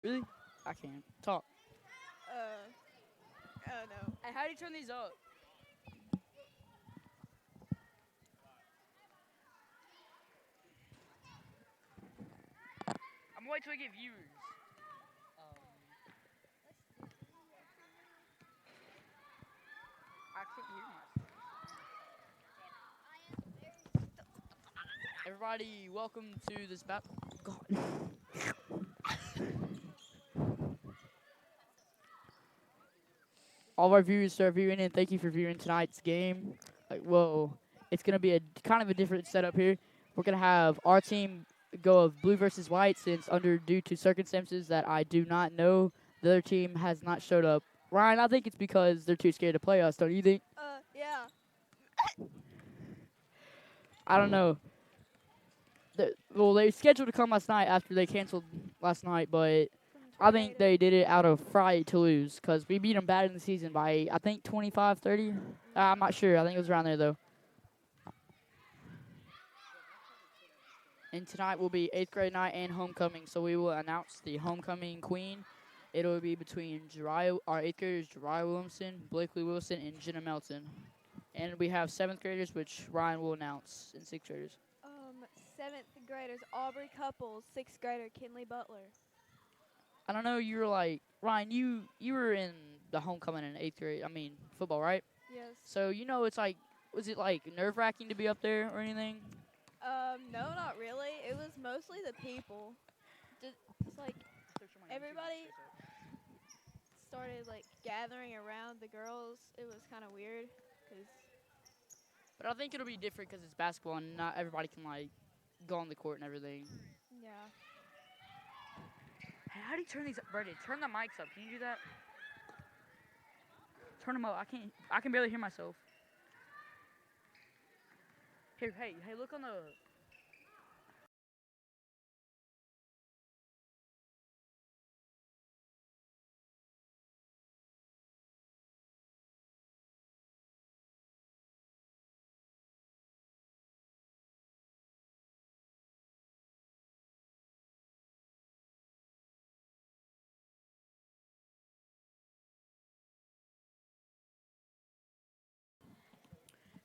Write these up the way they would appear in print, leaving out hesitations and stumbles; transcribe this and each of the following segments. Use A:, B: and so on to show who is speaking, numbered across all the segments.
A: Really? I can't. Talk.
B: Oh no.
A: Hey, how do you turn these up? I'm gonna wait till we get viewers. I can't hear myself. Everybody, welcome to this God. All of our viewers are viewing and thank you for viewing tonight's game. Like, whoa, it's gonna be a kind of a different setup here. We're gonna have our team go of blue versus white since under due to circumstances that I do not know, the other team has not showed up. Ryan, I think it's because they're too scared to play us. Don't you think?
B: Yeah.
A: I don't know. Well, they scheduled to come last night after they canceled last night, but
B: From
A: I think
B: tornado.
A: they did it out of fright to lose because we beat them bad in the season by, I think, 25, 30. I'm not sure. I think it was around there, though. And tonight will be 8th grade night and homecoming, so we will announce the homecoming queen. It'll be between our 8th graders, Jariah Williamson, Blakely Wilson, and Jenna Melton. And we have 7th graders, which Ryan will announce, and 6th graders.
B: Seventh graders Aubrey Couples, sixth grader Kinley Butler.
A: I don't know, you were like, Ryan, you were in the homecoming in 8th grade, I mean, football, right?
B: Yes.
A: So, it's like, was it like nerve-wracking to be up there or anything?
B: No, not really. It was mostly the people. Just like everybody started like gathering around the girls. It was kind of weird, cause
A: But I think it'll be different because it's basketball and not everybody can, like, go on the court and everything.
B: yeah.
A: Hey, how do you turn these up? Brady, turn the mics up. Can you do that? Turn them up. I can barely hear myself. Here, hey, look on the.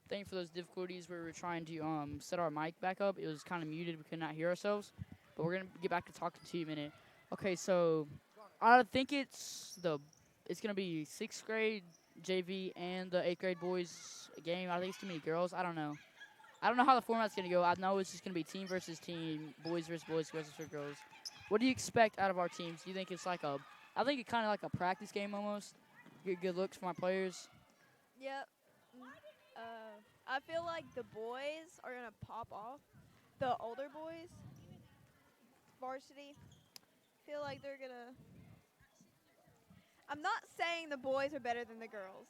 A: Thank you for those difficulties. We were trying to set our mic back up. It was kind of muted. We could not hear ourselves. But we're gonna get back to talking to you in a minute. Okay, so I think it's gonna be 6th grade JV and the 8th grade boys game. I think it's too many girls. I don't know. I don't know how the format's gonna go. I know it's just gonna be team versus team, boys versus boys, girls versus girls. What do you expect out of our teams? Do you think it's like I think it's kind of like a practice game almost. Get good looks from our players.
B: Yep. I feel like the boys are gonna pop off. The older boys, varsity, feel like they're gonna. I'm not saying the boys are better than the girls,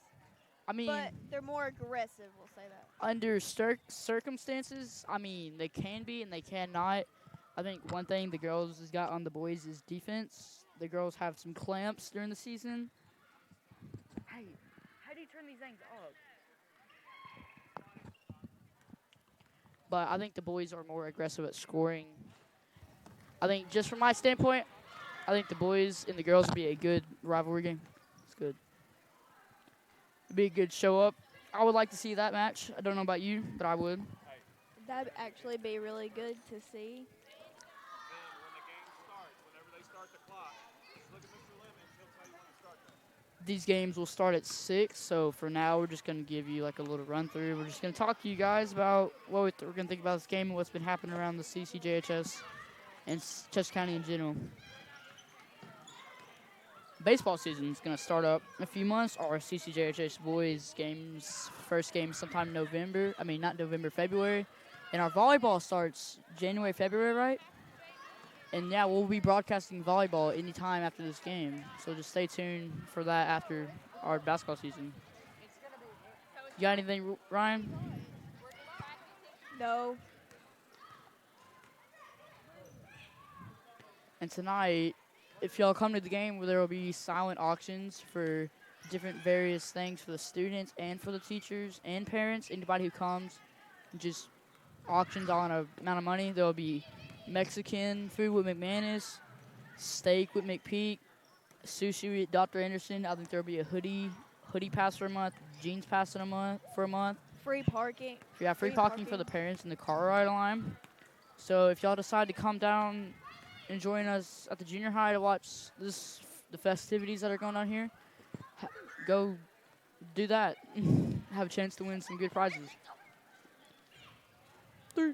A: I mean,
B: but they're more aggressive. We'll say that.
A: under circumstances, I mean, they can be and they cannot. I think one thing the girls has got on the boys is defense. The girls have some clamps during the season. Hey, how do you turn these things up? But I think the boys are more aggressive at scoring. I think just from my standpoint, I think the boys and the girls would be a good rivalry game. It's good. It'd be a good show up. I would like to see that match. I don't know about you, but I would.
B: That'd actually be really good to see.
A: These games will start at 6, so for now we're just going to give you like a little run through. We're just going to talk to you guys about what we're going to think about this game and what's been happening around the CCJHS and Chester County in general. Baseball season is going to start up in a few months. Our CCJHS boys games, first game sometime November. I mean, not November, February. And our volleyball starts January, February, right? And yeah, we'll be broadcasting volleyball anytime after this game. So just stay tuned for that after our basketball season. You got anything, Ryan?
B: No.
A: And tonight, if y'all come to the game, there will be silent auctions for different various things for the students and for the teachers and parents. Anybody who comes, just auctions on an amount of money. There will be Mexican food with McManus, steak with McPeak, sushi with Dr. Anderson. I think there'll be a hoodie pass for a month, jeans pass in a month for a month.
B: Free parking.
A: Yeah, free parking for the parents in the car ride line. So if y'all decide to come down and join us at the junior high to watch the festivities that are going on here, go do that. Have a chance to win some good prizes. The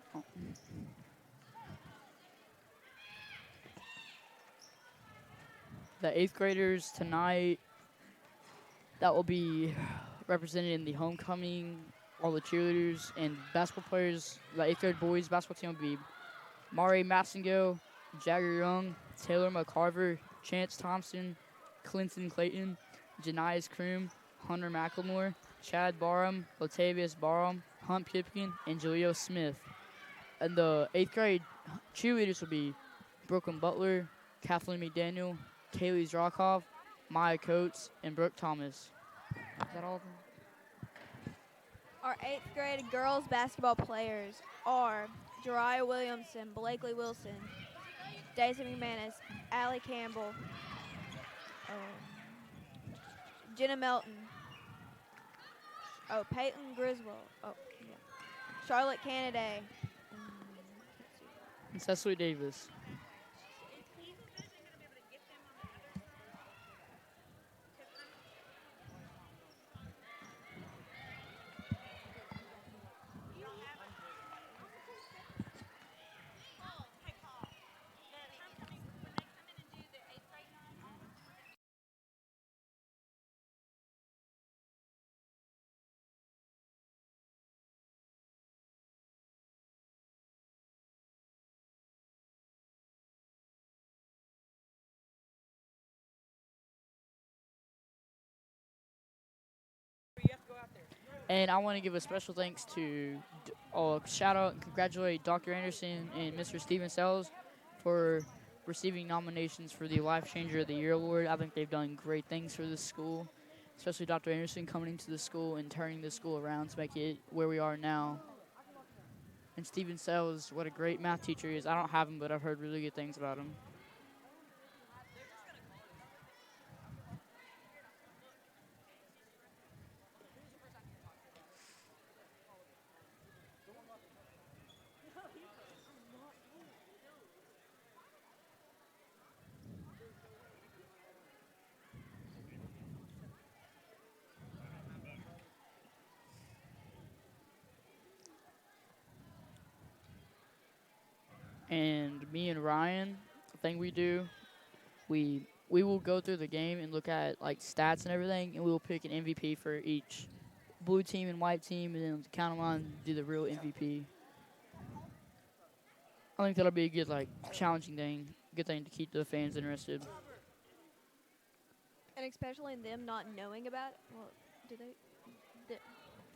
A: 8th graders tonight that will be represented in the homecoming. All the cheerleaders and basketball players. The 8th grade boys basketball team will be Mari Massingill, Jagger Young, Taylor McCarver, Chance Thompson, Clinton Clayton, Janias Kroom, Hunter McLemore, Chad Barham, Latavius Barham, Hunt Pipkin, and Jaleo Smith. And the 8th grade cheerleaders will be Brooklyn Butler, Kathleen McDaniel, Kaylee Zrokov, Maya Coates, and Brooke Thomas. Is that all of them?
B: Our 8th grade girls basketball players are Jariah Williamson, Blakely Wilson, Daisy McManus, Allie Campbell, Jenna Melton, Peyton Griswold, Charlotte Canada,
A: And Cecily Davis. And I want to give a special thanks to, shout out and congratulate Dr. Anderson and Mr. Steven Sells for receiving nominations for the Life Changer of the Year award. I think they've done great things for this school, especially Dr. Anderson coming into the school and turning the school around to make it where we are now. And Steven Sells, what a great math teacher he is. I don't have him, but I've heard really good things about him. And me and Ryan, the thing we do, we will go through the game and look at like stats and everything, and we will pick an MVP for each blue team and white team, and then count them on, do the real MVP. I think that'll be a good, like, challenging thing, good thing to keep the fans interested.
B: and especially them not knowing about it. Well,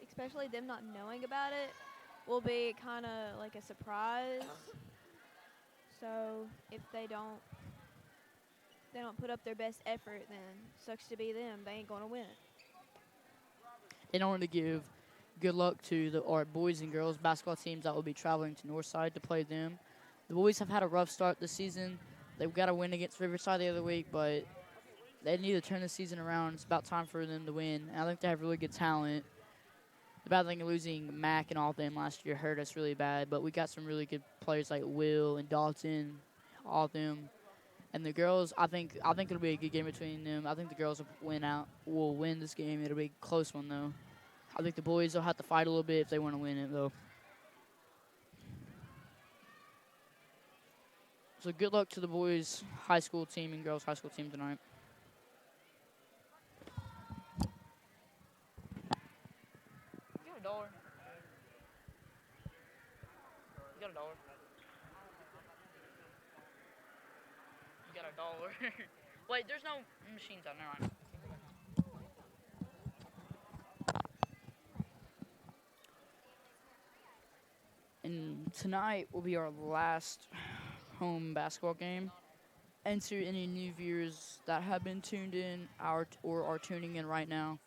B: especially them not knowing about it will be kind of like a surprise. So if they don't put up their best effort, then sucks to be them. They ain't gonna win it.
A: In order to give good luck to our boys and girls basketball teams that will be traveling to Northside to play them. The boys have had a rough start this season. They've got to win against Riverside the other week, but they need to turn the season around. It's about time for them to win. And I think they have really good talent. The bad thing of losing Mac and all of them last year hurt us really bad, but we got some really good players like Will and Dalton, all of them. And the girls, I think it'll be a good game between them. I think the girls will win this game. It'll be a close one, though. I think the boys will have to fight a little bit if they want to win it, though. So good luck to the boys' high school team and girls' high school team tonight. You got a dollar? You got a dollar? You got a dollar? Wait, there's no machines out. Never mind. And tonight will be our last home basketball game. And to any new viewers that have been tuned in or are tuning in right now,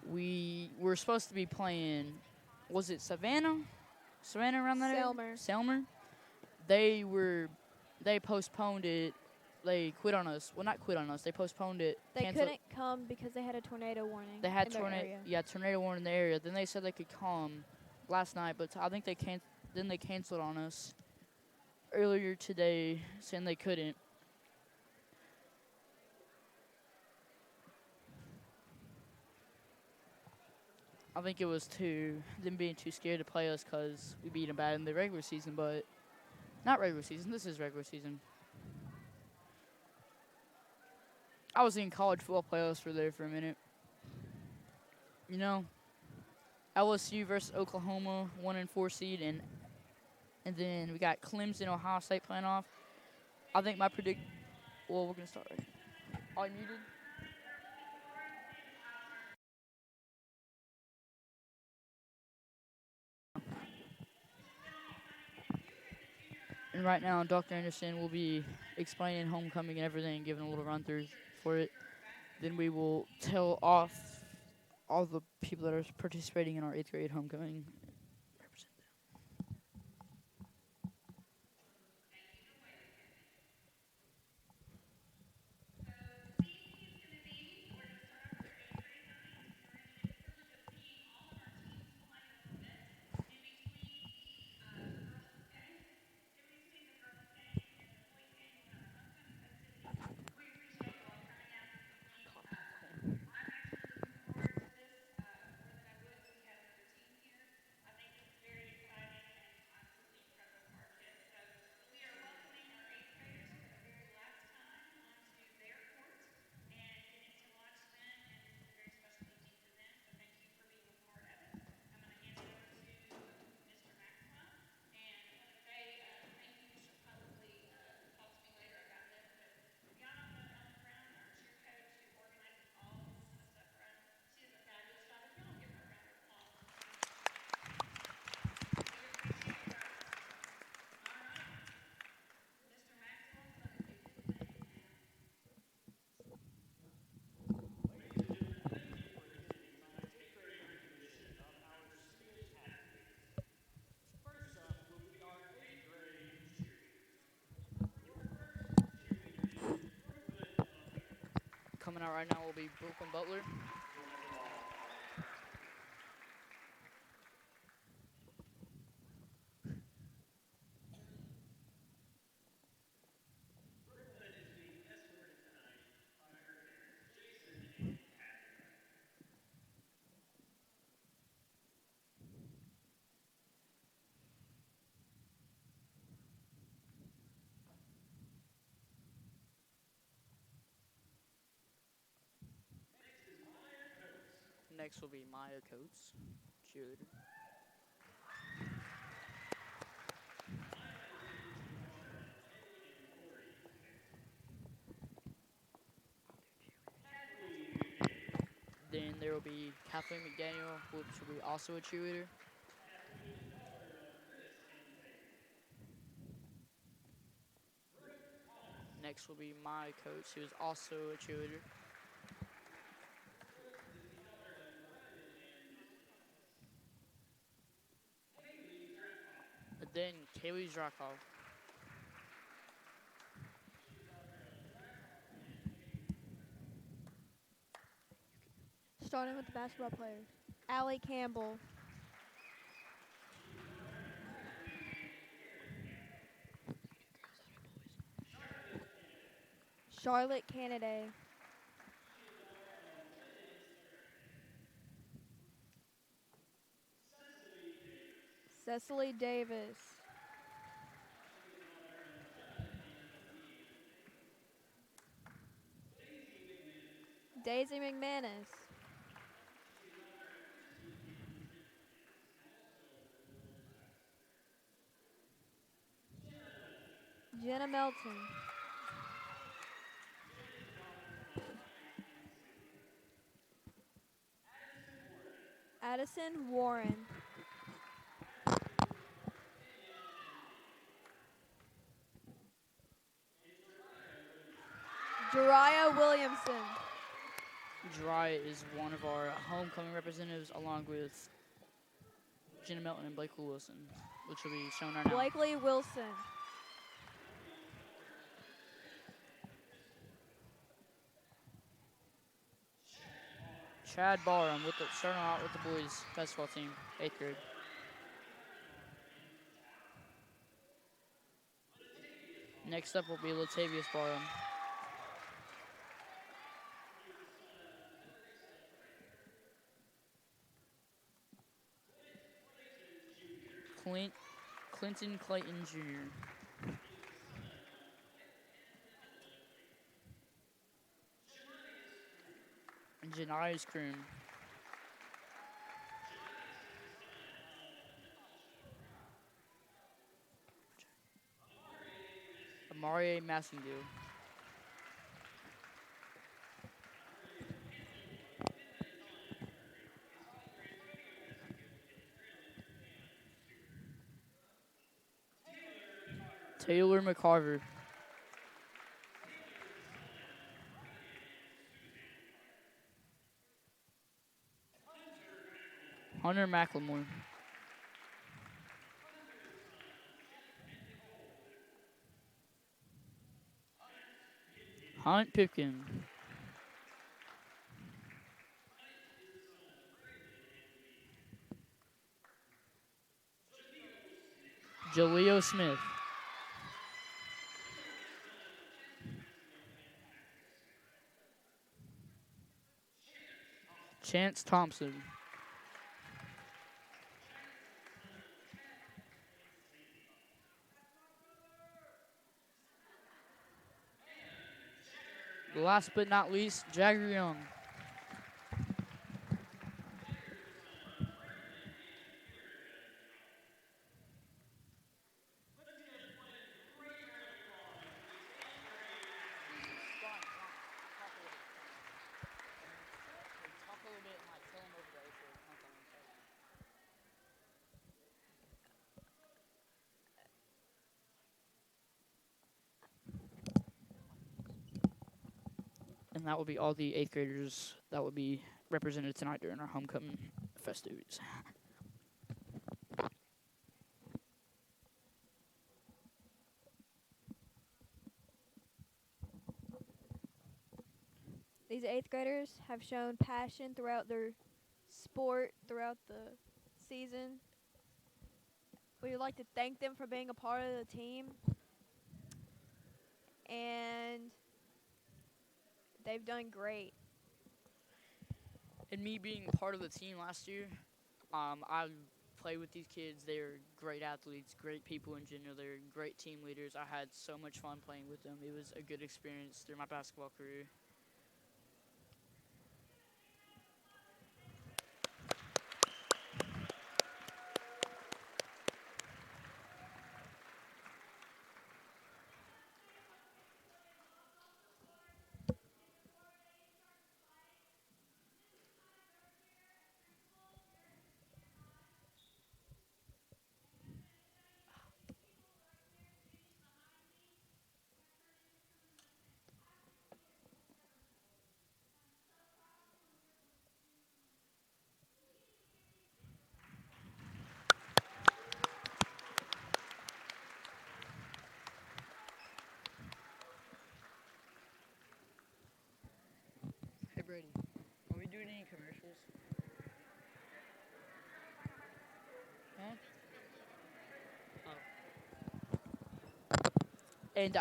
A: we were supposed to be playing, was it Savannah? Savannah around that area?
B: Selmer.
A: They postponed it they quit on us. Well, not quit on us. They postponed it.
B: They
A: canceled.
B: couldn't come because they had a tornado warning.
A: They had
B: in their area.
A: tornado warning in the area. Then they said they could come last night, but I think then they canceled on us earlier today, saying they couldn't. I think it was them being too scared to play us because we beat them bad in the regular season, but not regular season. This is regular season. I was in college football playoffs for there for a minute. You know, LSU versus Oklahoma, 1-4 seed, and then we got Clemson, Ohio State playing off. I think my Well, we're gonna start right here. Are you muted? And right now, Dr. Anderson will be explaining homecoming and everything, giving a little run through for it. Then we will tell off all the people that are participating in our 8th grade homecoming. Coming out right now will be Brooklyn Butler. Next will be Maya Coates, cheerleader. Then there will be Kathleen McDaniel, which will be also a cheerleader. Next will be Maya Coates, who is also a cheerleader. And then Kaylee Zrakov.
B: Starting with the basketball players. Allie Campbell. Charlotte Kennedy. Cecily Davis. Daisy McManus. Jenna Melton. Addison Warren. Jariah Williamson.
A: Jariah is one of our homecoming representatives, along with Jenna Melton and Blakely Wilson, which will be shown right now.
B: Blakely Wilson.
A: Chad Barham with the starting out with the boys basketball team, 8th grade. Next up will be Latavius Barham. Clinton Clayton Jr. And Janias Kroon. Amari Massingale. Taylor McCarver. Hunter McLemore. Hunt Pipkin. Jaleo Smith. Chance Thompson. Last but not least, Jagger Young. And that will be all the 8th graders that will be represented tonight during our homecoming festivities.
B: These 8th graders have shown passion throughout their sport, throughout the season. We would like to thank them for being a part of the team. And they've done great.
A: And me being part of the team last year, I played with these kids. They're great athletes, great people in general. They're great team leaders. I had so much fun playing with them. It was a good experience through my basketball career. Hey, Brady, are we doing any commercials? Huh? And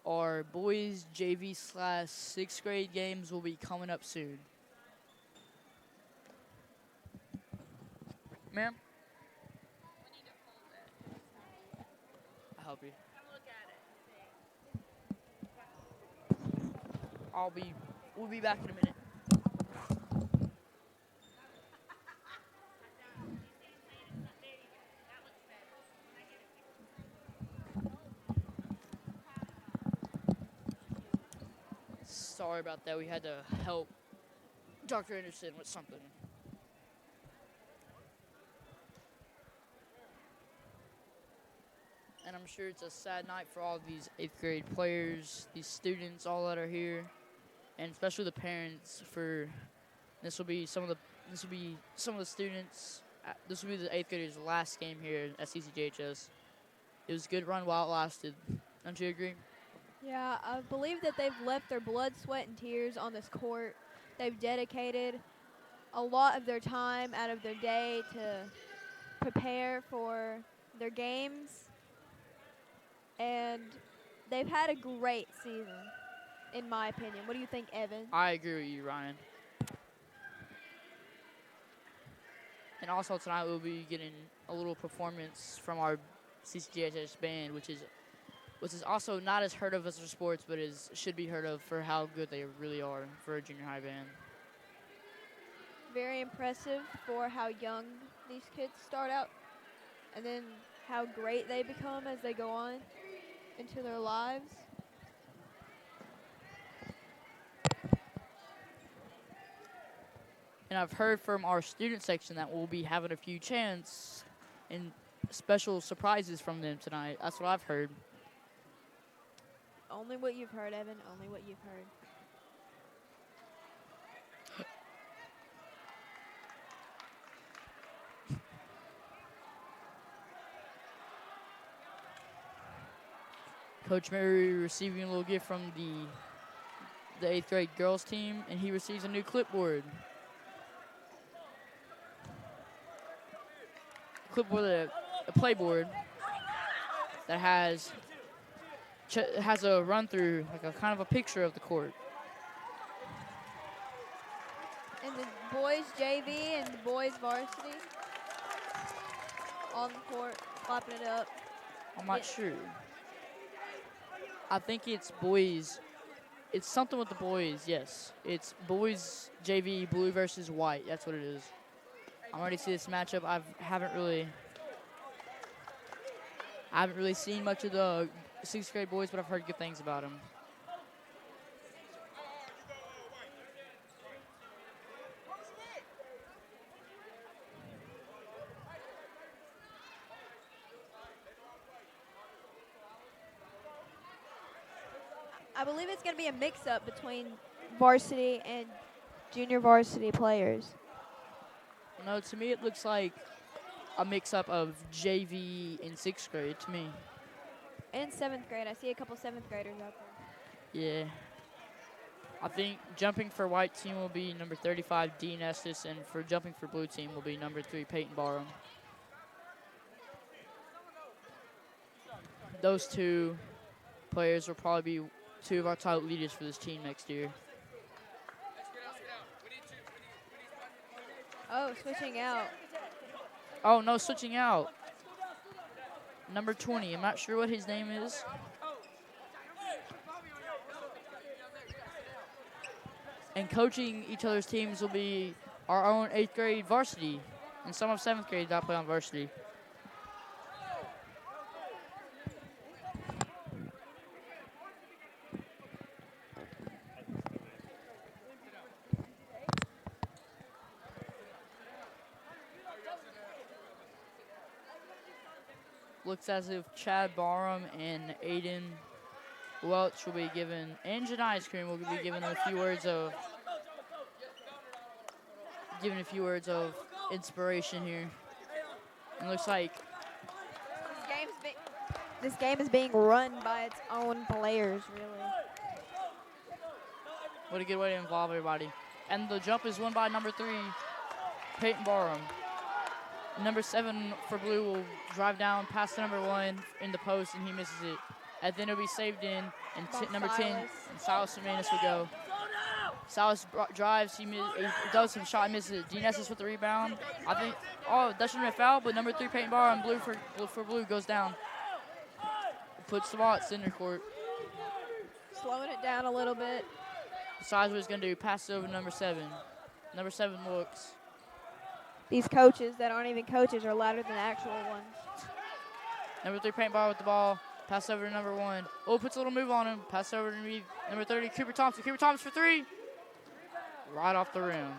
A: our boys JV / 6th grade games will be coming up soon. Ma'am? I'll help you. We'll be back in a minute. Sorry about that. We had to help Dr. Anderson with something. And I'm sure it's a sad night for all of these 8th grade players, these students, all that are here, and especially the parents. For this will be some of the students. This will be the 8th graders' last game here at CCJHS. It was a good run while it lasted. Don't you agree?
B: Yeah, I believe that they've left their blood, sweat, and tears on this court. They've dedicated a lot of their time out of their day to prepare for their games, and they've had a great season, in my opinion. What do you think, Evan?
A: I agree with you, Ryan. And also tonight we'll be getting a little performance from our CCJHS band, which is also not as heard of as our sports, but should be heard of for how good they really are for a junior high band.
B: Very impressive for how young these kids start out, and then how great they become as they go on into their lives.
A: And I've heard from our student section that we'll be having a few chants and special surprises from them tonight. That's what I've heard.
B: Only what you've heard, Evan. Only what you've heard.
A: Coach Mary receiving a little gift from the 8th grade girls team, and he receives a new clipboard. A playboard that has a run through, like a kind of a picture of the court.
B: And the boys JV and the boys varsity on the court, clapping it up.
A: I'm not sure. I think it's boys. It's something with the boys, yes. It's boys JV, blue versus white. That's what it is. I'm ready to see this matchup. I haven't really seen much of the 6th grade boys, but I've heard good things about them.
B: I believe it's going to be a mix-up between varsity and junior varsity players.
A: No, to me it looks like a mix-up of JV and 6th grade to me.
B: And 7th grade. I see a couple 7th graders out there.
A: Yeah. I think jumping for white team will be number 35, Dean Estes, and for jumping for blue team will be number 3, Peyton Barham. Those two players will probably be two of our top leaders for this team next year.
B: Oh, switching out.
A: Oh, no, switching out. Number 20. I'm not sure what his name is. And coaching each other's teams will be our own 8th grade varsity. And some of 7th grade that play on varsity. Looks as if Chad Barham and Aiden Welch will be given, and Jan Ice Cream will be given a few words of inspiration here. And looks like
B: this game is being run by its own players, really.
A: What a good way to involve everybody. And the jump is won by number 3, Peyton Barham. Number 7 for blue will drive down past the number 1 in the post, and he misses it. And then it'll be saved in, and number 10, and Silas Jimenez will go. Silas drives, he does some shot, misses it. Dean Estes with the rebound. I think, that shouldn't be a foul, but number 3, Peyton Barham, blue for blue, goes down. Puts the ball at center court.
B: Slowing it down a little bit.
A: Decides what he's going to do, pass it over to number 7. Number 7 looks.
B: These coaches that aren't even coaches are louder than the actual ones.
A: Number 3, Peyton Barham with the ball. Pass over to number 1. Oh, puts a little move on him. Pass over to number 30, Cooper Thompson. Cooper Thompson for 3. Right off the rim.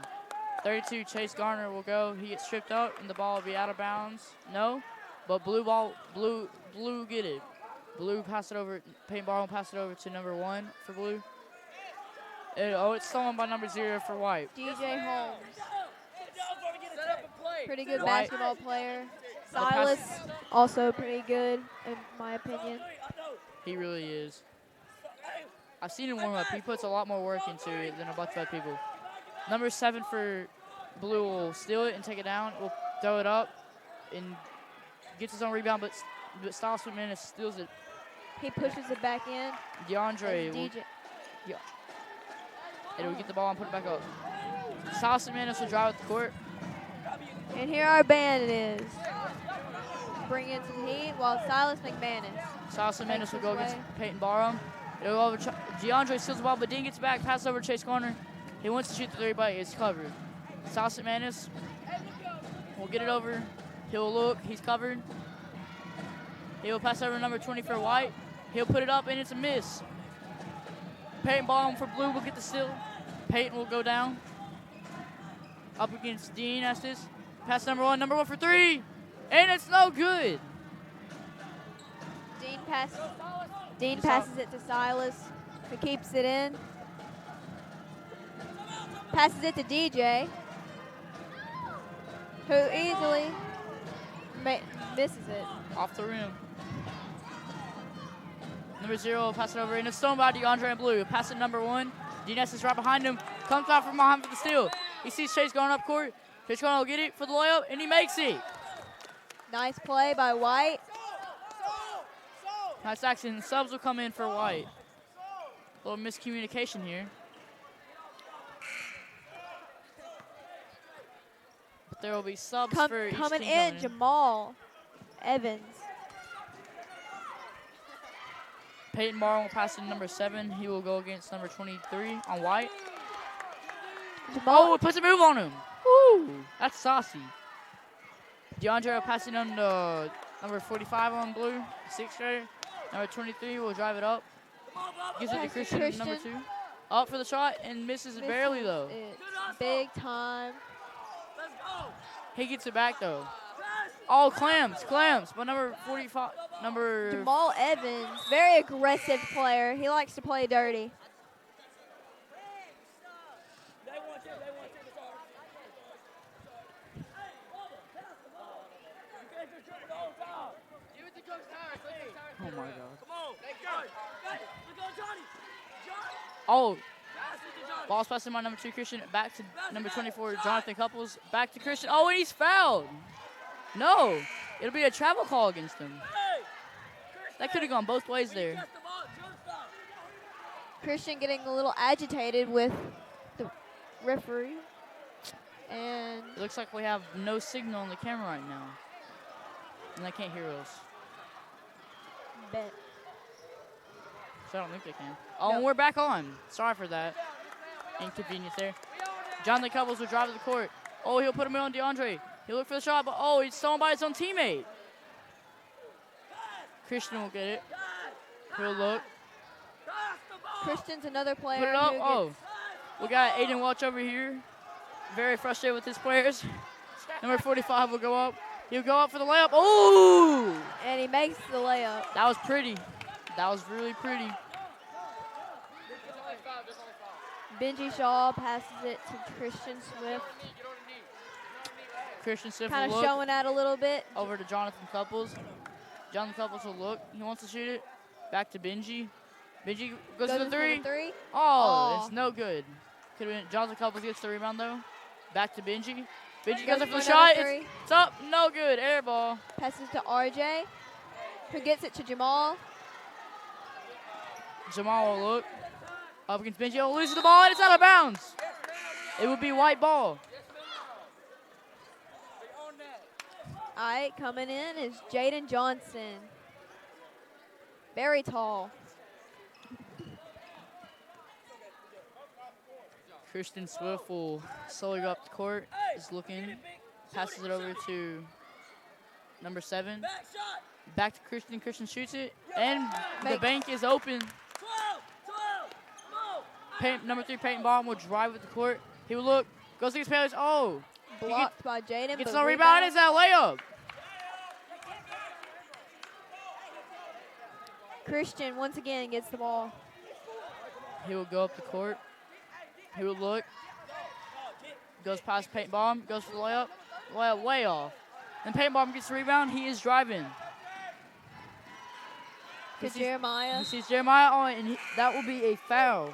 A: 32, Chase Garner will go. He gets tripped up, and the ball will be out of bounds. No, but blue get it. Blue pass it over. Peyton Barham will pass it over to number 1 for blue. It's stolen by number 0 for white.
B: DJ Holmes. Pretty good
A: White.
B: basketball player. Silas, also pretty good, in my opinion.
A: He really is. I've seen him warm up. He puts a lot more work into it than a bunch of other people. Number 7 for Blue will steal it and take it down. Will throw it up and gets his own rebound, but Styles Menace steals it.
B: He pushes it back in.
A: DeAndre will, and we get the ball and put it back up. Styles Menace will drive at the court.
B: And here our band is. Bring in some heat while Silas McManus.
A: Silas McManus will go against Peyton Barham. DeAndre steals the ball, but Dean gets back, passes over to Chase Garner. He wants to shoot the three, but it's covered. Silas McManus will get it over. He'll look, he's covered. He'll pass over to number 20 for White. He'll put it up, and it's a miss. Peyton Barham for Blue will get the steal. Peyton will go down. Up against Dean, that's this. Pass number one for three. And it's no good.
B: Dean passes it to Silas, who keeps it in. Passes it to DJ, who easily misses it.
A: Off the rim. Number 0 will pass it over, and it's stolen by DeAndre and Blue. Pass it number 1. D-Ness is right behind him. Comes out from behind for the steal. He sees Chase going up court. Chase going will get it for the layup, and he makes it.
B: Nice play by White.
A: Nice action. Subs will come in for White. A little miscommunication here. But there will be subs for each
B: coming
A: team
B: in. Jamal Evans.
A: Peyton Barham will pass to number 7. He will go against number 23 on White. It puts a move on him. Woo, that's saucy. DeAndre will pass it on to number 45 on Blue, 6th grader. Number 23 will drive it up. Gives it to Christian, number 2. Up for the shot and misses it barely, though.
B: It's big time.
A: He gets it back, though. Oh, clams. But number 45,
B: Jamal Evans, very aggressive player. He likes to play dirty.
A: Oh, my God. Oh. Ball's passing by number 2, Christian. Back to number 24, Jonathan Couples. Back to Christian. Oh, and he's fouled. No. It'll be a travel call against him. That could have gone both ways there.
B: Christian getting a little agitated with the referee. And
A: it looks like we have no signal on the camera right now. And they can't hear us.
B: Bet.
A: So I don't think they can. Oh, and we're back on. Sorry for that inconvenience there. Jonathan Couples will drive to the court. Oh, he'll put him in on DeAndre. He'll look for the shot, but oh, he's stolen by his own teammate. Christian will get it. He'll look.
B: Christian's another player.
A: Put it up. Oh, we got Aiden Welch over here. Very frustrated with his players. Number 45 will go up. He'll go up for the layup. Oh!
B: And he makes the layup.
A: That was pretty. That was really pretty.
B: Benji Shaw passes it to Christian Swift.
A: Christian Swift
B: kind
A: will
B: of
A: look
B: showing out a little bit.
A: Over to Jonathan Couples. Jonathan Couples will look. He wants to shoot it. Back to Benji. Benji goes to the three. Oh, it's no good. Could have been. Jonathan Couples gets the rebound though. Back to Benji. Benji goes up for the shot. It's up. No good. Air ball.
B: Passes to RJ, who gets it to Jamal.
A: Jamal will look. Up against Benji. Oh, loses the ball, and it's out of bounds. It would be white ball.
B: All right, coming in is Jaden Johnson. Very tall.
A: Christian Swift will slowly go up the court. Is looking. Passes it over to number 7. Back to Christian. Christian shoots it. And the bank is open. Number 3, Peyton Barham will drive with the court. He will look. Goes against Payless. Oh.
B: Blocked by Jaden.
A: Gets no rebound. It's that layup.
B: Christian once again gets the ball.
A: He will go up the court. He will look. Goes past Peyton Barham. Goes for the layup. Layup way off. Then Peyton Barham gets the rebound. He is driving.
B: To Jeremiah.
A: He sees Jeremiah on it, and that will be a foul.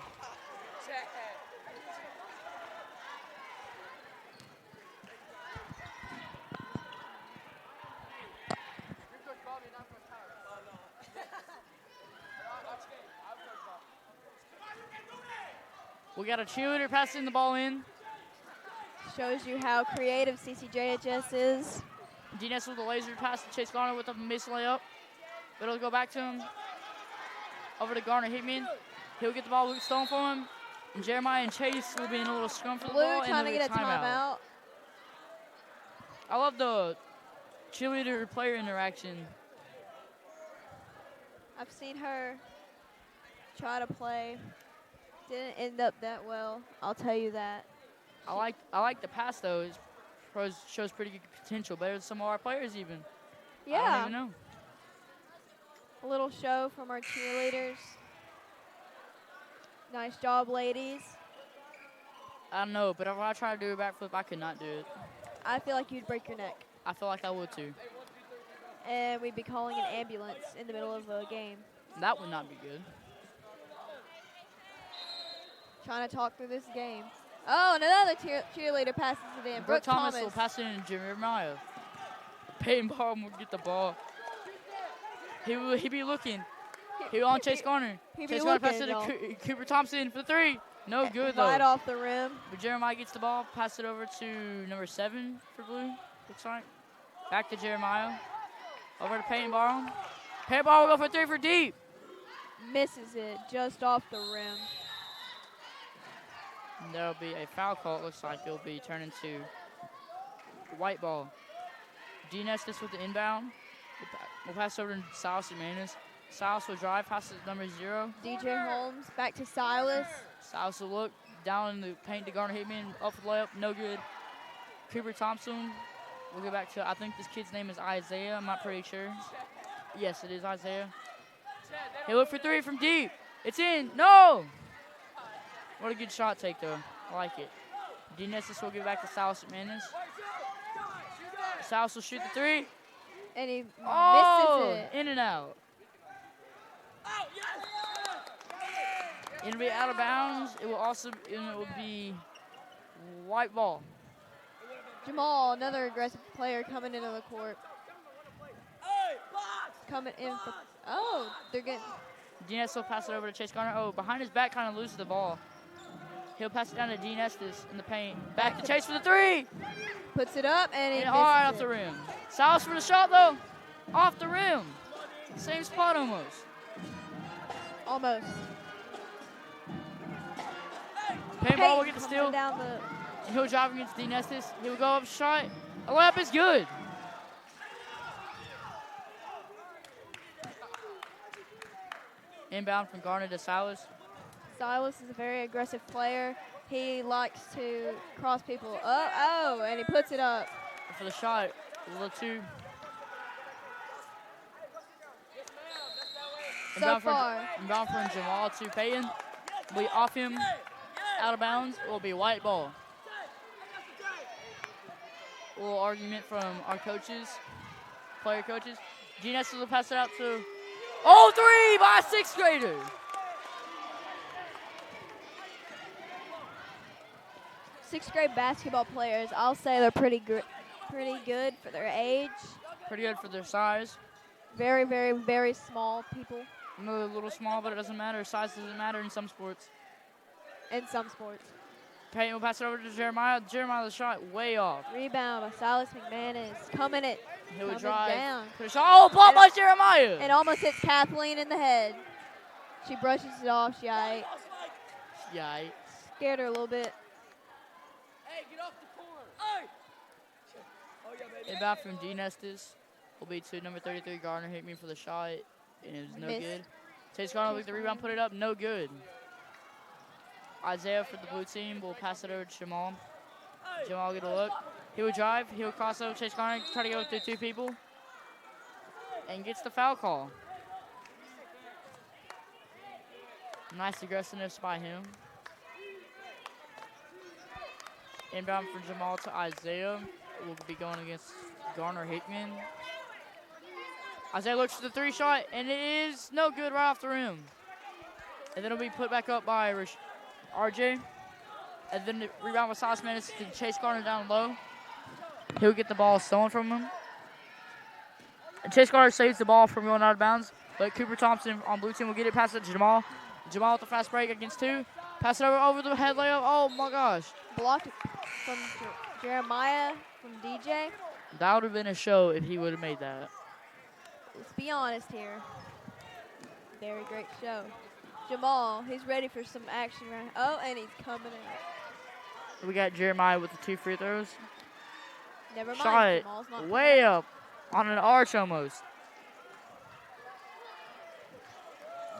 A: We got a cheerleader passing the ball in.
B: Shows you how creative CCJHS is.
A: D-Ness with a laser pass to Chase Garner with a miss layup. But it'll go back to him. Over to Garner Hickman. He'll get the ball stolen from him. And Jeremiah and Chase will be in a little scrum for the
B: Blue
A: ball.
B: trying to
A: and
B: get a timeout.
A: I love the cheerleader player interaction.
B: I've seen her try to play. Didn't end up that well, I'll tell you that.
A: I like the pass though. It shows pretty good potential, better than some of our players even.
B: Yeah.
A: I don't even know.
B: A little show from our cheerleaders. Nice job, ladies.
A: I don't know, but if I try to do a backflip, I could not do it.
B: I feel like you'd break your neck.
A: I feel like I would too.
B: And we'd be calling an ambulance in the middle of a game.
A: That would not be good.
B: Trying to talk through this game. Oh, and another cheerleader passes it in.
A: Brooke
B: Brooke
A: Thomas will pass it in to Jeremiah. Peyton Barham will get the ball. He be looking. He on Chase Garner. Chase Garner passes it to Cooper Thompson for 3. No good though.
B: Right off the rim.
A: But Jeremiah gets the ball, pass it over to number 7 for Blue. Looks like. Back to Jeremiah. Over to Peyton Barham. Peyton Barham will go for 3 for deep.
B: Misses it just off the rim.
A: And there'll be a foul call. It looks like it'll be turned into white ball. D Nestis with the inbound. We'll pass over to Silas Jimenez. Silas will drive, passes number 0.
B: DJ Holmes back to Silas.
A: Silas will look down in the paint to Garner Hickman. Up for the layup, no good. Cooper Thompson. We'll get back to, I think this kid's name is Isaiah. I'm not pretty sure. Yes, it is Isaiah. He looked for 3 from deep. It's in. No! What a good shot take, though. I like it. D Nestis will give it back to Silas Jimenez. Silas will shoot the 3.
B: And he
A: Oh!
B: misses it.
A: In and out. It'll be out of bounds. It will be white ball.
B: Jamal, another aggressive player coming into the court. Coming in for, oh, they're getting.
A: D-Nestis will pass it over to Chase Garner. Oh, behind his back kind of loses the ball. He'll pass it down to D-Nestis in the paint. Back to Chase for the 3.
B: Puts it up and he
A: all right off
B: misses
A: the
B: it.
A: rim. Silas for the shot, though. Off the rim. Same spot almost.
B: Almost.
A: Payne Ball will get the
B: coming
A: steal.
B: down the
A: And he'll drive against D-Nestis. He'll go up shot. A layup is good. Inbound from Garner to Silas.
B: Silas is a very aggressive player. He likes to cross people up. Oh, and he puts it up.
A: For the shot, the 2.
B: So far.
A: Inbound from Jamal to Peyton. We off him, out of bounds. It will be white ball. A little argument from our coaches, player coaches. G-Nestis will pass it out to 3 by a 6th grader.
B: Sixth grade basketball players, I'll say they're pretty good for their age.
A: Pretty good for their size.
B: Very, very, very small people
A: I know they're a little small, but it doesn't matter. Size doesn't matter in some sports.
B: in some sports.
A: Peyton will pass it over to Jeremiah. Jeremiah, the shot way off.
B: Rebound by Silas McManus. Coming
A: He'll
B: coming
A: drive.
B: down.
A: Put a shot. Oh, blocked by Jeremiah.
B: And almost hits Kathleen in the head. She brushes it off. Yikes.
A: Yikes.
B: Scared her a little bit.
A: Inbound from D-Nestis will be to number 33, Garner Hickman for the shot, and it was no
B: Missed.
A: good. Chase Garner with the rebound, put it up, no good. Isaiah for the blue team will pass it over to Jamal. Jamal will get a look. He will drive, he will cross over Chase Garner, try to go through 2 people, and gets the foul call. Nice aggressiveness by him. Inbound from Jamal to Isaiah. Will be going against Garner Hickman. Isaiah looks for the 3 shot, and it is no good right off the rim. And then it'll be put back up by RJ. And then the rebound with Silas Menace to Chase Garner down low. He'll get the ball stolen from him. And Chase Garner saves the ball from going out of bounds. But Cooper Thompson on blue team will get it past it to Jamal. Jamal with the fast break against 2. Pass it over the head layup. Oh, my gosh.
B: Blocked from Jeremiah from DJ.
A: That would have been a show if he would have made that.
B: Let's be honest here. Very great show. Jamal, he's ready for some action right. Oh, and he's coming in.
A: We got Jeremiah with the 2 free throws.
B: Never mind.
A: Shot it
B: Jamal's not
A: way up on an arch almost.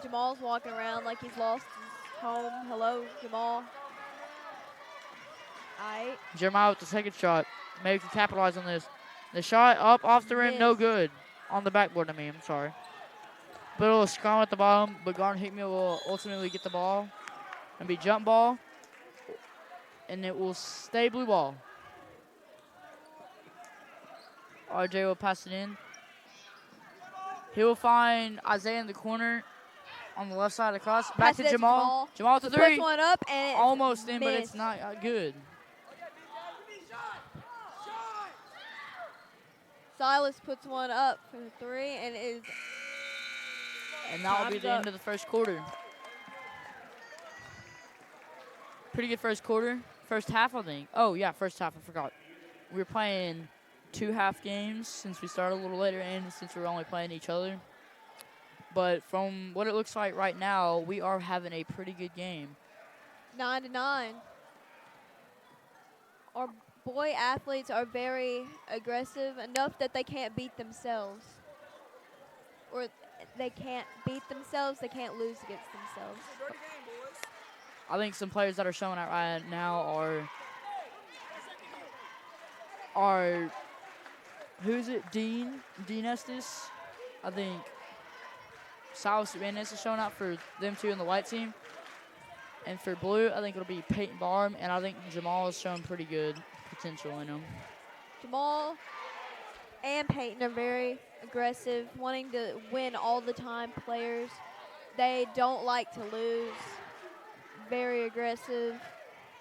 B: Jamal's walking around like he's lost his home. Hello, Jamal. Aight.
A: Jeremiah with the second shot. Maybe can capitalize on this. The shot up off the rim, no good. On the backboard, I'm sorry. But a little scrum at the bottom, but Garden Hickman will ultimately get the ball. It'll be jump ball. And it will stay blue ball. RJ will pass it in. He will find Isaiah in the corner on the left side of the cross. Back to Jamal. Jamal with the 3.
B: Puts one up and it's
A: almost in,
B: missed.
A: but it's not good.
B: Silas puts one up for the 3 and is.
A: And that will be the end of the first quarter. Pretty good first quarter. First half, I think. Oh, yeah, first half. I forgot. We were playing 2 half games since we started a little later and since we're only playing each other. But from what it looks like right now, we are having a pretty good game.
B: 9-9. Our boy athletes are very aggressive enough that they can't beat themselves. Or they can't beat themselves, they can't lose against themselves.
A: I think some players that are showing out right now are who's it? Dean Estes. I think Silas Hernandez is showing out for them 2 in the white team. And for blue, I think it'll be Peyton Barham, and I think Jamal is showing pretty good potential in him.
B: Jamal and Peyton are very aggressive, wanting to win all the time players. They don't like to lose. Very aggressive.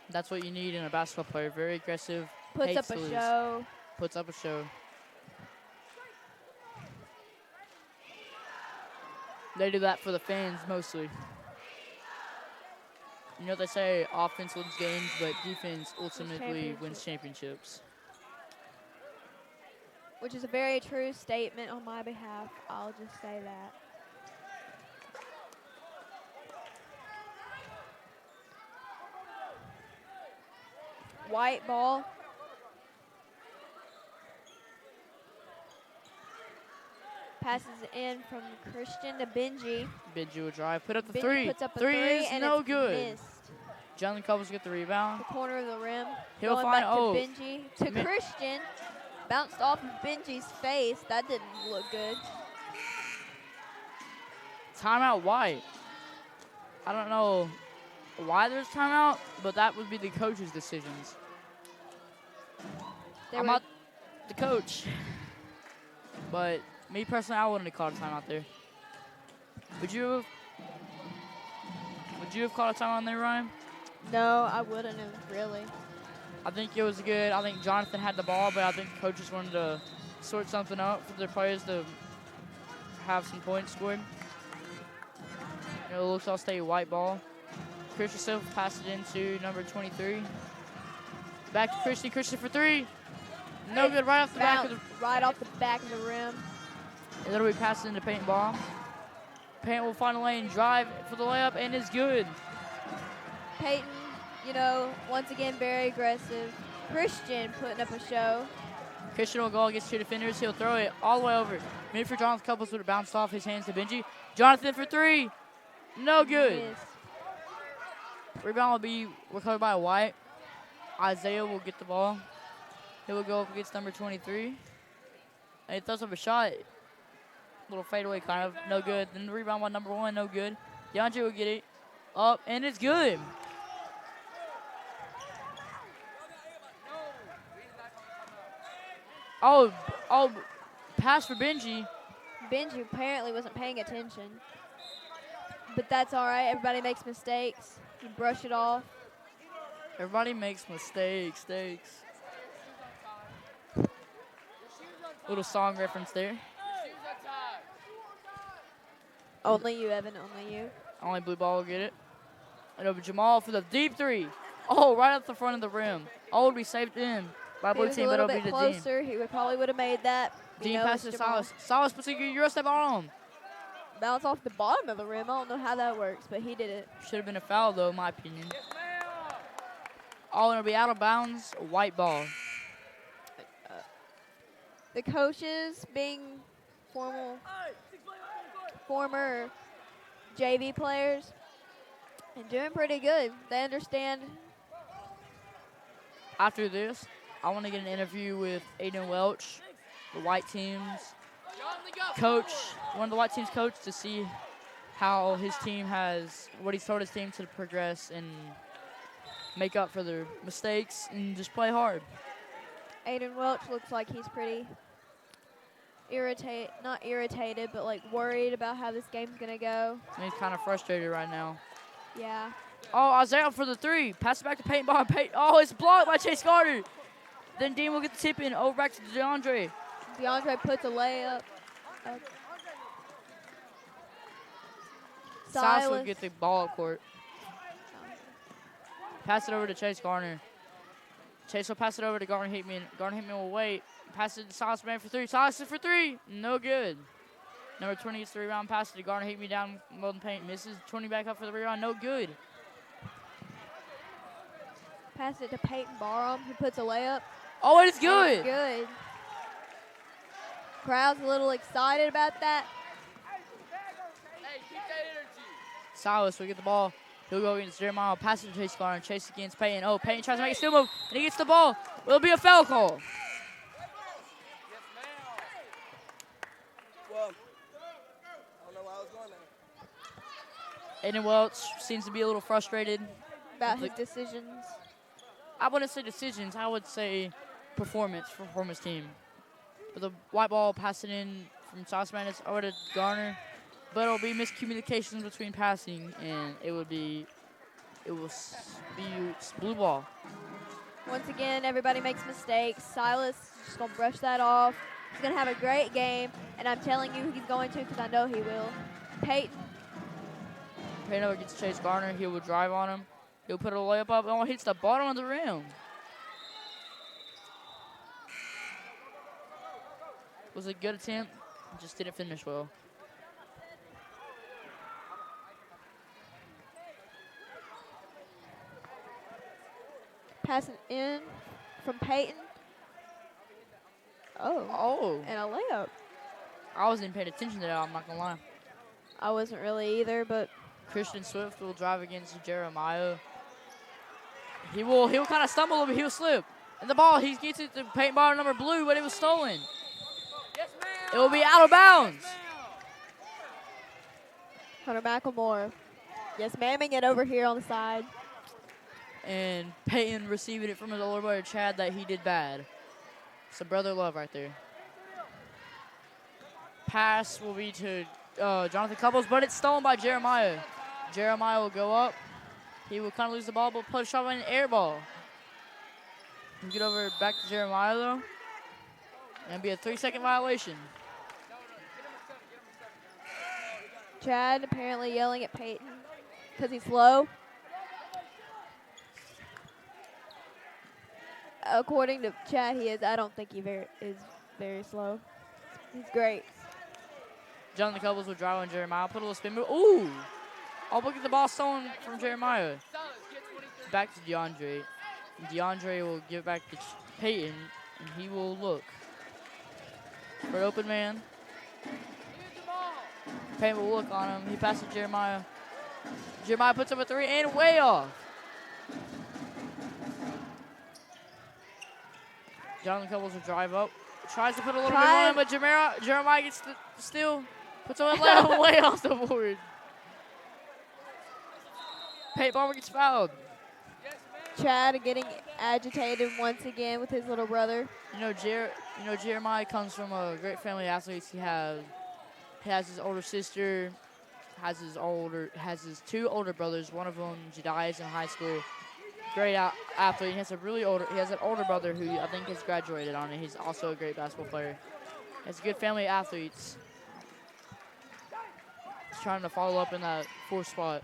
A: That's what you need in a basketball player. Very aggressive.
B: Puts up a show.
A: Puts up a show. They do that for the fans mostly. You know what they say, offense wins games, but defense ultimately wins championships.
B: Which is a very true statement on my behalf. I'll just say that. White ball. Passes in from Christian to Benji.
A: Benji will drive. Put up the
B: Benji
A: 3.
B: Puts up a
A: 3 is
B: and
A: no
B: it's
A: good.
B: Missed.
A: Jalen Couples get the rebound.
B: The corner of the rim.
A: He'll
B: Going
A: find
B: back to Benji. To Christian. Bounced off of Benji's face. That didn't look good.
A: Timeout White. I don't know why there's timeout, but that would be the coach's decisions. I'm not the coach. But me personally, I wouldn't have called a timeout there. Would you have called a timeout there, Ryan?
B: No, I wouldn't have, really.
A: I think it was good. I think Jonathan had the ball, but I think coaches wanted to sort something out for their players to have some points scored. It looks like I'll stay white ball. Christian Silva passed it into number 23. Back to Christian. Christian for 3. No good. Right off the back of the
B: back of the rim.
A: And then we pass it into Peyton Ball. Peyton will find a lane, drive for the layup, and it's good.
B: Peyton, once again, very aggressive. Christian putting up a show.
A: Christian will go against 2 defenders. He'll throw it all the way over. Mid for Jonathan Couples would have bounced off his hands to Benji. Jonathan for 3. No good.
B: Missed.
A: Rebound will be recovered by White. Isaiah will get the ball. He will go up against number 23. And he throws up a shot. Little fadeaway kind of. No good. Then the rebound by number 1. No good. DeAndre will get it up, and it's good. Oh, pass for Benji.
B: Benji apparently wasn't paying attention. But that's all right. Everybody makes mistakes. You brush it off.
A: Everybody makes mistakes. Little song reference there.
B: Only you, Evan. Only you.
A: Only blue ball will get it. And over Jamal for the deep three. Oh, right at the front of the rim. Oh, we saved in by
B: If he
A: blue
B: was
A: team,
B: a
A: but
B: little
A: it'll be
B: bit
A: the Dean.
B: closer, he probably would have made that.
A: Dean
B: You know,
A: passes
B: it's
A: to
B: Jamal.
A: Silas. Silas puts a Eurostep on him.
B: Bounce off the bottom of the rim. I don't know how that works, but he did it.
A: Should have been a foul, though, in my opinion. Oh, and it'll be out of bounds. White ball.
B: The coaches, being former JV players, and doing pretty good. They understand.
A: After this, I want to get an interview with Aiden Welch, the white team's coach, one of the white team's coach, to see how his team has, what he's told his team to progress and make up for their mistakes and just play hard.
B: Aiden Welch looks like he's pretty not irritated, but like worried about how this game's gonna go.
A: And he's kind of frustrated right now.
B: Yeah.
A: Oh, Isaiah for the three. Pass it back to Peyton Bar. Oh, it's blocked by Chase Carter. Then Dean will get the tip in. Over back to DeAndre.
B: DeAndre puts a layup.
A: Silas will get the ball at court. Pass it over to Chase Garner. Chase will pass it over to Garner Hickman. Garner Hickman will wait. Pass it to Silas man for three. Silas for three. No good. Number 20 gets the rebound. Pass it to Garner Hickman down low in the paint. Misses. 20 back up for the rebound. No good.
B: Pass it to Peyton Barham, who puts a layup.
A: Oh, it is good.
B: It's good. Crowd's a little excited about that.
A: Silas will get the ball. He'll go against Jeremiah. Pass it to Chase Garner. Chase against Peyton. Oh, Peyton tries to make a steal move, and he gets the ball. Will it be a foul call?
C: Well, I don't know why I was going there.
A: Aiden Welch seems to be a little frustrated
B: About his decisions.
A: I wouldn't say decisions. I would say performance from his team. But the white ball passing in from Silas Madness over to Garner. But it'll be miscommunications between passing, and it will be blue ball.
B: Once again, everybody makes mistakes. Silas is just going to brush that off. He's going to have a great game, and I'm telling you he's going to because I know he will. Peyton
A: over gets Chase Garner. He will drive on him. He'll put a layup up. Oh, hits the bottom of the rim. It was a good attempt. Just didn't finish well.
B: passing in from Peyton.
A: Oh.
B: And a layup.
A: I wasn't paying attention to that, I'm not going to lie.
B: I wasn't really either, but
A: Christian Swift will drive against Jeremiah. He will kind of stumble a little bit. He'll slip. And the ball, he gets it to Peyton Bar number blue, but it was stolen.
C: Yes, ma'am.
A: It will be out of bounds.
B: Hunter McElmore. Yes, mamming it over here on the side.
A: And Peyton receiving it from his older brother, Chad, that he did bad. It's a brother love right there. Pass will be to Jonathan Couples, but it's stolen by Jeremiah. Jeremiah will go up. He will kind of lose the ball, but put a shot on an air ball. We'll get over back to Jeremiah, though. And be a 3-second violation.
B: Chad apparently yelling at Peyton because he's slow. According to Chad, he is. I don't think he is very slow. He's great.
A: Jonathan Couples will drive on Jeremiah. Put a little spin move. Ooh! Oh, look at the ball stolen from Jeremiah. Back to DeAndre. DeAndre will give it back to Peyton, and he will look for an open man. Peyton will look on him. He passes to Jeremiah. Jeremiah puts up a three and way off. Jonathan Couples will drive up. Tries to put a little bit on him, but Jeremiah gets the steal. Puts a layup way off the board. Peyton Barber gets fouled.
B: Chad getting agitated once again with his little brother.
A: Jeremiah comes from a great family of athletes. He has his older sister, has his two older brothers. One of them, Jediah, is in high school. Great athlete. He has an older brother who I think has graduated on it. He's also a great basketball player. He has a good family of athletes. He's trying to follow up in that fourth spot.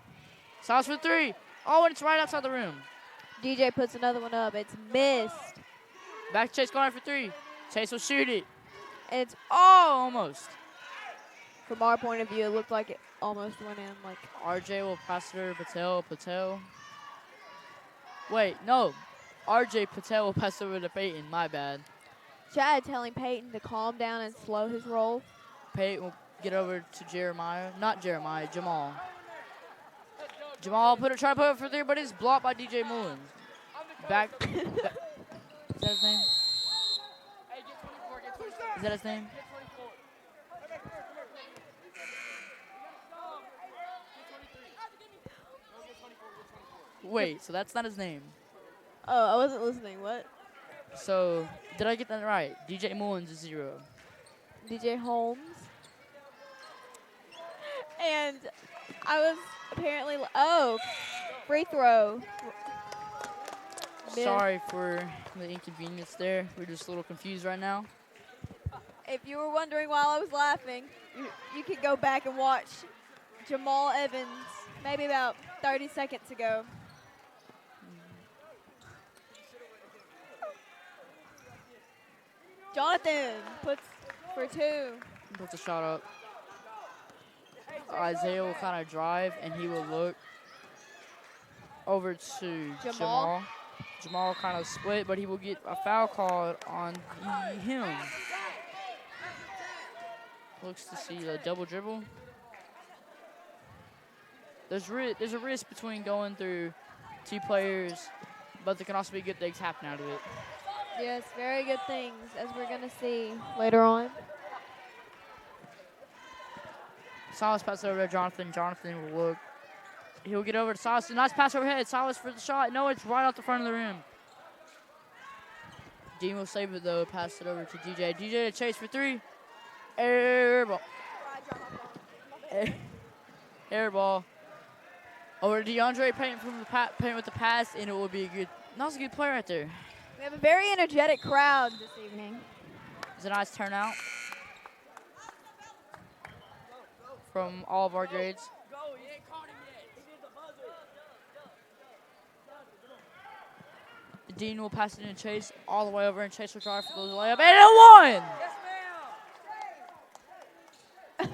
A: Silas for three. Oh, and it's right outside the rim.
B: DJ puts another one up. It's missed.
A: Back to Chase Garner for three. Chase will shoot it.
B: And it's,
A: Oh, almost.
B: from our point of view, it looked like it almost went in. Like,
A: RJ will pass it over to Patel. Wait, no. RJ Patel will pass it over to Peyton. My bad.
B: Chad telling Peyton to calm down and slow his roll.
A: Peyton will get over to Jeremiah. Not Jeremiah, Jamal. Jamal try to put it for three, but it's blocked by DJ Mullins. Back. Is that his name? Is that his name? Wait, so that's not his name.
B: Oh, I wasn't listening. What?
A: So, did I get that right? DJ Mullins is 0.
B: DJ Holmes. And I was apparently, free throw. Miss.
A: Sorry for the inconvenience there. We're just a little confused right now.
B: If you were wondering while I was laughing, you could go back and watch Jamal Evans maybe about 30 seconds ago. Jonathan puts for 2.
A: Puts a shot up. Isaiah will kind of drive, and he will look over to Jamal. Jamal kind of split, but he will get a foul called on him. Looks to see a double dribble. There's a risk between going through 2 players, but there can also be good things happen out of it.
B: Yes, very good things, as we're going to see later on.
A: Silas passes over to Jonathan. Jonathan will look. He'll get over to Silas. Nice pass overhead. Silas for the shot. No, it's right off the front of the rim. Dean will save it, though. Pass it over to DJ. DJ to Chase for 3. Air ball. Air ball. Over to DeAndre Payton from the Payton with the pass, and it will be a good. That was a good play right there.
B: We have a very energetic crowd this evening.
A: It's a nice turnout from all of our grades. Dean will pass it in Chase all the way over, and Chase will drive for the layup, and it won!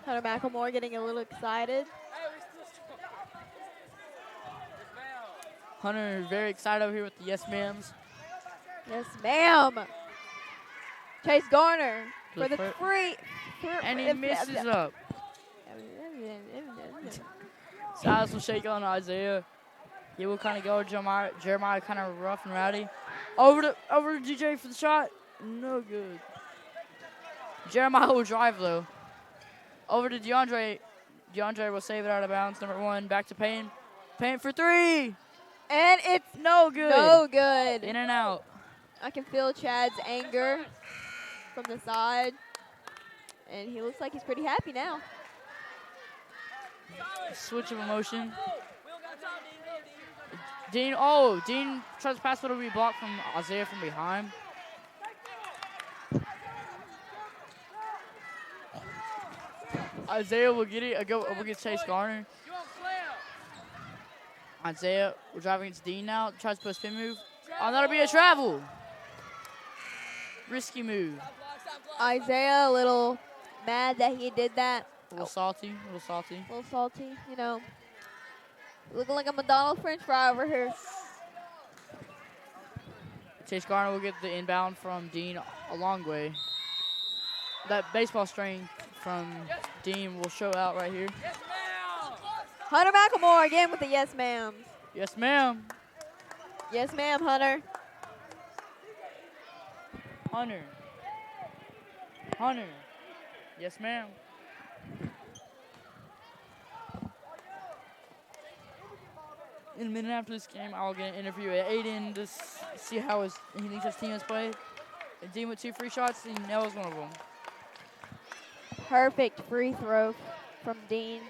B: Hunter McElmore getting a little excited.
A: Hunter very excited over here with the yes ma'ams.
B: Yes, ma'am. Chase Garner for the free.
A: And he misses up. Silas will shake on Isaiah. He will kind of go to Jeremiah kind of rough and rowdy. Over to DJ for the shot. No good. Jeremiah will drive, though. Over to DeAndre. DeAndre will save it out of bounds. Number 1, back to Payne. Payne for 3.
B: And it's
A: no good.
B: No good.
A: In and out.
B: I can feel Chad's anger from the side. And he looks like he's pretty happy now.
A: Switch of emotion. Dean tries to pass, but it'll be blocked from Isaiah from behind. Isaiah will get it. We'll get Chase Garner. Isaiah will drive against Dean now. Tries to put a spin move. Oh, that'll be a travel. Risky move.
B: Isaiah a little mad that he did that.
A: A little salty.
B: A little salty, you know. Looking like a McDonald's French fry over here.
A: Chase Garner will get the inbound from Dean a long way. That baseball strength from Dean will show out right here.
C: Yes, ma'am.
B: Hunter McElmore again with the yes, ma'am.
A: Yes, ma'am.
B: Yes, ma'am, Hunter.
A: Hunter. Yes, ma'am. In a minute after this game, I'll get an interview with Aiden to see how he thinks his team has played. And Dean with 2 free shots, he nails one of them.
B: Perfect free throw from Dean.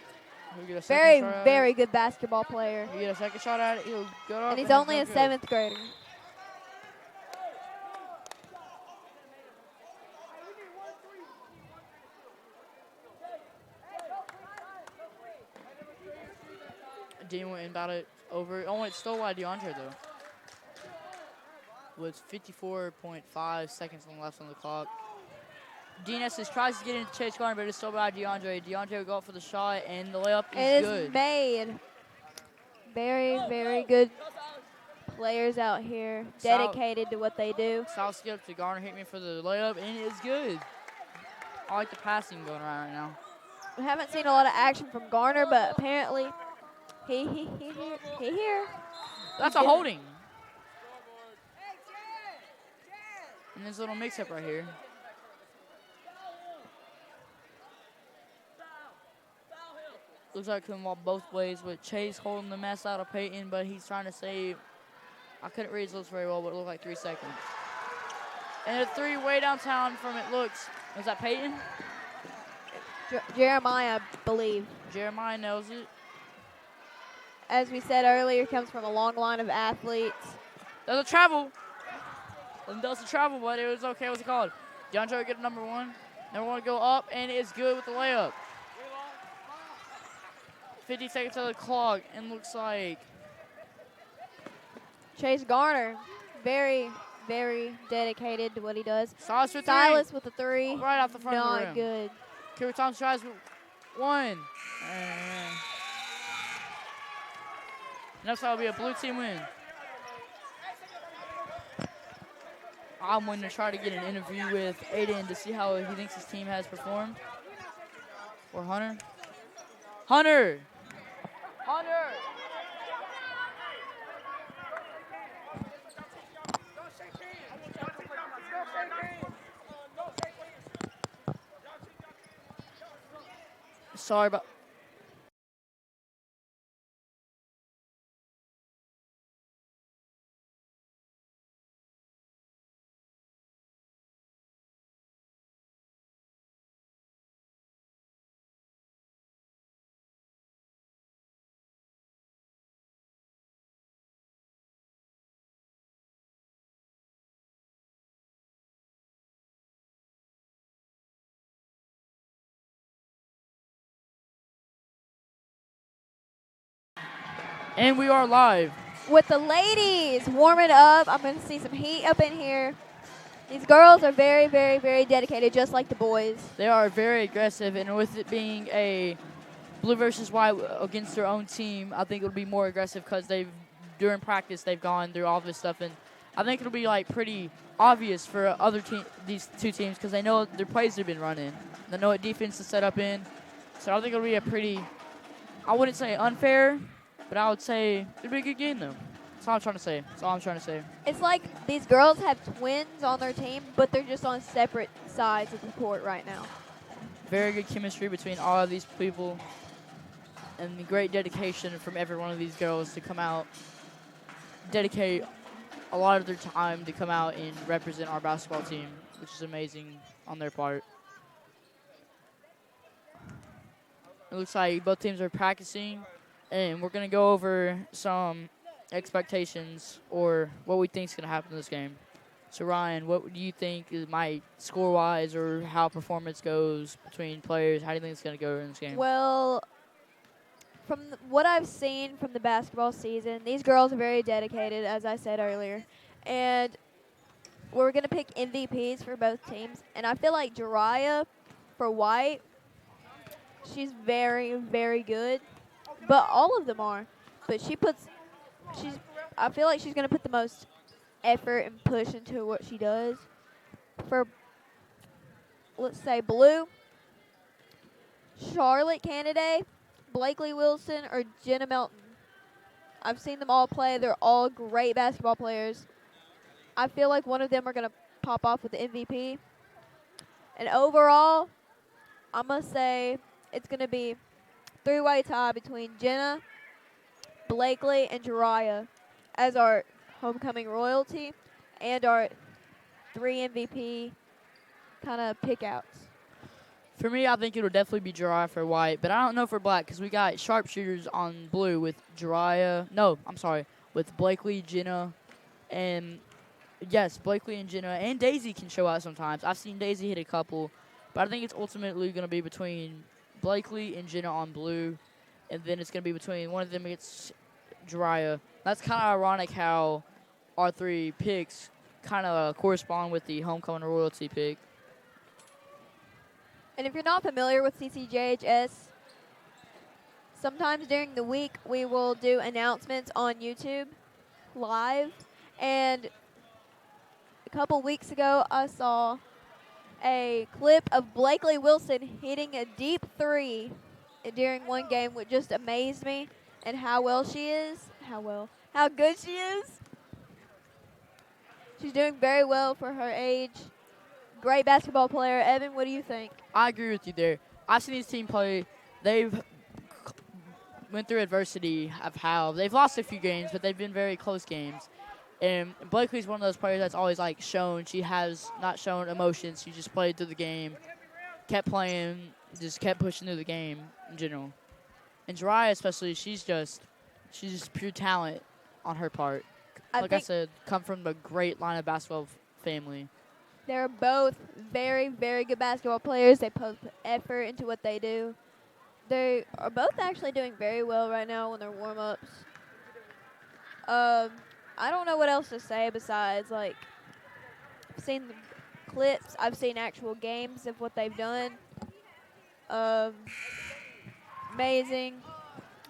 A: Very,
B: very good basketball player.
A: He'll get a second shot at it. He'll go up.
B: And he's only a 7th grader.
A: Dean went about it over. Oh, it's still by DeAndre, though. With 54.5 seconds left on the clock. Dean Estes tries to get into Chase Garner, but it's still by DeAndre. DeAndre will go up for the shot, and the layup is good.
B: It is made. Very, very good players out here, dedicated to what they do.
A: South skip to Garner, hit me for the layup, and it's good. I like the passing going around right now.
B: We haven't seen a lot of action from Garner, but apparently he here.
A: That's a holding. And this little mix-up right here. Looks like it can walk both ways with Chase holding the mess out of Peyton, but he's trying to save. I couldn't read his lips very well, but it looked like 3 seconds. And a three way downtown from it looks. Was that Peyton?
B: Jeremiah, I believe.
A: Jeremiah nails it.
B: As we said earlier, comes from a long line of athletes.
A: Does a travel. Does a travel, but it was okay. What's it called? DeAndre will get number one. Number one go up, and it's good with the layup. 50 seconds on the clock, and looks like
B: Chase Garner, very, very dedicated to what he does.
A: Silas with
B: a three.
A: Right off the front of the rim.
B: Not good.
A: Kerry Thompson tries one. Next, that'll be a blue team win. I'm going to try to get an interview with Aiden to see how he thinks his team has performed. Or Hunter. Hunter! Sorry about. And we are live.
B: With the ladies warming up, I'm going to see some heat up in here. These girls are very, very, very dedicated, just like the boys.
A: They are very aggressive, and with it being a blue versus white against their own team, I think it'll be more aggressive because during practice they've gone through all this stuff, and I think it'll be like pretty obvious for these two teams because they know their plays they've been running. They know what defense to set up in, so I think it'll be a pretty, I wouldn't say unfair, but I would say it'll be a good game though. That's all I'm trying to say.
B: It's like these girls have twins on their team, but they're just on separate sides of the court right now.
A: Very good chemistry between all of these people, and the great dedication from every one of these girls to come out, dedicate a lot of their time to come out and represent our basketball team, which is amazing on their part. It looks like both teams are practicing, and we're going to go over some expectations or what we think is going to happen in this game. So, Ryan, what do you think might score-wise or how performance goes between players? How do you think it's going to go in this game?
B: Well, from what I've seen from the basketball season, these girls are very dedicated, as I said earlier. And we're going to pick MVPs for both teams. And I feel like Jariah for White, she's very, very good. But all of them are. But I feel like she's going to put the most effort and push into what she does. For, let's say, Blue, Charlotte Canada, Blakely Wilson, or Jenna Melton. I've seen them all play. They're all great basketball players. I feel like one of them are going to pop off with the MVP. And overall, I'm going to say it's going to be three-way tie between Jenna, Blakely, and Jariah as our homecoming royalty and our 3 MVP kind of pickouts.
A: For me, I think it'll definitely be Jariah for White, but I don't know for Black because we got sharpshooters on Blue with with Blakely, Jenna, and yes, Blakely and Jenna, and Daisy can show out sometimes. I've seen Daisy hit a couple, but I think it's ultimately going to be between Blakely and Jenna on Blue. and then it's going to be between one of them against Jiraiya. That's kind of ironic how our 3 picks kind of correspond with the homecoming royalty pick.
B: And if you're not familiar with CCJHS, sometimes during the week we will do announcements on YouTube live. And a couple weeks ago, I saw a clip of Blakely Wilson hitting a deep 3 during one game, which just amazed me, and how well she is. How good she is. She's doing very well for her age. Great basketball player. Evan, what do you think?
A: I agree with you there. I've seen this team play. They've went through adversity of how they've lost a few games, but they've been very close games. And Blakely's one of those players that's always like shown. She has not shown emotions. She just played through the game, kept playing, just kept pushing through the game in general. And Jiraiya especially, she's just pure talent on her part. Like I said, come from a great line of basketball family.
B: They're both very, very good basketball players. They put effort into what they do. They are both actually doing very well right now on their warm-ups. I don't know what else to say besides, like, I've seen the clips. I've seen actual games of what they've done. Amazing.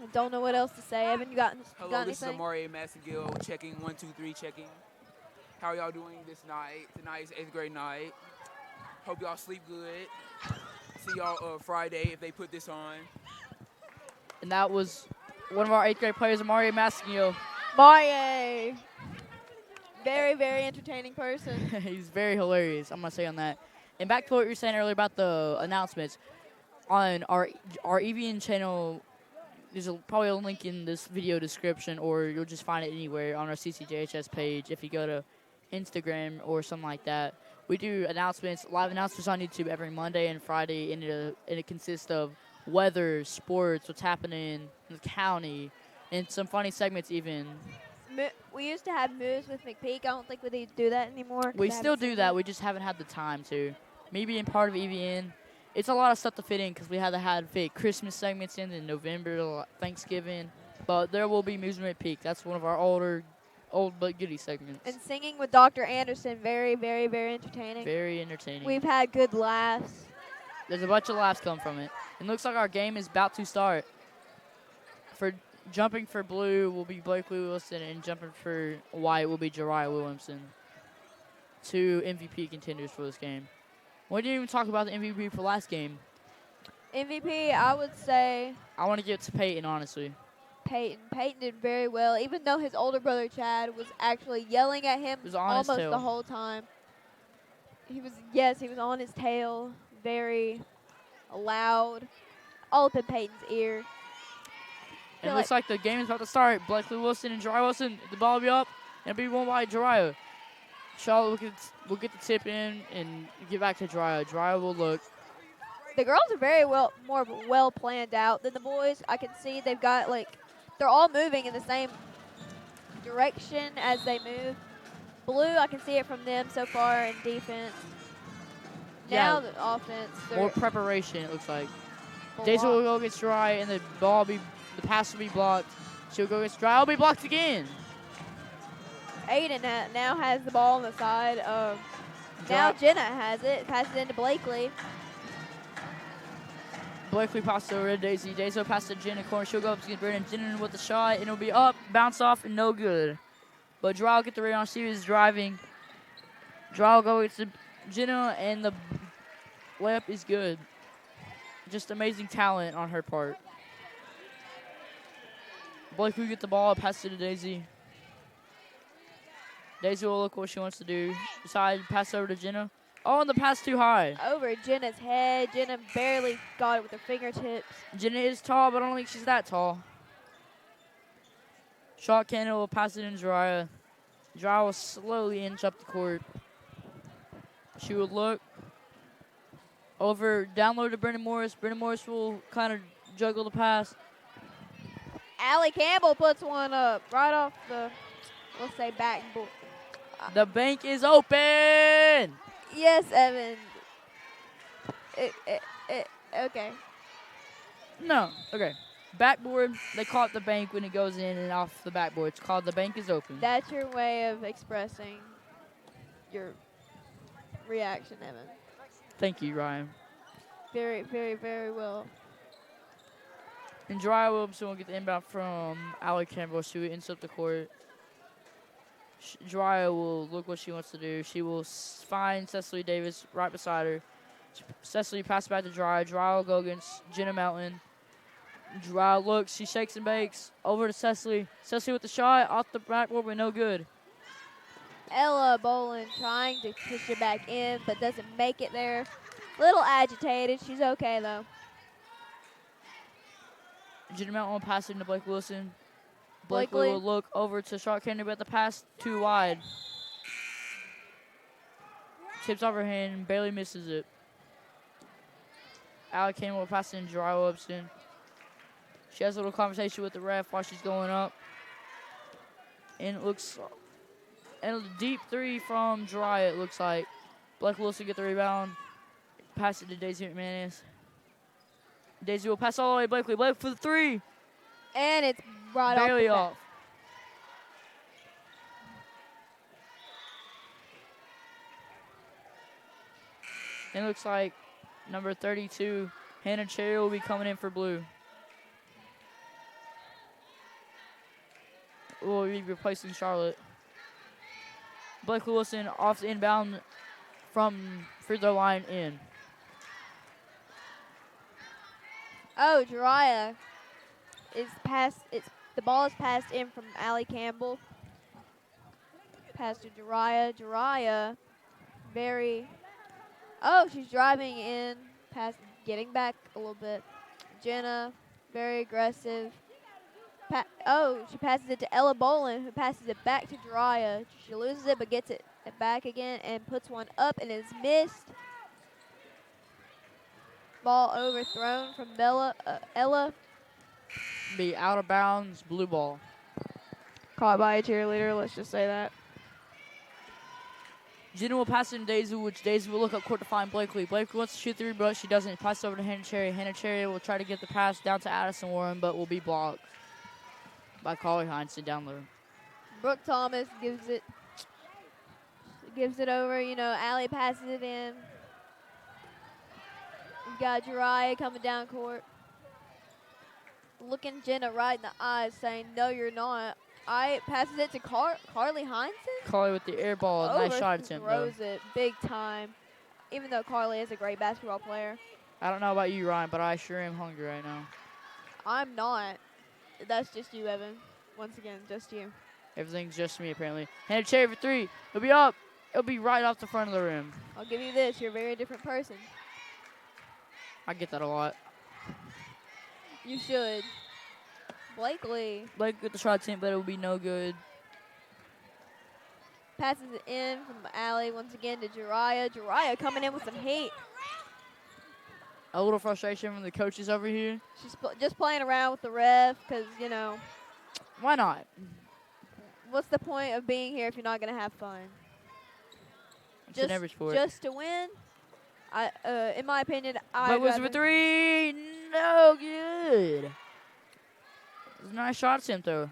B: I don't know what else to say. Evan, you got
D: Hello, this is
B: anything?
D: Amari Massengill checking 1, 2, 3 checking. How are y'all doing this night? Tonight is 8th grade night. Hope y'all sleep good. See y'all Friday if they put this on.
A: And that was one of our 8th grade players, Amari Massigno.
B: Marie. Very, very entertaining person.
A: He's very hilarious, I'm going to say on that. And back to what you were saying earlier about the announcements. On our EVN channel, there's probably a link in this video description, or you'll just find it anywhere on our CCJHS page if you go to Instagram or something like that. We do announcements, live announcements on YouTube every Monday and Friday, and it consists of weather, sports, what's happening in the county, and some funny segments even.
B: We used to have moves with McPeak. I don't think we do that anymore.
A: We still do that. We just haven't had the time to. Me being part of EVN, it's a lot of stuff to fit in because we had fit Christmas segments in November, Thanksgiving. But there will be moves with McPeak. That's one of our old but goodie segments.
B: And singing with Dr. Anderson, very, very, very entertaining.
A: Very entertaining.
B: We've had good laughs.
A: There's a bunch of laughs come from it. It looks like our game is about to start. For jumping for blue will be Blakely Wilson, and jumping for white will be Jiraiya Williamson. 2 MVP contenders for this game. We didn't even talk about the MVP for last game.
B: MVP, I would say
A: I want to give it to Peyton, honestly.
B: Peyton. Peyton did very well, even though his older brother Chad was actually yelling at him almost the whole time. He was on his tail, very loud, all up in Peyton's ear.
A: And it looks like the game is about to start. Blakely Wilson and Jiraiya Wilson, the ball will be up, and it'll be won by Jiraiya. Charlotte will get the tip in and get back to Jiraiya. Jiraiya will look.
B: The girls are very more well planned out than the boys. I can see they've got they're all moving in the same direction as they move. Blue, I can see it from them so far in defense. Now the offense.
A: More preparation, it looks like. Daisy will go against Jiraiya, and the pass will be blocked. She'll go against Jiraiya. It'll be blocked again.
B: Aiden now has the ball on the side. Now Jenna has it. Passes it into Blakely.
A: Blakely passes over to Daisy. Daisy will pass to Jenna corner. She'll go up against Brennan. Jenna with the shot, and it'll be up, bounce off, and no good. But Jiraiya will get the rebound. She is driving. Jiraiya will go against Jenna, and the layup is good. Just amazing talent on her part. Blakely will get the ball, pass it to Daisy. Daisy will look what she wants to do. Decide to pass over to Jenna. Oh, and the pass too high.
B: Over Jenna's head. Jenna barely got it with her fingertips.
A: Jenna is tall, but I don't think she's that tall. Shot cannon will pass it in Jiraiya. Jiraiya will slowly inch up the court. She will look over, down low to Brennan Morris. Brennan Morris will kind of juggle the pass.
B: Allie Campbell puts one up right off the, let's say, backboard.
A: The bank is open.
B: Yes, Evan. Okay.
A: No. Okay. Backboard, they call it the bank when it goes in and off the backboard. It's called the bank is open.
B: That's your way of expressing your reaction, Evan.
A: Thank you, Ryan.
B: Very, very, very well.
A: And Jariah Williamson will get the inbound from Allie Campbell. She will insert the court. Jariah will look what she wants to do. She will find Cecily Davis right beside her. Cecily passes back to Jariah. Jariah will go against Jenna Melton. Jariah looks. She shakes and bakes. Over to Cecily. Cecily with the shot. Off the backboard, but no good.
B: Ella Bolin trying to push it back in, but doesn't make it there. Little agitated. She's okay, though.
A: Jenna Melton will pass it to Blake Wilson.
B: Blakely.
A: Blakely will look over to Charlotte Kennedy, but the pass too wide. Tips off her hand and barely misses it. Allie Campbell will pass it to Jariah Williamson. She has a little conversation with the ref while she's going up. And it looks, and a deep three from Jariah, it looks like. Blake Wilson get the rebound. Pass it to Daisy McManus. Daisy will pass all the way to Blakely. Blake for the three.
B: And it's right
A: Barely
B: off.
A: off. It looks like number 32, Hannah Cherry, will be coming in for blue. Will be replacing Charlotte. Blakely Wilson off the inbound from free throw line in.
B: Oh, Jariah is passed. The ball is passed in from Allie Campbell. Pass to Jariah. Jariah, very. Oh, she's driving in. Getting back a little bit. Jenna, very aggressive. She passes it to Ella Bolin, who passes it back to Jariah. She loses it, but gets it back again and puts one up and is missed. Ball overthrown from Ella.
A: Be out of bounds, blue ball.
B: Caught by a cheerleader, let's just say that.
A: Jenna will pass it to Daisy, which Daisy will look up court to find Blakely. Blakely wants to shoot three, but she doesn't. Pass it over to Hannah Cherry. Hannah Cherry will try to get the pass down to Addison Warren, but will be blocked by Carly Heinsohn down low.
B: Brooke Thomas gives it over. Allie passes it in. We've got Jariah coming down court. Looking Jenna right in the eyes, saying, "No, you're not." Passes it to Carly Heinsohn.
A: Carly with the air ball. Nice shot attempt, though.
B: Throws it big time. Even though Carly is a great basketball player.
A: I don't know about you, Ryan, but I sure am hungry right now.
B: I'm not. That's just you, Evan. Once again, just you.
A: Everything's just me, apparently. Hannah Cherry for three. It'll be up. It'll be right off the front of the rim.
B: I'll give you this. You're a very different person.
A: I get that a lot.
B: You should. Blakely
A: Blake with the shot attempt, but it will be no good.
B: passes it in from Allie once again to Jariah. Jariah coming in with some heat.
A: A little frustration from the coaches over here.
B: She's just playing around with the ref because,
A: Why not?
B: what's the point of being here if you're not going to have fun?
A: It's in every sport.
B: Just to win? In my opinion,
A: But was with three. No good. It was a nice shot attempt, though.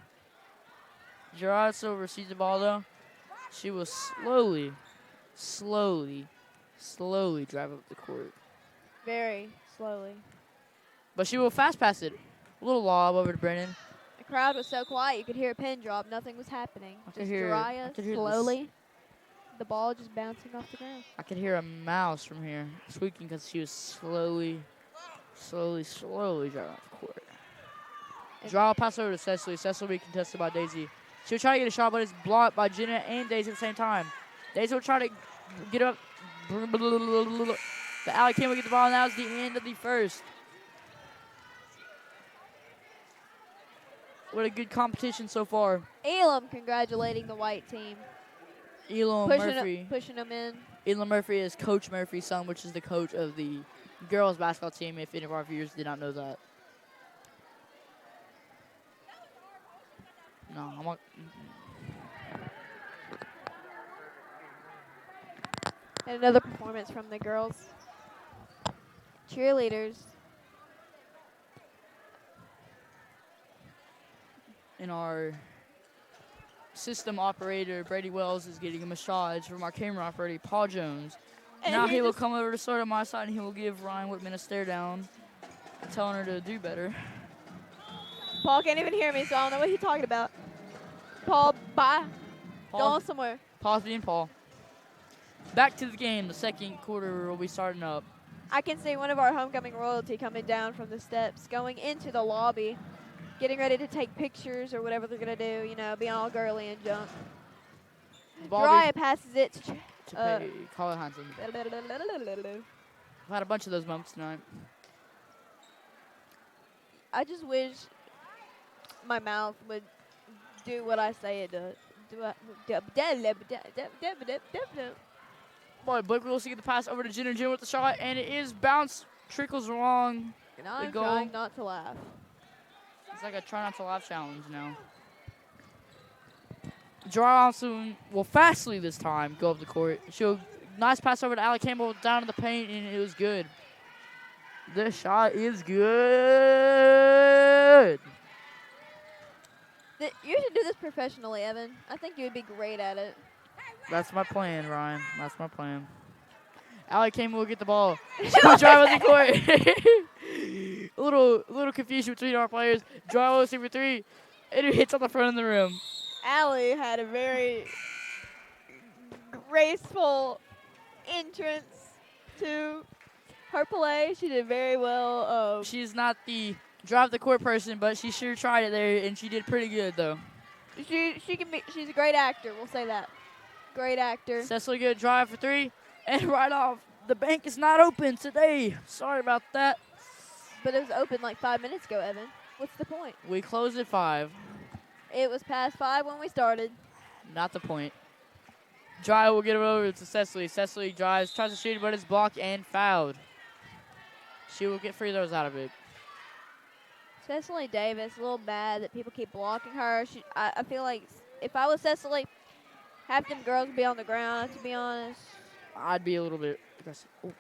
A: Jariah still receives the ball, though. She will slowly drive up the court.
B: Very slowly.
A: But she will fast pass it. A little lob over to Brennan.
B: The crowd was so quiet you could hear a pin drop. Nothing was happening.
A: I could
B: Just
A: hear
B: Jariah
A: this.
B: the ball just bouncing off the ground.
A: I could hear a mouse from here squeaking because she was slowly driving off the court. Draw pass over to Cecily. Cecily will be contested by Daisy. She'll try to get a shot, but it's blocked by Jenna and Daisy at the same time. Daisy will try to get up. The Allie Campbell get the ball, and that was the end of the first. What a good competition so far.
B: Elam congratulating the white team.
A: Elam Murphy.
B: Pushing them in.
A: Elam Murphy is Coach Murphy's son, which is the coach of the girls basketball team, if any of our viewers did not know that. No, I'm not.
B: And another performance from the girls. Cheerleaders.
A: And our system operator, Brady Wells, is getting a massage from our camera operator, Paul Jones.
B: And
A: Now he will
B: just-
A: come over to start on my side, and he will give Ryan Whitman a stare down, telling her to do better.
B: Paul can't even hear me, so I don't know what he's talking about. Paul, bye. Go
A: Paul,
B: somewhere.
A: Paul's being Paul. Back to the game. The second quarter will be starting up.
B: I can see one of our homecoming royalty coming down from the steps, going into the lobby, getting ready to take pictures or whatever they're going to do, you know, being all girly and junk.
A: The ball
B: Dariah passes it to
A: to pay Colin Hansen. I've had a bunch of those moments tonight.
B: I just wish my mouth would do what I say it does.
A: Boy, Blake will see the pass over to Jenner. Jenner with the shot, and it is bounced. Trickles wrong.
B: And I'm
A: goal.
B: trying not to laugh.
A: It's like a try not to laugh challenge now. Johnson will fastly this time go up the court. She'll nice pass over to Allie Campbell down in the paint, and it was good. The shot is good.
B: You should do this professionally, Evan. I think you would be great at it.
A: That's my plan, Ryan. That's my plan. Allie Campbell will get the ball. She'll drive on the court. a little confusion between our players. Drive over for three, and it hits on the front of the rim.
B: Allie had a very graceful entrance to her play. She did very well.
A: She's not the drive the court person, but she sure tried it there, and she did pretty good though.
B: She can be. She's a great actor. We'll say that. Great actor.
A: Cecily good drive for three, and right off. The bank is not open today. Sorry about that.
B: But it was open like 5 minutes ago, Evan. What's the point?
A: We closed at 5.
B: It was past 5 when we started.
A: Not the point. Drive will get it over to Cecily. Cecily drives, tries to shoot it, but it's blocked and fouled. She will get free throws out of it.
B: Cecily Davis, a little bad that people keep blocking her. I feel like if I was Cecily, half them girls would be on the ground, to be honest.
A: I'd be a little bit aggressive. Ooh.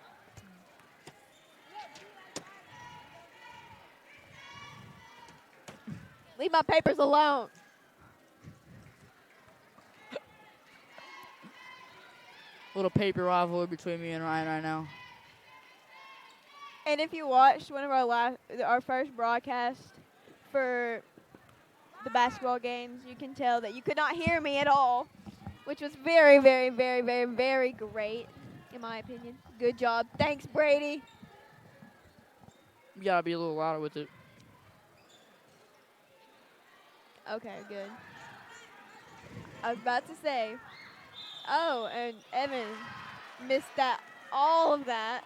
B: Leave my papers alone.
A: Little paper rivalry between me and Ryan right now.
B: And if you watched one of our first broadcast for the basketball games, you can tell that you could not hear me at all, which was very, very, very, very, very great, in my opinion. Good job. Thanks, Brady.
A: You gotta be a little louder with it.
B: Okay, good. I was about to say, oh, and Evan missed all of that.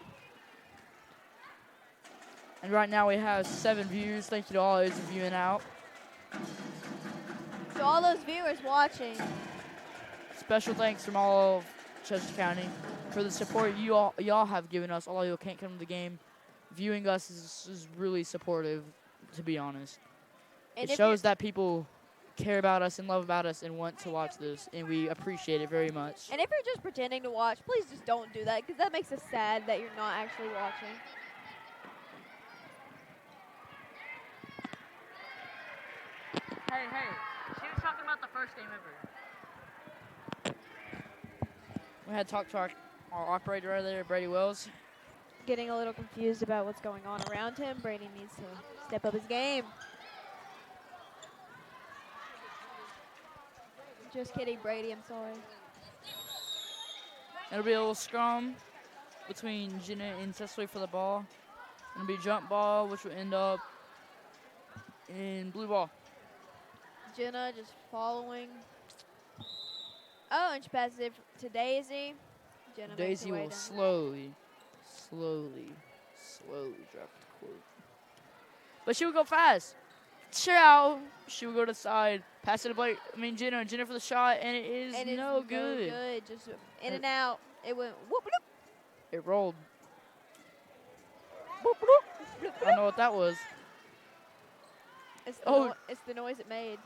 A: And right now we have 7 viewers. Thank you to all those viewing out.
B: To all those viewers watching,
A: Special thanks from all of Chester County for the support y'all have given us. All of you can't come to the game. Viewing us is really supportive, to be honest.
B: and
A: It shows that people care about us and love about us and want to watch this, and we appreciate it very much.
B: and if you're just pretending to watch, please just don't do that, because that makes us sad that you're not actually watching.
A: Hey, she was talking about the first game ever. We had talked to our operator right there, Brady Wells.
B: Getting a little confused about what's going on around him. Brady needs to step up his game. Just kidding, Brady. I'm sorry.
A: It'll be a little scrum between Jenna and Cecily for the ball. It'll be jump ball, which will end up in blue ball.
B: Jenna just following. Oh, and she passes it to Daisy. Jenna makes
A: Daisy
B: her way
A: will
B: down.
A: slowly drop the court. But she will go fast. Chow. She will go to the side. Pass it to Blake. Jenna. Jenna for the shot, and it is
B: And it's
A: no good.
B: Just in and out. It went whoop, whoop,
A: It rolled.
B: whoop, whoop, whoop,
A: I don't know what that was.
B: It's the,
A: Oh.
B: it's the noise it made.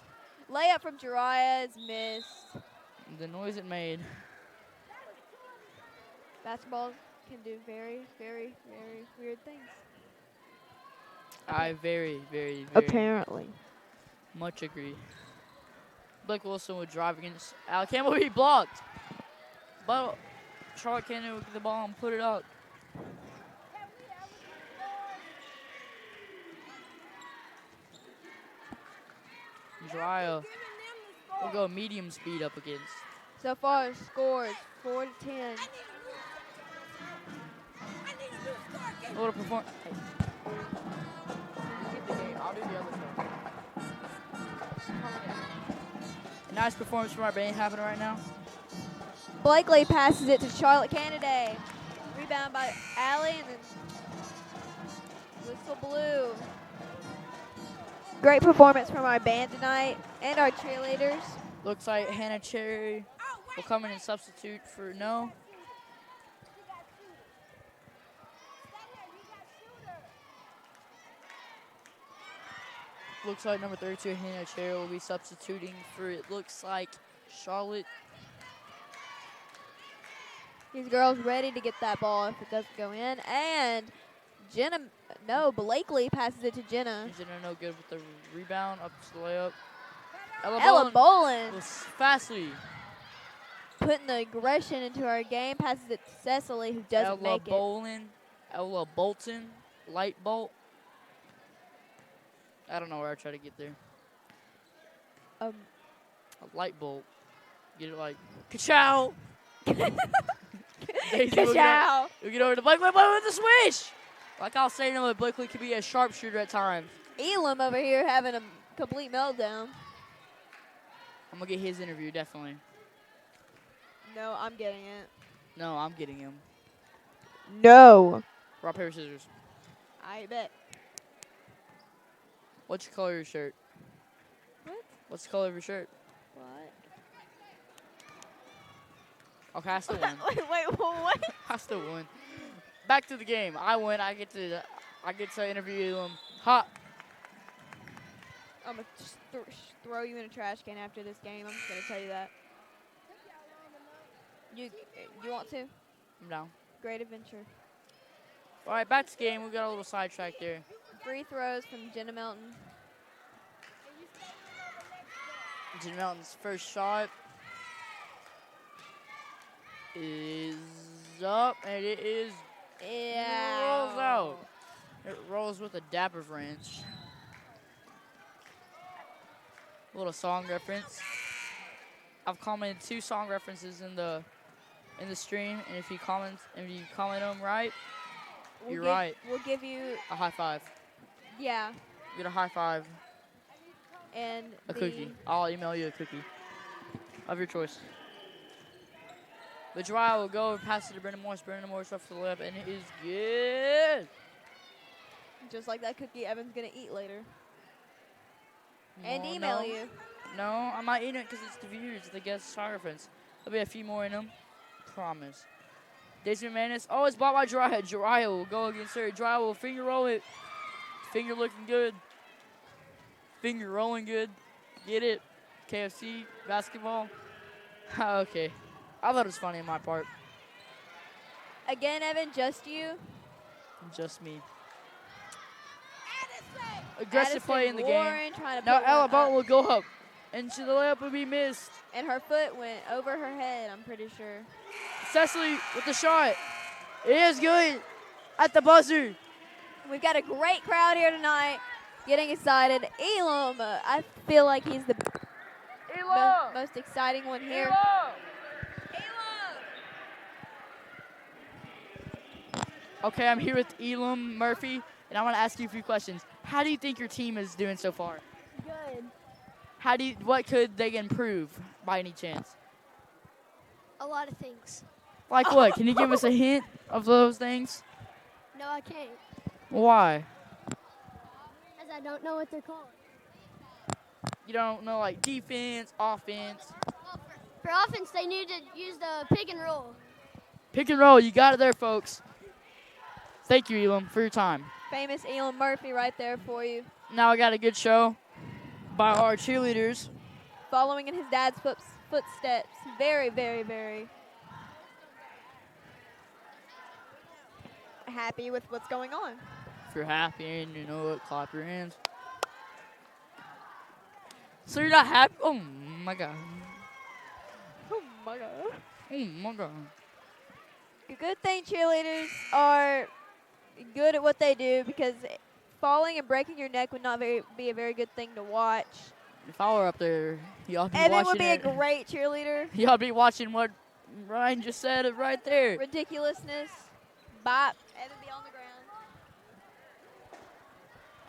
B: Layup from Jiraiya is missed.
A: The noise it made.
B: Basketball can do very, very, very weird things.
A: I very, very, very,
B: Apparently.
A: Much agree. Blake Wilson would drive against Al Campbell. He blocked. But Charlotte Cannon would get the ball and put it up. Jariah will go medium speed up against.
B: So far, scores 4-10.
A: A little performance. Get the game. I'll do the other stuff. Nice performance from our band happening right now.
B: Blakely passes it to Charlotte Canada. Rebound by Allie, and then whistle blew. Great performance from our band tonight and our cheerleaders.
A: Looks like Hannah Cherry will come in and substitute for No. Looks like number 32, Hannah Cherry, will be substituting for, it looks like, Charlotte.
B: These girls ready to get that ball if it doesn't go in. And Jenna, no, Blakely passes it to Jenna.
A: Jenna no good with the rebound, up to the layup.
B: Ella Bolin
A: was fastly.
B: Putting the aggression into our game, passes it to Cecily, who doesn't make it.
A: Ella Bolton, Light Bolt. I don't know where I try to get there. A light bolt. Get it like, ka-chow!
B: Ka-chow!
A: We'll get over to Blakely with the swish! Like I was saying, Blakely could be a sharpshooter at times.
B: Elam over here having a complete meltdown.
A: I'm going to get his interview, definitely.
B: No, I'm getting it.
A: No, I'm getting him.
B: No.
A: Rock, paper, scissors.
B: I bet.
A: What's your color of your shirt?
B: What?
A: What's the color of your shirt?
B: What?
A: Okay, I still won.
B: wait, what?
A: I still won. Back to the game. I win. I get to interview him. Hot.
B: I'm gonna just throw you in a trash can after this game. I'm just gonna tell you that. You want to?
A: I'm down.
B: Great adventure.
A: All right, back to the game. We got a little sidetrack there.
B: Free throws from Jenna Melton.
A: Jenna Melton's first shot is up, and it is rolls out. It rolls with a dapper wrench. A little song reference. I've commented 2 song references in the stream, and if you comment them right, you're right.
B: We'll give you
A: a high five.
B: Yeah.
A: Get a high five.
B: And
A: a cookie. I'll email you a cookie of your choice. The Jariah will go and pass it to Brendan Morris. Brendan Morris up to the left, and it is good.
B: Just like that cookie Evan's going to eat later. And email you.
A: No, I'm not eating it because it's the viewers, the guest photographers. There'll be a few more in them. Promise. Daisy McManus. Oh, it's blocked by Jariah. Jariah will go against her. Jariah will finger roll it. Finger looking good. Finger rolling good. Get it? KFC basketball. Okay. I thought it was funny on my part.
B: Again, Evan, just you?
A: Just me. Aggressive play in the game.
B: Now
A: Ella Bolton will go up. And the layup will be missed.
B: And her foot went over her head, I'm pretty sure.
A: Cecily with the shot. It is good at the buzzer.
B: We've got a great crowd here tonight. Getting excited. Elam, I feel like he's the most exciting one here.
A: Okay, I'm here with Elam Murphy, and I want to ask you a few questions. How do you think your team is doing so far?
E: Good.
A: What could they improve by any chance?
E: A lot of things.
A: Like what? Can you give us a hint of those things?
E: No, I can't.
A: Why?
E: Because I don't know what they're called.
A: You don't know, like, defense, offense?
E: Well, for offense, they need to use the pick and roll.
A: Pick and roll. You got it there, folks. Thank you, Elam, for your time.
B: Famous Elam Murphy right there for you.
A: Now I got a good show by our cheerleaders.
B: Following in his dad's footsteps. Very, very, very happy with what's going on.
A: If you're happy and you know it, clap your hands. So you're not happy? Oh my god.
B: Oh my god.
A: Oh my god.
B: The good thing cheerleaders are good at what they do because falling and breaking your neck would not be a very good thing to watch.
A: If I were up there, y'all be
B: Evan
A: watching
B: would be a
A: it.
B: great cheerleader.
A: Y'all be watching what Ryan just said right there.
B: Ridiculousness. Bop. Evan be on the ground.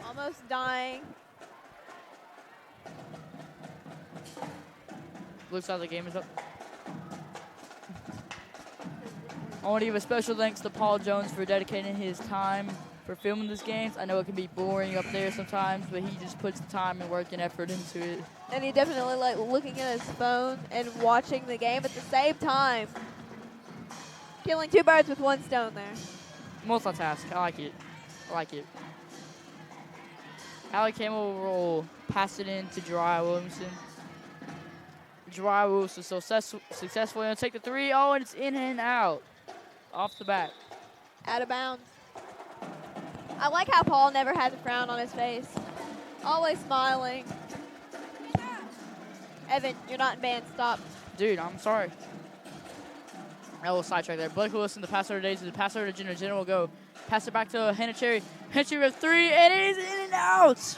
B: Almost dying.
A: Looks like the game is up. I want to give a special thanks to Paul Jones for dedicating his time for filming these games. I know it can be boring up there sometimes, but he just puts the time and work and effort into it.
B: And he definitely like looking at his phone and watching the game at the same time. Killing two birds with one stone there.
A: Multitask. I like it. I like it. Allie Campbell will pass it in to Jariah Williamson. Jariah Williamson successfully going to take the three. Oh, and it's in and out. Off the back.
B: Out of bounds. I like how Paul never has a frown on his face. Always smiling. Evan, you're not in band. Stop.
A: Dude, I'm sorry. A little sidetrack there. Blake Wilson, the pass over to Daisy, the pass over to Jenna. Jenna will go. Pass it back to Hannah Cherry. Hannah Cherry with three, and it is in and out.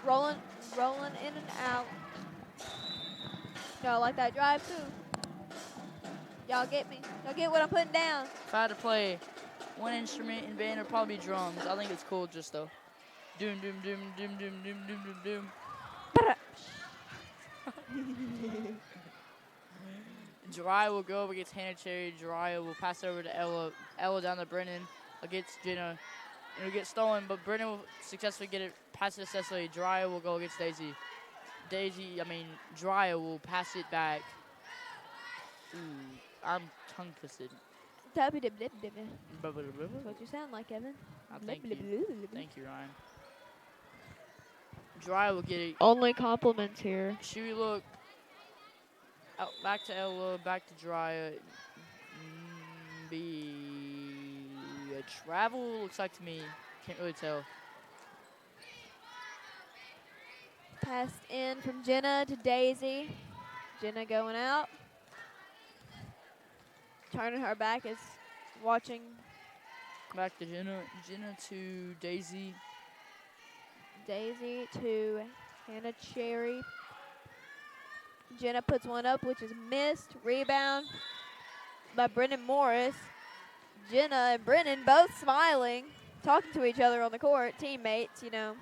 B: Rolling in and out. Y'all like that drive too. Y'all get me. Y'all get what I'm putting down.
A: If I had to play one instrument in band, it'd probably be drums. I think it's cool just though. Doom, doom, doom, doom, doom, doom, doom, doom, doom. Jariah will go up against Hannah Cherry. Jariah will pass over to Ella. Ella down to Brennan against Jenna. It'll get stolen, but Brennan will successfully get it, pass it successfully. Jariah will go against Daisy. Jariah will pass it back. Ooh, I'm tongue twisted.
B: That's what you sound like, Evan.
A: Thank you. Thank you, Ryan. Jariah will get it.
B: Only compliments here.
A: Should we look out, back to Ella, back to Jariah? Be a travel, looks like to me. Can't really tell.
B: Passed in from Jenna to Daisy. Jenna going out. Turning her back is watching.
A: Back to Jenna. Jenna to Daisy.
B: Daisy to Hannah Cherry. Jenna puts one up, which is missed. Rebound by Brennan Morris. Jenna and Brennan both smiling, talking to each other on the court. Teammates, you know,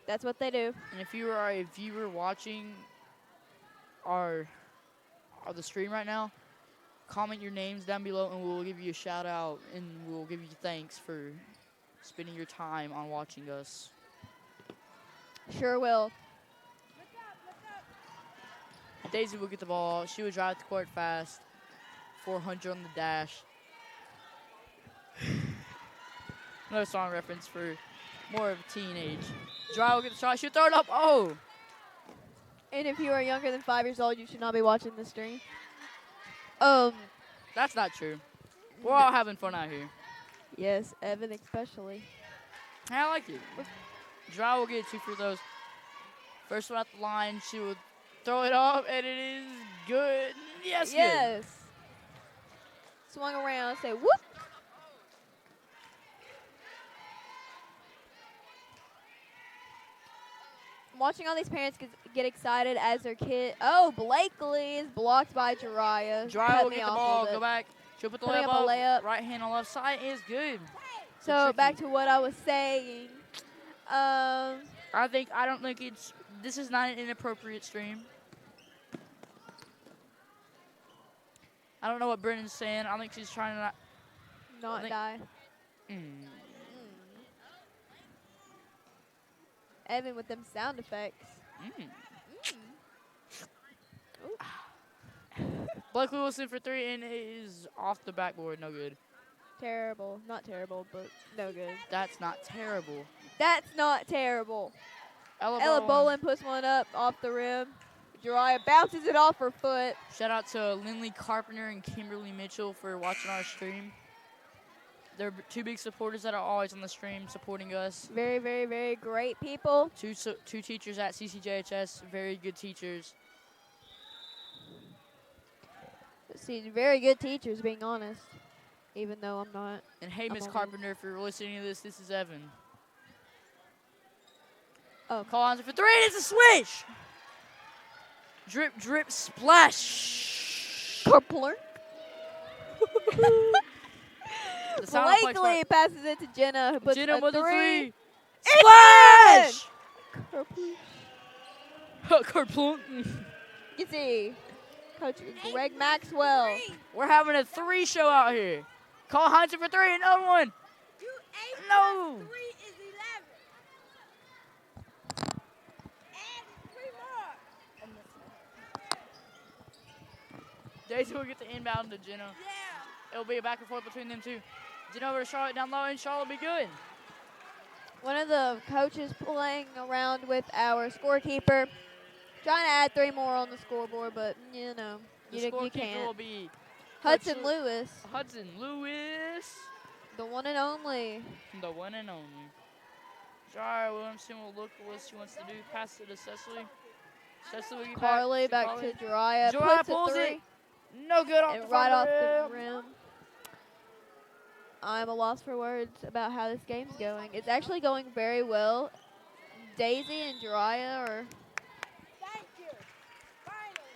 B: that's what they do.
A: And if you are a viewer watching the stream right now, comment your names down below and we'll give you a shout out and we'll give you thanks for spending your time on watching us.
B: Sure will.
A: Daisy will get the ball. She will drive the court fast. 400 on the dash. Another song reference for more of a teenage. Jariah will get the shot. She'll throw it up. Oh!
B: And if you are younger than 5 years old, you should not be watching this stream.
A: That's not true. We're all having fun out here.
B: Yes, Evan especially.
A: I like it. Jariah will get 2 free throws. First one at the line, she will throw it up, and it is good. Yes,
B: yes. Good. Swung around, say whoop. I'm watching all these parents get excited as their kid. Oh, Blakely is blocked by Jariah.
A: Jariah will get the ball, go back. She'll put the layup up. Right hand on left side is good.
B: So back to what I was saying.
A: This is not an inappropriate stream. I don't know what Brennan's saying. I think she's trying to
B: not die. Evan with them sound effects.
A: Blake Wilson for 3 and it is off the backboard. No good.
B: Terrible. Not terrible, but no good.
A: That's not terrible.
B: That's not terrible.
A: Ella
B: Bolin puts one up off the rim. Jariah bounces it off her foot.
A: Shout out to Lindley Carpenter and Kimberly Mitchell for watching our stream. They're two big supporters that are always on the stream supporting us.
B: Very, very, very great people.
A: Two teachers at CCJHS, very good teachers.
B: See, very good teachers, being honest. Even though I'm not.
A: And hey,
B: I'm
A: Miss
B: only-
A: Carpenter, if you're listening to this is Evan.
B: Oh.
A: Call on for three, and it's a swish! Drip, drip, splash!
B: Carplunk.
A: The sound effects
B: Blakely passes it to Jenna, who puts
A: Jenna
B: a
A: with a
B: three.
A: three. Splash!
B: Carplunk.
A: Kerplunk.
B: You see, Coach Greg Maxwell.
A: We're having a three show out here. Call Hunter for three, another one. No.
C: 3 is 11. And 3 more.
A: Daisy will get the inbound to Jenna.
C: Yeah.
A: It'll be a back and forth between them two. Jenna over to Charlotte down low, and Charlotte will be good.
B: One of the coaches playing around with our scorekeeper, trying to add 3 more on the scoreboard, but you know,
A: The
B: you
A: scorekeeper
B: can't.
A: will be
B: Hudson
A: Coach
B: Lewis,
A: Hudson Lewis,
B: the one and only.
A: the one and only. Jara Williamson will look what she wants to do. Pass it to Cecily. Cecily will get
B: Carly back
A: Carly.
B: to Jariah,
A: Jariah
B: puts
A: pulls
B: a 3,
A: it. No good off
B: and
A: the
B: right off
A: front
B: the
A: rim.
B: rim. I'm a loss for words about how this game's going. It's actually going very well. Daisy and Jariah are
C: Thank you. Finally.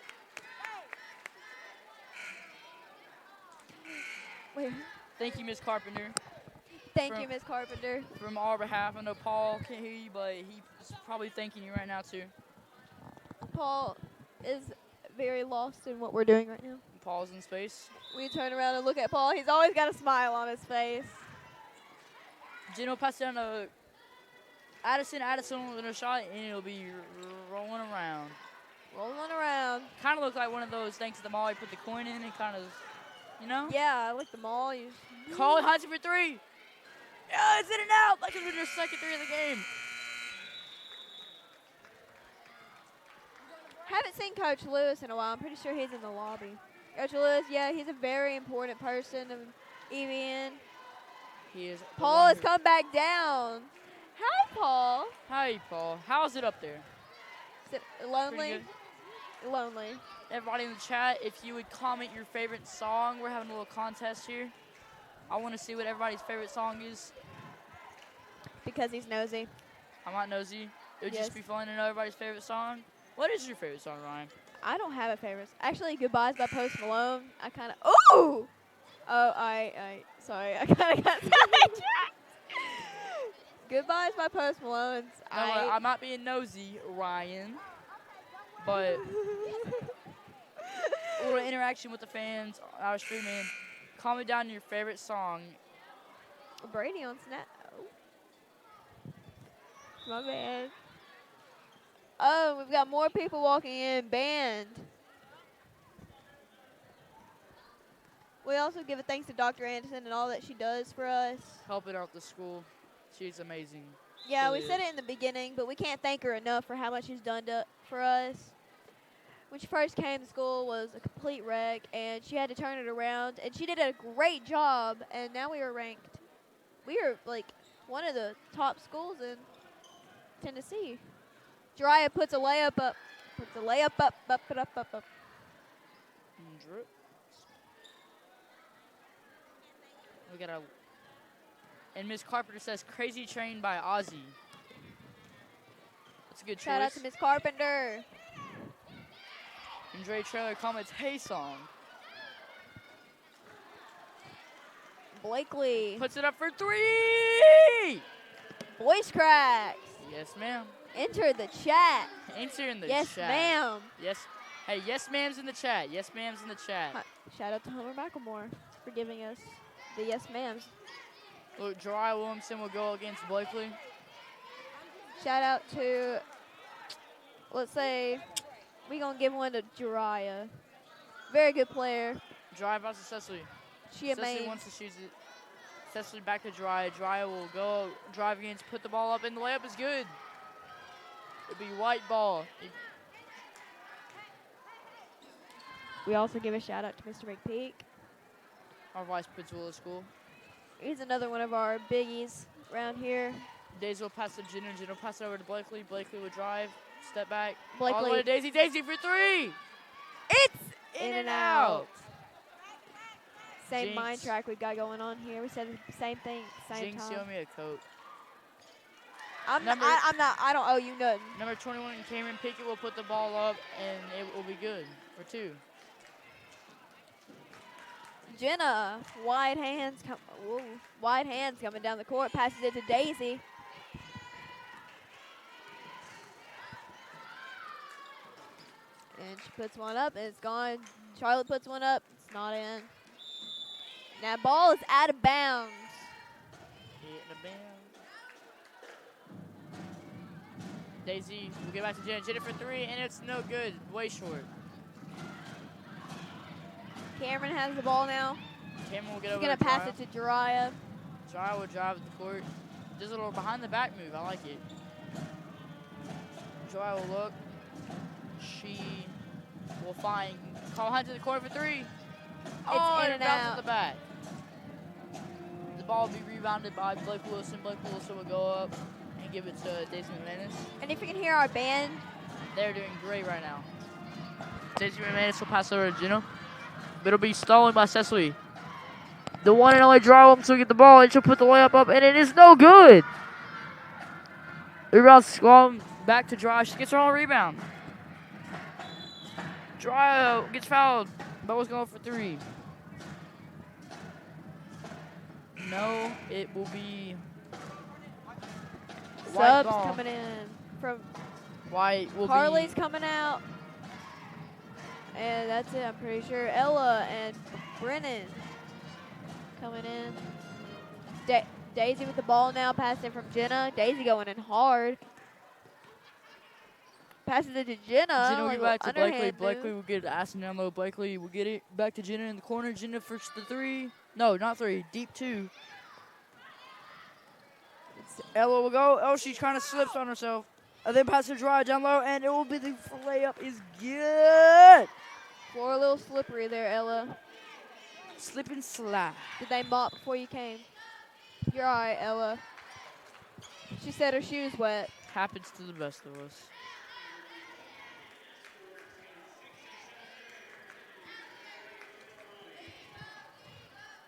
B: wait.
A: Thank you, Miss Carpenter.
B: Thank
A: From-
B: you, Miss Carpenter.
A: From our behalf, I know Paul can't hear you, but he's probably thanking you right now too.
B: Paul is very lost in what we're doing right now.
A: Paul's in space.
B: We turn around and look at Paul. He's always got a smile on his face.
A: Jen will pass down to Addison. Addison with a shot, and it'll be rolling around.
B: Rolling around.
A: Kind of look like one of those things at the mall. You put the coin in and kind of, you know?
B: Yeah, I like the mall.
A: Call Hudson for three. Yeah, it's in and out. Like it's been their second three of the game.
B: Haven't seen Coach Lewis in a while. I'm pretty sure he's in the lobby. Coach Lewis, yeah, he's a very important person of EVN.
A: He is. the
B: Paul
A: one
B: has
A: who-
B: come back down. Hi, Paul.
A: Hi, Paul. How's it up there?
B: Is it lonely?
A: Pretty
B: Lonely.
A: Everybody in the chat, if you would comment your favorite song, we're having a little contest here. I want to see what everybody's favorite song is.
B: Because he's nosy.
A: I'm not nosy. It would
B: Yes.
A: just be fun to know everybody's favorite song. What is your favorite song, Ryan?
B: I don't have a favorite. Actually, Goodbyes by Post Malone. I kind of. Ooh! Oh, sorry. I kind of got sidetracked. Goodbyes by Post Malone.
A: No, I'm not being nosy, Ryan. But a little interaction with the fans on our streaming. Comment down your favorite song.
B: Brady on snap. Oh. My bad. Oh, we've got more people walking in. Band. We also give a thanks to Dr. Anderson and all that she does for us.
A: Helping out the school. She's amazing.
B: Yeah,
A: Really
B: we said
A: is.
B: it in the beginning, but we can't thank her enough for how much she's done for us. When she first came to school, was a complete wreck, and she had to turn it around, and she did a great job, and now we are ranked. We are, like, one of the top schools in Tennessee. Jariah puts a layup up. Puts a layup up.
A: Drip. We got a. And Miss Carpenter says "Crazy Train" by Ozzy. That's a good
B: Shout out
A: choice.
B: to Miss Carpenter.
A: And Dre Trailer comments "Hey song."
B: Blakely.
A: Puts it up for three.
B: Voice cracks.
A: Yes, ma'am.
B: Enter the chat.
A: Enter in the
B: Yes,
A: chat.
B: ma'am.
A: Yes. Hey, yes, ma'am's in the chat. Yes, ma'am's in the chat.
B: Hi. Shout out to Hunter McElmore for giving us the yes ma'ams.
A: Look, Jariah Williamson will go against Blakely.
B: Shout out to, let's say, we going to give one to Jariah. Very good player.
A: Drive out to Cecily.
B: She
A: Cecily
B: amazing.
A: wants to shoot it. Cecily back to Jariah. Jariah will go drive against, put the ball up, and the layup is good. It'll be white ball.
B: We also give a shout out to Mr. McPeak.
A: Our vice principal of school.
B: He's another one of our biggies around here.
A: Daisy will pass to Jenna. Jenna will pass it over to Blakely. Blakely will drive, step back. All the way
B: Blakely.
A: to Daisy. Daisy for three.
B: It's
A: In and out.
B: Same
A: Jinx.
B: mind track we got going on here. We said the same thing at the same
A: Jinx,
B: time.
A: show me a coat.
B: I'm not, I don't owe you nothing.
A: Number 21, Cameron Pickett will put the ball up, and it will be good for two.
B: Jenna, wide hands coming down the court, passes it to Daisy. And she puts one up, and it's gone. Charlotte puts one up, it's not in. That ball is out of bounds.
A: Hitting the band. Daisy will get back to Jenna. Jenna for three, and it's no good. Way short.
B: Cameron has the ball now.
A: Cameron will get
B: She's
A: over
B: going
A: to
B: to pass it to Jiraiya.
A: Jai will drive at the court. Does a little behind the back move. I like it. Jai will look. She will find Carl Hunt to the court for three. Oh,
B: in
A: it
B: and
A: bounced
B: out.
A: at the back. The ball will be rebounded by Blake Wilson. Blake Wilson will go up and give it to Daisy McManus.
B: And if you can hear our band,
A: They're doing great right now. Daisy McManus will pass over to Gino. But it'll be stolen by Cecily. The one and only draw him to get the ball, and she'll put the layup up, and it is no good. Rebound squall back to Dry. She gets her own rebound. Dry gets fouled. Bo's going for three. No, it will be White
B: subs
A: ball.
B: coming in from
A: White will
B: Harley's
A: be.
B: coming out. And that's it, I'm pretty sure. Ella and Brennan coming in. Daisy with the ball now, passing it from Jenna. Daisy going in hard. Passes it to Jenna.
A: Jenna will
B: like
A: get back to
B: a
A: Blakely.
B: underhand
A: Blakely
B: move.
A: will get it. Asking down low. Blakely will get it back to Jenna in the corner. Jenna for the three. No, not three. Deep two. Ella will go. Oh, she kind of slips on herself. And then pass to Dry down low, and it will be the layup is good.
B: Floor a little slippery there, Ella.
A: Slip and slide.
B: Did they mop before you came? You're all right, Ella. She said her shoes wet.
A: Happens to the best of us.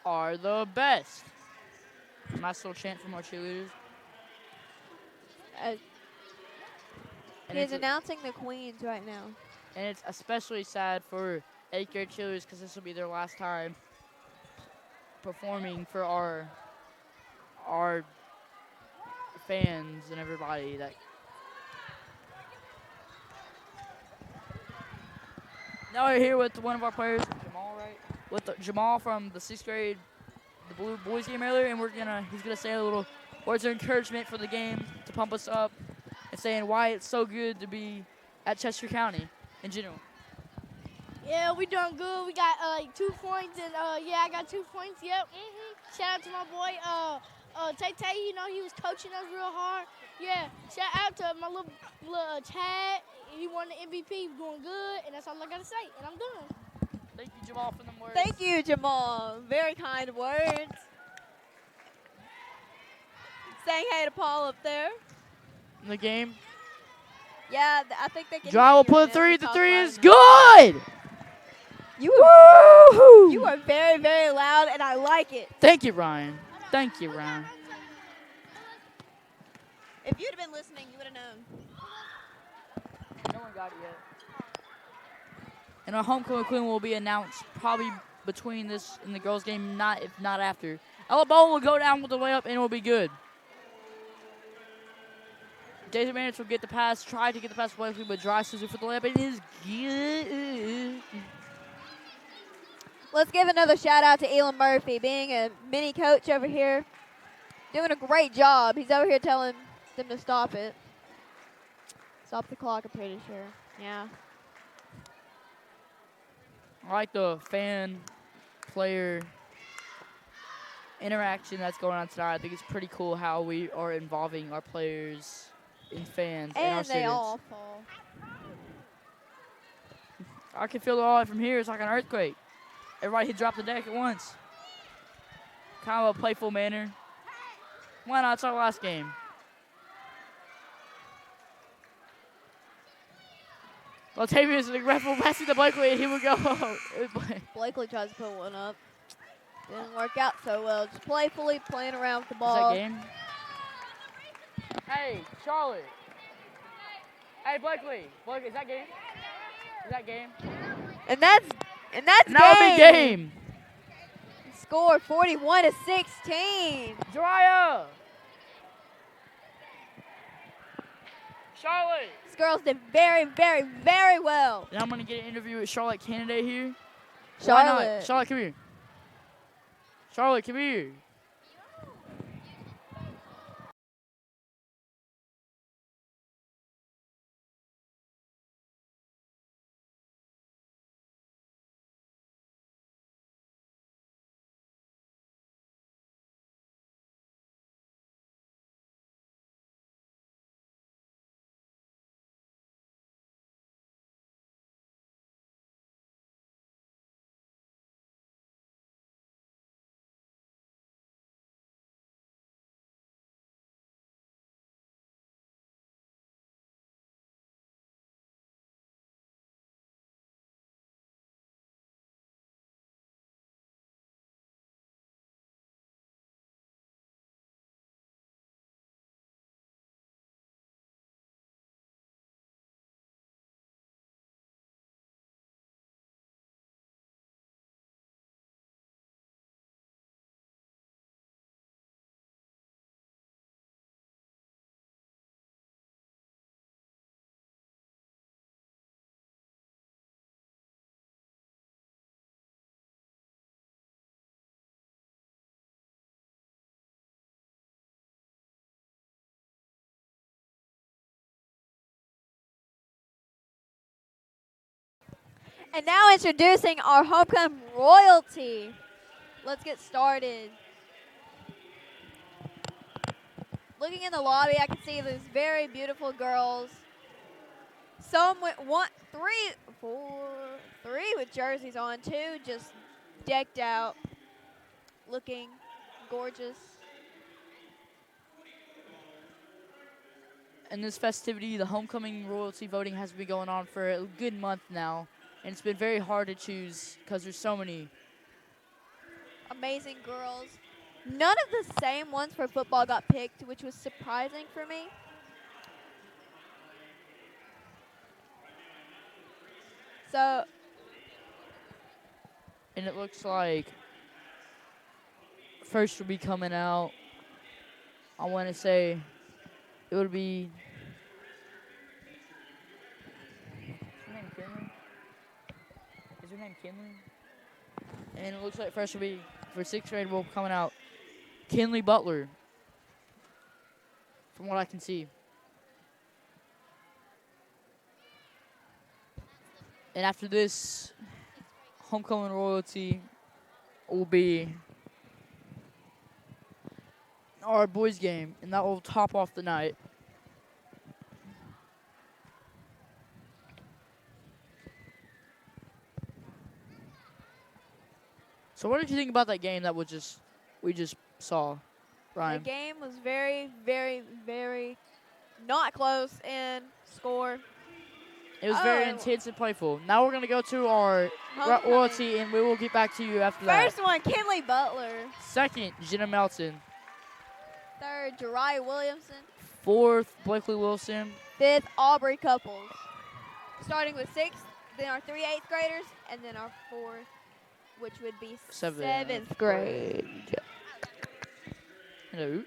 A: Are the best. Nice little chant from our cheerleaders. And
B: He's
A: it's,
B: announcing the queens right now.
A: and it's especially sad for 8th grade cheerleaders because this will be their last time performing for our fans and everybody that. Now we're here with one of our players, Jamal, right? With Jamal from the 6th grade, the Blue Boys game earlier, and he's gonna say a little words of encouragement for the game to pump us up, and saying why it's so good to be at Chester County in general.
E: Yeah, we doing good. We got like 2 points, and yeah, I got 2 points. Yep. Shout out to my boy Tay Tay. You know he was coaching us real hard. Yeah. Shout out to my little Chad. He won the MVP. Doing good, and that's all I gotta say. And I'm done.
A: Thank you, Jamal, for them words.
B: Thank you, Jamal. Very kind words. Saying hey to Paul up there.
A: In the game.
B: Yeah, I think they can.
A: Dry will
B: hear you
A: put
B: right
A: a three.
B: now.
A: The
B: Talk
A: three
B: loud
A: is
B: enough.
A: good.
B: You are very, very loud, and I like it.
A: Thank you, Ryan. Thank you, Ryan.
B: If you'd have been listening, you would have known.
A: No one got it yet. And our homecoming queen will be announced probably between this and the girls' game, if not after. Ella Bowen will go down with the layup, and it will be good. Daisy Manich will get the pass, try to get the pass away, but Dry scissor for the layup. It is good.
B: Let's give another shout out to Elon Murphy, being a mini coach over here, doing a great job. He's over here telling them to stop it. Stop the clock, I'm pretty sure. Yeah.
A: I like the fan-player interaction that's going on tonight. I think it's pretty cool how we are involving our players and fans and our
B: And they
A: students.
B: all fall.
A: I can feel it all from here. It's like an earthquake. Everybody hit drop the deck at once. kind of a playful manner. Why not? It's our last game. Latavius, the ref will pass it to Blakely, and he will go.
B: Blakely tries to put one up. Didn't work out so well. Just playfully playing around with the
A: Is
B: ball.
A: that game? Hey, Charlotte. Hey, Blakely. Blakely, is that game? Is that game?
B: And that's
A: Now a big game.
B: Score 41-16.
A: Jariah. Charlotte.
B: These girls did very, very, very well.
A: And I'm going to get an interview with Charlotte Kennedy here. Why
B: Charlotte.
A: not? Charlotte, come here. Charlotte, come here.
B: And now introducing our homecoming royalty. Let's get started. Looking in the lobby, I can see these very beautiful girls. Some with three with jerseys on, two just decked out, looking gorgeous.
A: In this festivity, the homecoming royalty voting has been going on for a good month now. And it's been very hard to choose because there's so many.
B: Amazing girls. None of the same ones for football got picked, which was surprising for me. So,
A: And it looks like first will be coming out. I want to say it would be. Is her name Kinley? And it looks like first will be for sixth grade will be coming out Kinley Butler. From what I can see. And after this, homecoming royalty will be our boys game, and that will top off the night. So what did you think about that game that we just saw, Ryan?
B: the game was very, very, very not close in score.
A: It was very
B: Oh.
A: intense and playful. Now we're going to go to our
B: Homecoming.
A: royalty, and we will get back to you after that.
B: First one, Kinley Butler.
A: Second, Jenna Melton.
B: Third, Jariah Williamson.
A: Fourth, Blakely Wilson.
B: Fifth, Aubrey Couples. Starting with sixth, then our 3 eighth graders, and then our fourth, which would be seventh grade.
A: Hello.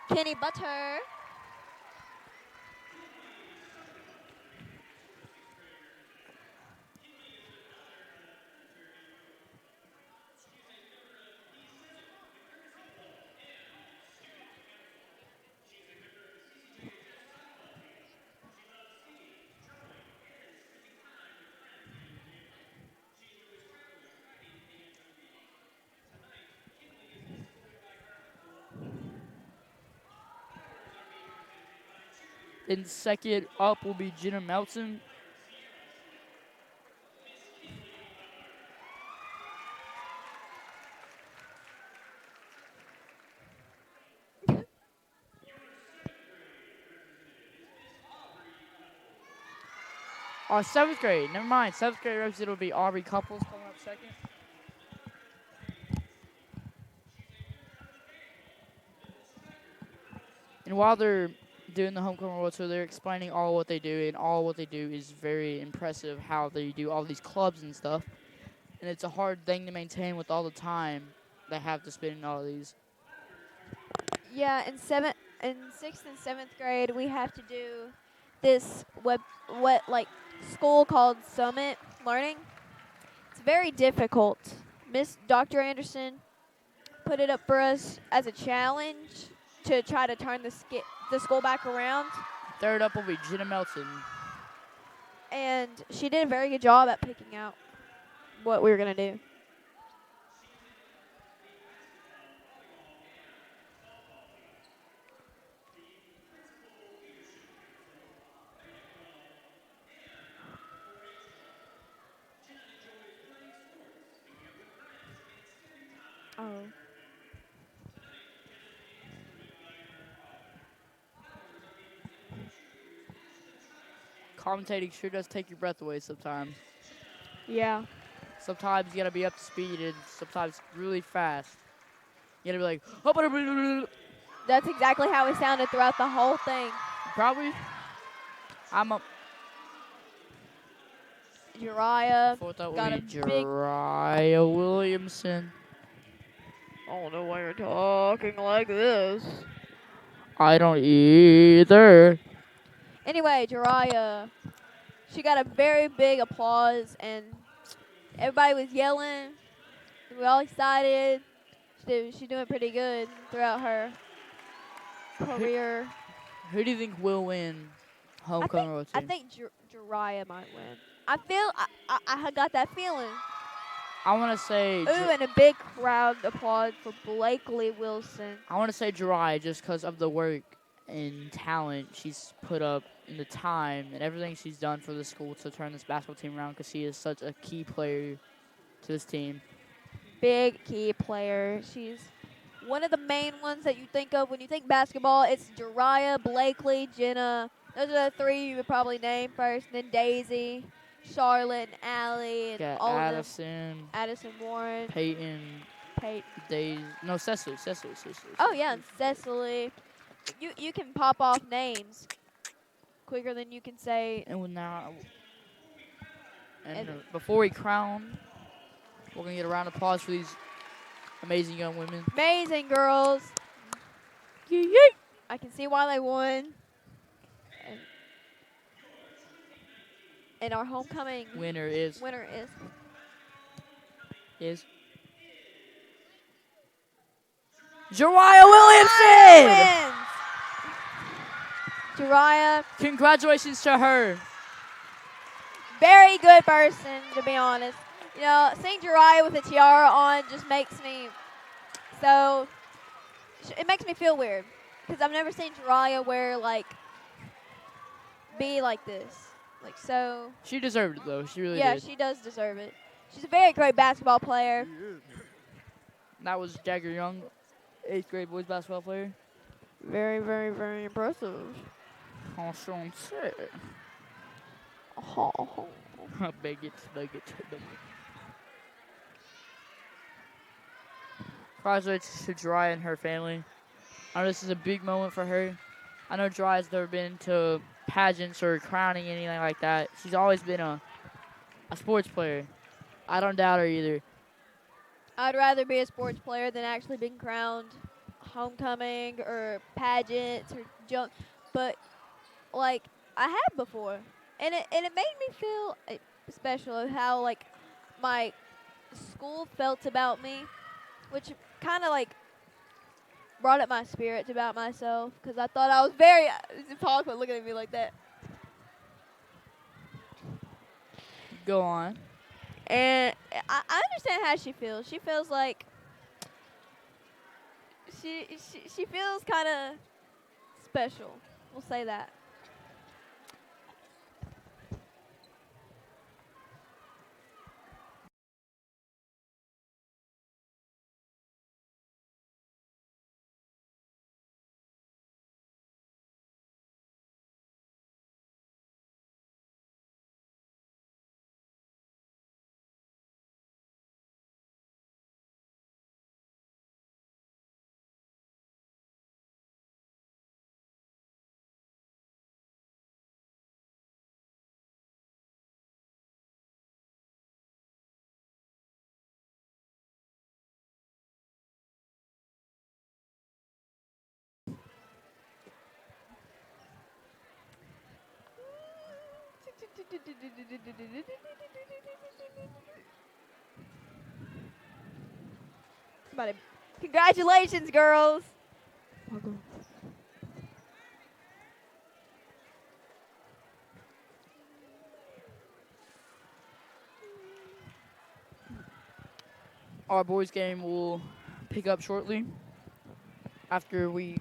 B: Kenny Butter.
A: And second up will be Jenna Melton. Oh, 7th grade. Never mind. 7th grade representative will be Aubrey Couples coming up second. And while they're doing the homecoming road tour, they're explaining all what they do, and all what they do is very impressive. How they do all these clubs and stuff, and it's a hard thing to maintain with all the time they have to spend in all of these.
B: Yeah, in 6th and 7th grade, we have to do this school called Summit Learning. It's very difficult. Miss Dr. Anderson put it up for us as a challenge to try to turn the school back around,
A: Third up will be Jenna Melton.
B: and she did a very good job at picking out what we were gonna do. Oh.
A: Commentating sure does take your breath away sometimes.
B: Yeah.
A: Sometimes you gotta be up to speed, and sometimes really fast. You gotta be like, oh,
B: That's exactly how we sounded throughout the whole thing.
A: probably. I'm up.
B: Uriah
A: Fourth up
B: got
A: will
B: a
A: be
B: big.
A: Jariah Williamson.
B: I don't know why you're talking like this.
A: I don't either.
B: Anyway, Jariah, she got a very big applause, and everybody was yelling. We were all excited. She's doing pretty good throughout her career.
A: Who do you think will win homecoming road
B: I
A: team?
B: think Jariah might win. I got that feeling.
A: I want to say.
B: Ooh, and a big crowd applause for Blakely Wilson.
A: I want to say Jariah just because of the work and talent she's put up in the time and everything she's done for the school to turn this basketball team around, because she is such a key player to this team.
B: Big key player. She's one of the main ones that you think of when you think basketball. It's Jariah, Blakely, Jenna. Those are the three you would probably name first. Then Daisy, Charlotte, and Allie, and
A: Got
B: all
A: Addison,
B: of them. Addison Warren,
A: Peyton, Cecily.
B: Oh yeah, and Cecily. You can pop off names quicker than you can say.
A: And now, before we crown, we're gonna get a round of applause for these amazing young women.
B: Amazing girls.
A: Yay!
B: I can see why they won. And our homecoming
A: Winner is Jariah Williamson.
B: wins. Jariah,
A: Congratulations to her.
B: very good person, to be honest. You know, seeing Jariah with a tiara on just makes me it makes me feel weird, because I've never seen Jariah be like this. So.
A: She deserved it, though. She really
B: Yeah,
A: did.
B: she does deserve it. She's a very great basketball player.
A: That was Jagger Young, 8th grade boys basketball player.
B: Very, very, very impressive.
A: Bigot. Congratulations to Jariah and her family. I know this is a big moment for her. I know Jariah's never been to pageants or crowning, anything like that. She's always been a sports player. I don't doubt her either.
B: I'd rather be a sports player than actually being crowned homecoming or pageants or jump. But, I have before. And it made me feel special of how, my school felt about me, which kind of, brought up my spirits about myself, because I thought I was very. Paul quit looking at me like that.
A: Go on.
B: And I understand how she feels. She feels like she feels kind of special. We'll say that. Somebody, congratulations, girls.
A: Our boys game will pick up shortly after we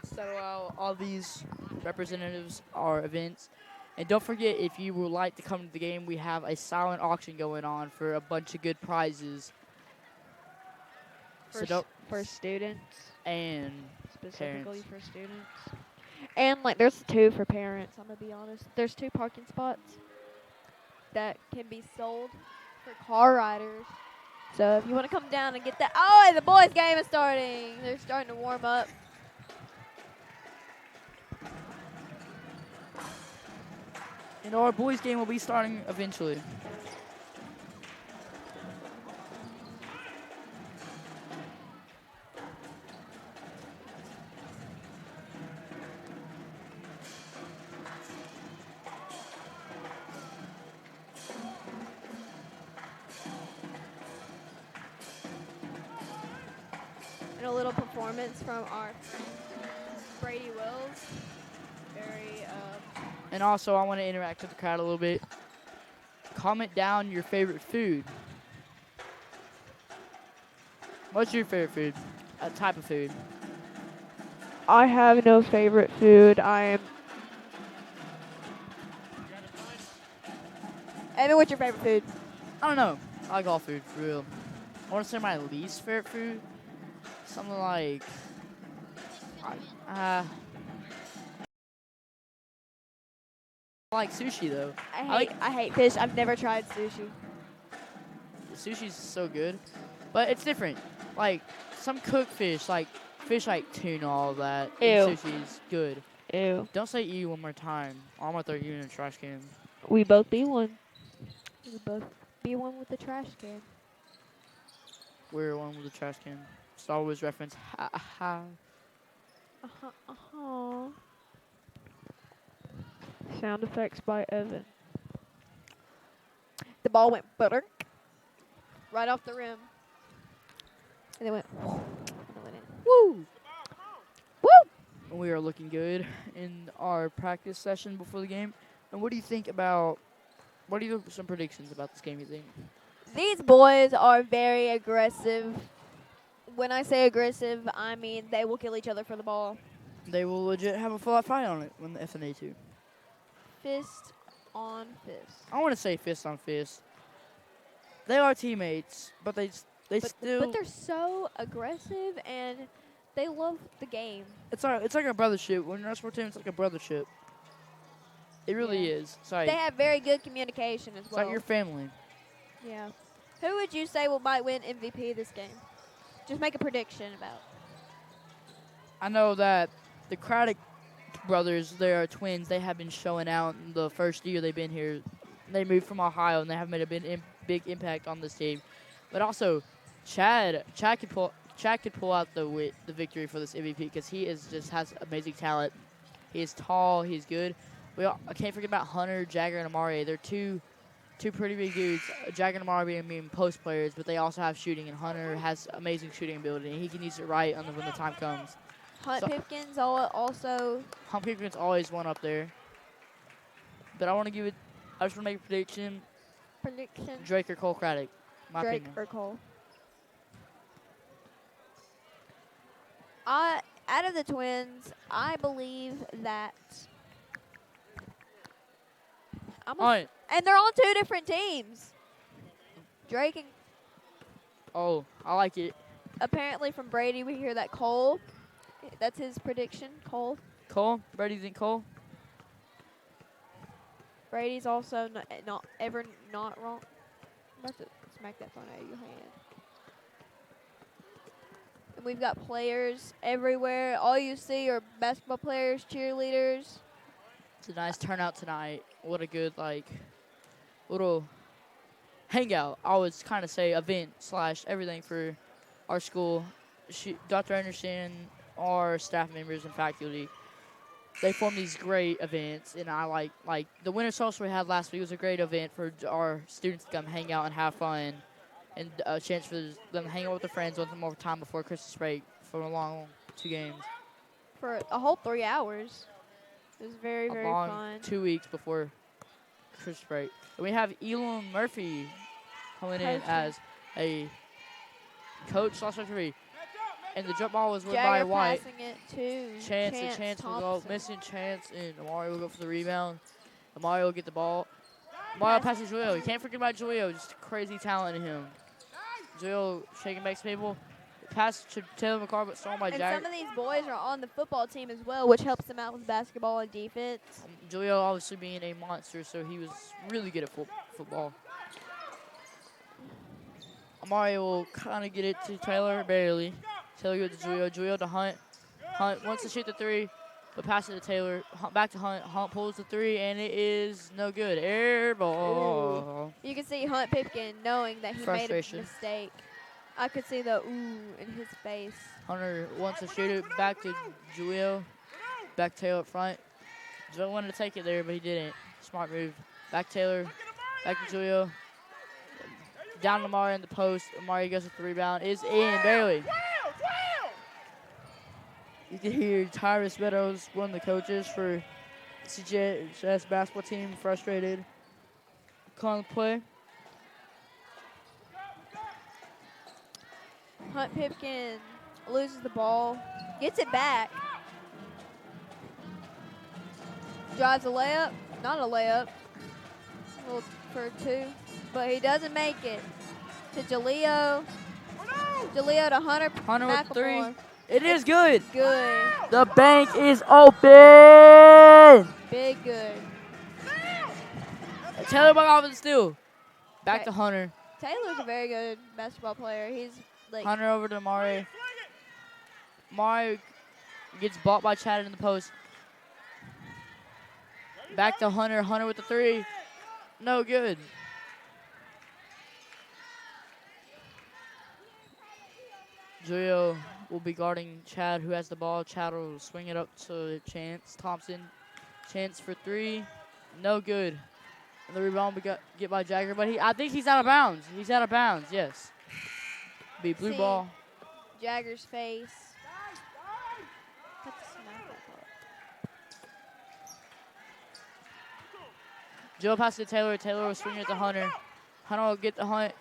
A: settle out all these representatives, our events. And don't forget, if you would like to come to the game, we have a silent auction going on for a bunch of good prizes. So don't,
B: For students,
A: and
B: specifically
A: parents.
B: for students. And like there's 2 for parents, I'm gonna be honest. There's 2 parking spots that can be sold for car riders. So if you want to come down and get that. Oh, and the boys game is starting. They're starting to warm up.
A: And our boys game will be starting eventually.
B: And a little performance from our friend Brady Wills. Very
A: And also, I want to interact with the crowd a little bit. Comment down your favorite food. What's your favorite food? A type of food.
B: I have no favorite food. Evan, what's your favorite food?
A: I don't know. I like all food, for real. I want to say my least favorite food. Something like... I like sushi, though.
B: I hate fish. I've never tried sushi.
A: Sushi's so good. But it's different. Like, some cooked fish, like tuna, all that. and
B: Ew.
A: Sushi's good.
B: Ew.
A: Don't say ew one more time. Or I'm going to throw you in a trash can.
B: We both be one. We both be one with the trash can.
A: We're one with a trash can. Star Wars reference. Ha ha.
B: Sound effects by Evan. The ball went butter right off the rim. And it went and it went in.
A: Woo!
B: Woo!
A: We are looking good in our practice session before the game. And what do you think about, what are some predictions about this game, you think?
B: These boys are very aggressive. When I say aggressive, I mean they will kill each other for the ball.
A: They will legit have a full fight on it when the FNA 2.
B: Fist on fist.
A: I want to say fist on fist. They are teammates, but they still.
B: But they're so aggressive and they love the game.
A: It's like a brothership. When you're on a sport team, it's like a brothership. It really
B: Yeah.
A: is. It's like,
B: They have very good communication as
A: it's
B: well.
A: like your family.
B: Yeah. Who would you say might win MVP this game? Just make a prediction about.
A: I know that the Craddock brothers, they are twins. They have been showing out in the first year they've been here. They moved from Ohio, and they have made a big impact on this team. But also, Chad could pull out the victory for this MVP because he has amazing talent. He is tall. He's good. I can't forget about Hunter, Jagger, and Amari. They're two pretty big dudes. Jagger and Amari being post players, but they also have shooting, and Hunter has amazing shooting ability, and he can use it right when the time comes.
B: Hunt Pipkins also.
A: Hunt Pipkins always one up there. But I just want to make a prediction. Drake or Cole Craddock. My
B: Drake
A: opinion.
B: or Cole. Out of the twins, I believe that.
A: Alright.
B: And they're on 2 different teams. Drake and
A: Oh, I like it.
B: apparently from Brady we hear that Cole. That's his prediction, Cole.
A: Cole? Brady think Cole?
B: Brady's also not wrong. I'm about to smack that phone out of your hand. And we've got players everywhere. All you see are basketball players, cheerleaders.
A: It's a nice turnout tonight. What a good, little hangout. I would kind of say event / everything for our school. Dr. Anderson, our staff members and faculty. they form these great events, and I like the winter solstice we had last week was a great event for our students to come hang out and have fun, and a chance for them to hang out with their friends one more time before Christmas break for a long 2 games.
B: For a whole 3 hours. It was very,
A: A
B: very
A: long
B: fun.
A: 2 weeks before Christmas break. And we have Elam Murphy coming in
B: Coaching.
A: as a coach/referee. And the jump ball was won by
B: Jagger
A: White.
B: passing it to
A: Chance will go,
B: Thompson.
A: missing Chance, and Amari will go for the rebound. Amari will get the ball. Amari passes Julio. You can't forget about Julio, just crazy talent in him. Julio shaking back people. Pass to Taylor McCarr, but stolen by
B: And
A: Jagger.
B: some of these boys are on the football team as well, which helps them out with basketball and defense.
A: Julio obviously being a monster, so he was really good at football. Amari will kind of get it to Taylor, barely. Taylor goes to Julio. Julio to Hunt. Hunt wants to shoot the 3, but pass it to Taylor. Back to Hunt. Hunt pulls the 3, and it is no good. Air ball.
B: You can see Hunt Pipkin knowing that he made a
A: Frustration.
B: mistake. I could see the ooh in his face.
A: Hunter wants to shoot it. Back to Julio. Back Taylor up front. Julio wanted to take it there, but he didn't. Smart move. Back Taylor. Back to Julio. Down to Amari in the post. Amari goes with the rebound. Is in, barely. You can hear Tyrus Meadows, one of the coaches for CCJHS Basketball team, frustrated. Calling the play.
B: Hunt Pipkin loses the ball, gets it back, drives a layup, not a layup, for 2, but he doesn't make it. To Jaleo. Jaleo to Hunter.
A: Hunter with the 3.
B: McLemore.
A: It is good.
B: Good.
A: The bank is open.
B: Big good.
A: Taylor back off and steal. Back to Hunter.
B: Taylor's a very good basketball player. He's like
A: Hunter over to Amari. Amari gets bought by Chad in the post. Back to Hunter. Hunter with the 3. No good. Julio will be guarding Chad, who has the ball. Chad will swing it up to Chance Thompson. Chance for 3. No good. And the rebound will get by Jagger, but I think he's out of bounds. He's out of bounds, yes. Be blue
B: See
A: ball.
B: Jagger's face. Have to smack that ball.
A: Joe passes to Taylor. Taylor will swing it to Hunter. Hunter will get the Hunt.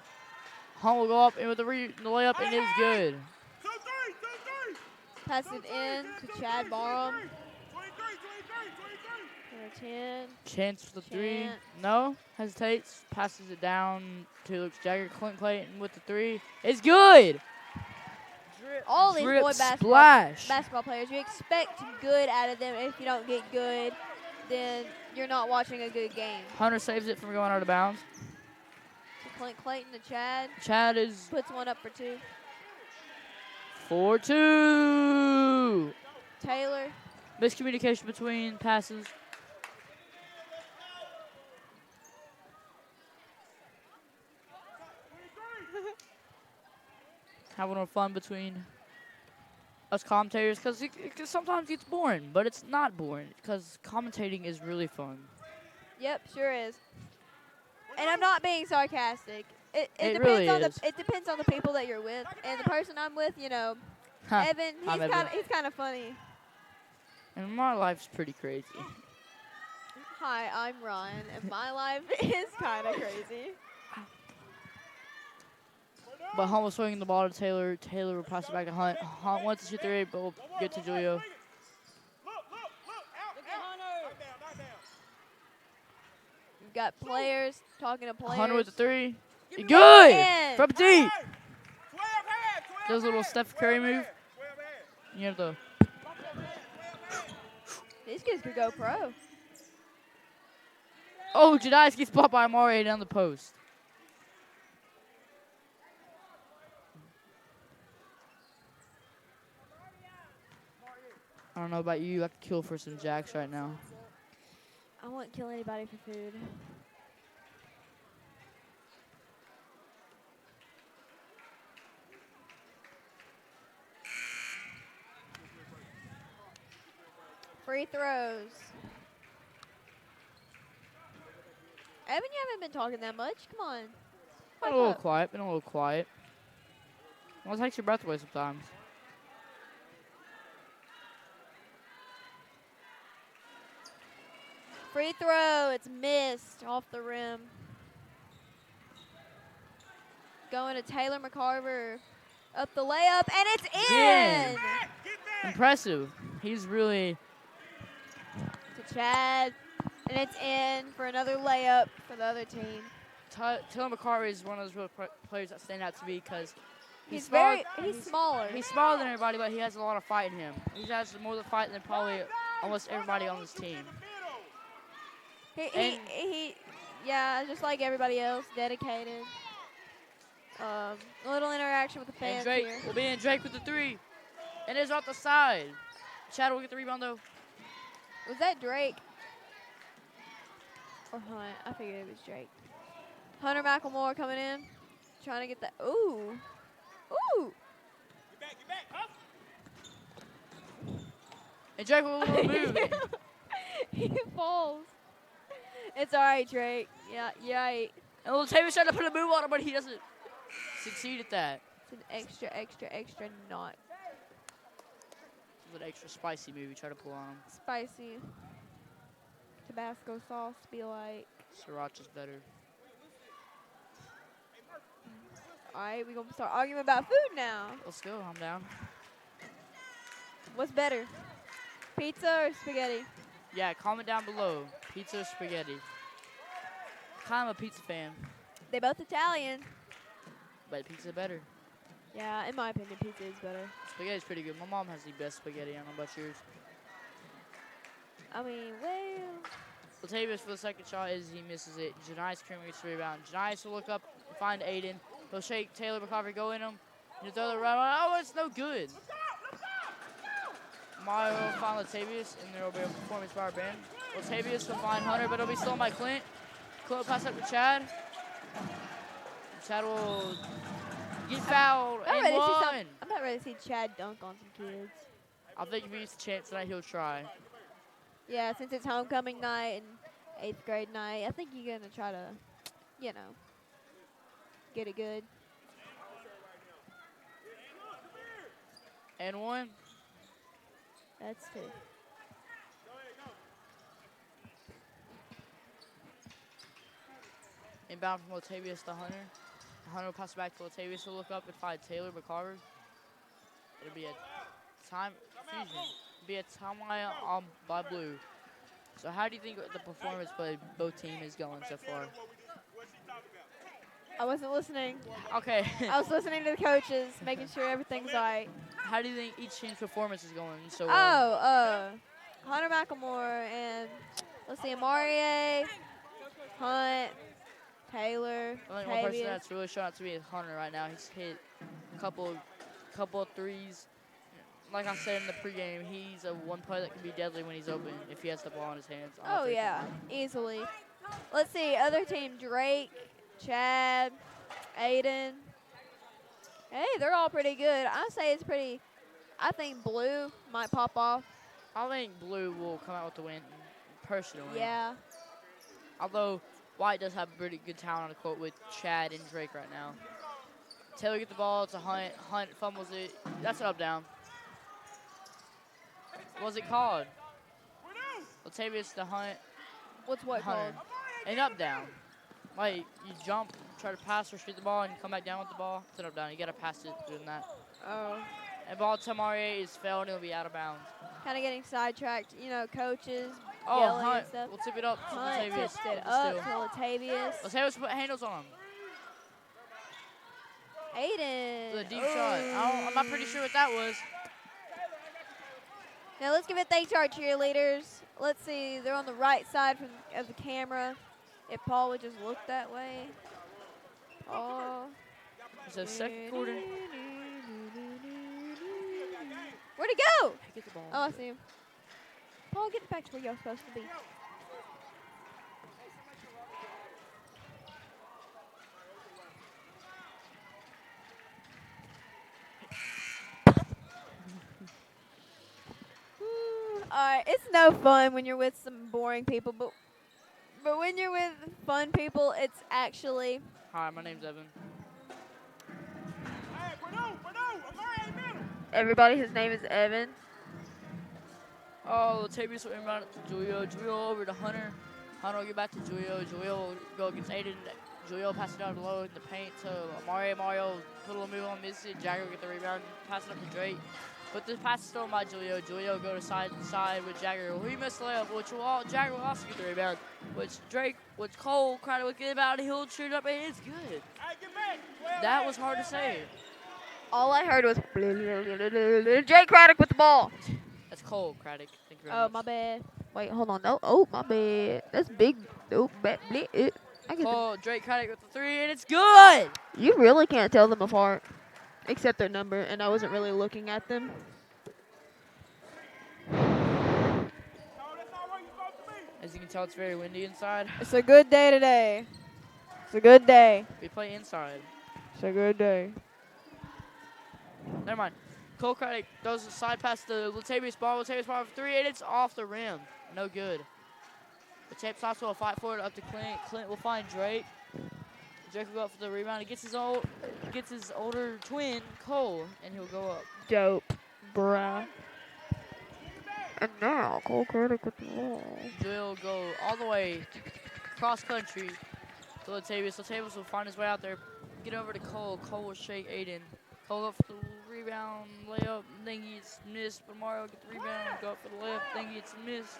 A: Hunt will go up and with the layup, and it is good.
B: Pass it in to Chad Barham. For 10.
A: Chance for the 3.
B: Chance.
A: No. Hesitates. Passes it down to Luke Jagger. Clint Clayton with the 3. It's good.
B: All these
A: Drip
B: boy
A: splash.
B: basketball players, you expect good out of them. If you don't get good, then you're not watching a good game.
A: Hunter saves it from going out of bounds.
B: So Clint Clayton to Chad
A: Chad is
B: puts one up for 2.
A: 4-2.
B: Taylor.
A: Miscommunication between passes. Having more fun between us commentators because it sometimes gets boring, but it's not boring because commentating is really fun.
B: Yep, sure is. And I'm not being sarcastic. It depends
A: really
B: on
A: is.
B: it depends on the people that you're with, and the person I'm with. You know,
A: Huh.
B: Evan.
A: I'm Evan.
B: He's kind of funny.
A: And my life's pretty crazy.
B: Hi, I'm Ryan, and my life is kind of crazy.
A: But Hunt was swinging the ball to Taylor. Taylor will pass it back to Hunt. Hunt wants to shoot 3, but will get to Julio.
B: We've got players talking to players.
A: Hunter with the 3. Good!
B: In.
A: From deep. Does a little Steph Curry move. You have the
B: These kids could go pro.
A: Oh, Jedias gets bought by Amari down the post. I don't know about you. I could kill for some jacks right now.
B: I wouldn't kill anybody for food. Free throws. Evan, you haven't been talking that much. Come on.
A: Been
B: Pipe
A: a little
B: up.
A: quiet. Been a little quiet. Well, it takes your breath away sometimes.
B: Free throw. It's missed off the rim. Going to Taylor McCarver. Up the layup, and it's in!
A: Impressive. He's really
B: To Chad, and it's in for another layup for the other team.
A: Taylor McCarver is one of those real players that stand out to me because
B: He's
A: smaller
B: smaller.
A: than everybody, but he has a lot of fight in him. He has more of the fight than probably almost everybody on this team.
B: Yeah, just like everybody else, dedicated. A little interaction with the fans
A: And Drake
B: here.
A: will be in. Drake with the three. And it's off the side. Chad will get the rebound, though.
B: Was that Drake? Or Hunt? I figured it was Drake. Hunter McElmore coming in. Trying to get that. Ooh. Ooh.
C: Get back, up.
A: And Drake will move.
B: He falls. It's all right, Drake. Yeah, you're right.
A: And little Tavis trying to put a move on him, but he doesn't succeed at that.
B: It's an extra knot.
A: It's an extra spicy move he tried to pull on him.
B: Spicy. Tabasco sauce be like.
A: Sriracha's better.
B: All right, we're going to start arguing about food now.
A: Let's go. I'm down.
B: What's better? Pizza or spaghetti?
A: Yeah, comment down below. Pizza or spaghetti? Kind of a pizza fan,
B: They both Italian.
A: but pizza better.
B: Yeah, in my opinion, pizza is better.
A: Spaghetti's pretty good. My mom has the best spaghetti. I don't know about yours.
B: I mean, well.
A: Latavius for the second shot is he misses it. Janice Creamer gets the rebound. Janice will look up and find Aiden. He'll shake Taylor McCarver, go in him. He'll throw the rebound. Oh, it's no good. Mario will find Latavius, and there will be a performance by our band. Latavius will find Hunter, but it'll be stolen by Clint. Clint will pass up to Chad. Chad will get fouled
B: I'm
A: and one.
B: not ready to see Chad dunk on some kids.
A: I think if he gets a chance tonight, he'll try.
B: Yeah, since it's homecoming night and 8th grade night, I think you're going to try to, get it good.
A: And one.
B: That's two.
A: Inbound from Latavius to Hunter. Hunter will pass it back to Latavius to look up and find Taylor McCarver. It'll be a time fusion. It'll be a timeline on by blue. So how do you think the performance by both teams is going so far?
B: I wasn't listening.
A: Okay.
B: I was listening to the coaches, making sure everything's all right.
A: How do you think each team's performance is going so well?
B: Hunter McElmore and, let's see, Amarie, Hunt, Taylor,
A: I think one person
B: Tavius.
A: that's really showing out to me is Hunter right now. He's hit a couple of threes. Like I said in the pregame, he's a one player that can be deadly when he's open if he has the ball in his hands.
B: Oh, yeah, easily. Let's see, other team, Drake, Chad, Aiden. Hey, they're all pretty good. I say it's pretty, I think blue might pop off.
A: I think blue will come out with the win, personally.
B: Yeah.
A: Although White does have a pretty good talent on the court with Chad and Drake right now. Taylor gets the ball to Hunt. Hunt fumbles it. That's an up down. What was it called? Latavius to Hunt.
B: What's what
A: Hunter.
B: called?
A: An up down. Like you jump, try to pass or shoot the ball, and you come back down with the ball. It's an up down. You gotta pass it doing that.
B: Oh.
A: And ball to Marie is fouled and it'll be out of bounds.
B: Kind of getting sidetracked, coaches
A: Oh,
B: yelling
A: Hunt.
B: and stuff.
A: We'll tip it up to
B: Hunt
A: Latavius.
B: tipped it
A: with the
B: up
A: steal.
B: to Latavius.
A: Latavius put handles on him.
B: Aiden.
A: The deep shot. I'm not pretty sure what that was.
B: Now let's give it thanks to our cheerleaders. Let's see, they're on the right side of the camera. If Paul would just look that way. Paul.
A: So second quarter.
B: Where'd he go?
A: Get the ball.
B: Oh, I see him. Paul, get back to where you're supposed to be. Alright, it's no fun when you're with some boring people, but when you're with fun people, it's actually.
A: Hi, my name's Evan.
B: Everybody, his name is Evan.
A: Oh, Latavius will inbound it to Julio. Julio over to Hunter. Hunter will get back to Julio. Julio will go against Aiden. Julio pass it down low in the paint to Mario. Mario put a little move on, miss it. Jagger will get the rebound, pass it up to Drake. But the pass is stolen by Julio. Julio will go to side to side with Jagger. He missed the layup, which Jagger will also get the rebound. Which Cole Craddock will get about. He'll shoot up, and it's good. That was hard to say.
B: All I heard was Jay Craddock with the ball.
A: That's Cole Craddock. Thank you very
B: Oh,
A: much.
B: my bad. Wait, hold on. No, oh, my bad. That's big. Oh, bad. I get
A: Cole, Drake Craddock with the 3, and it's good.
B: You really can't tell them apart, except their number, and I wasn't really looking at them.
A: As you can tell, it's very windy inside.
B: It's a good day today. It's a good day.
A: We play inside.
B: It's a good day.
A: Never mind. Cole Craddock does a side pass to Latavius Ball. Latavius Ball for 3, and it's off the rim. No good. Latavius will fight for it up to Clint. Clint will find Drake. Drake will go up for the rebound. He gets his older twin, Cole, and he'll go up.
B: Dope, bruh. And now, Cole Craddock with the ball.
A: Joel will go all the way cross country to Latavius. Latavius will find his way out there. Get over to Cole. Cole will shake Aiden. Cole up for the rebound, layup, then he gets missed. But Mario will get the rebound, go up for the layup, then he gets missed.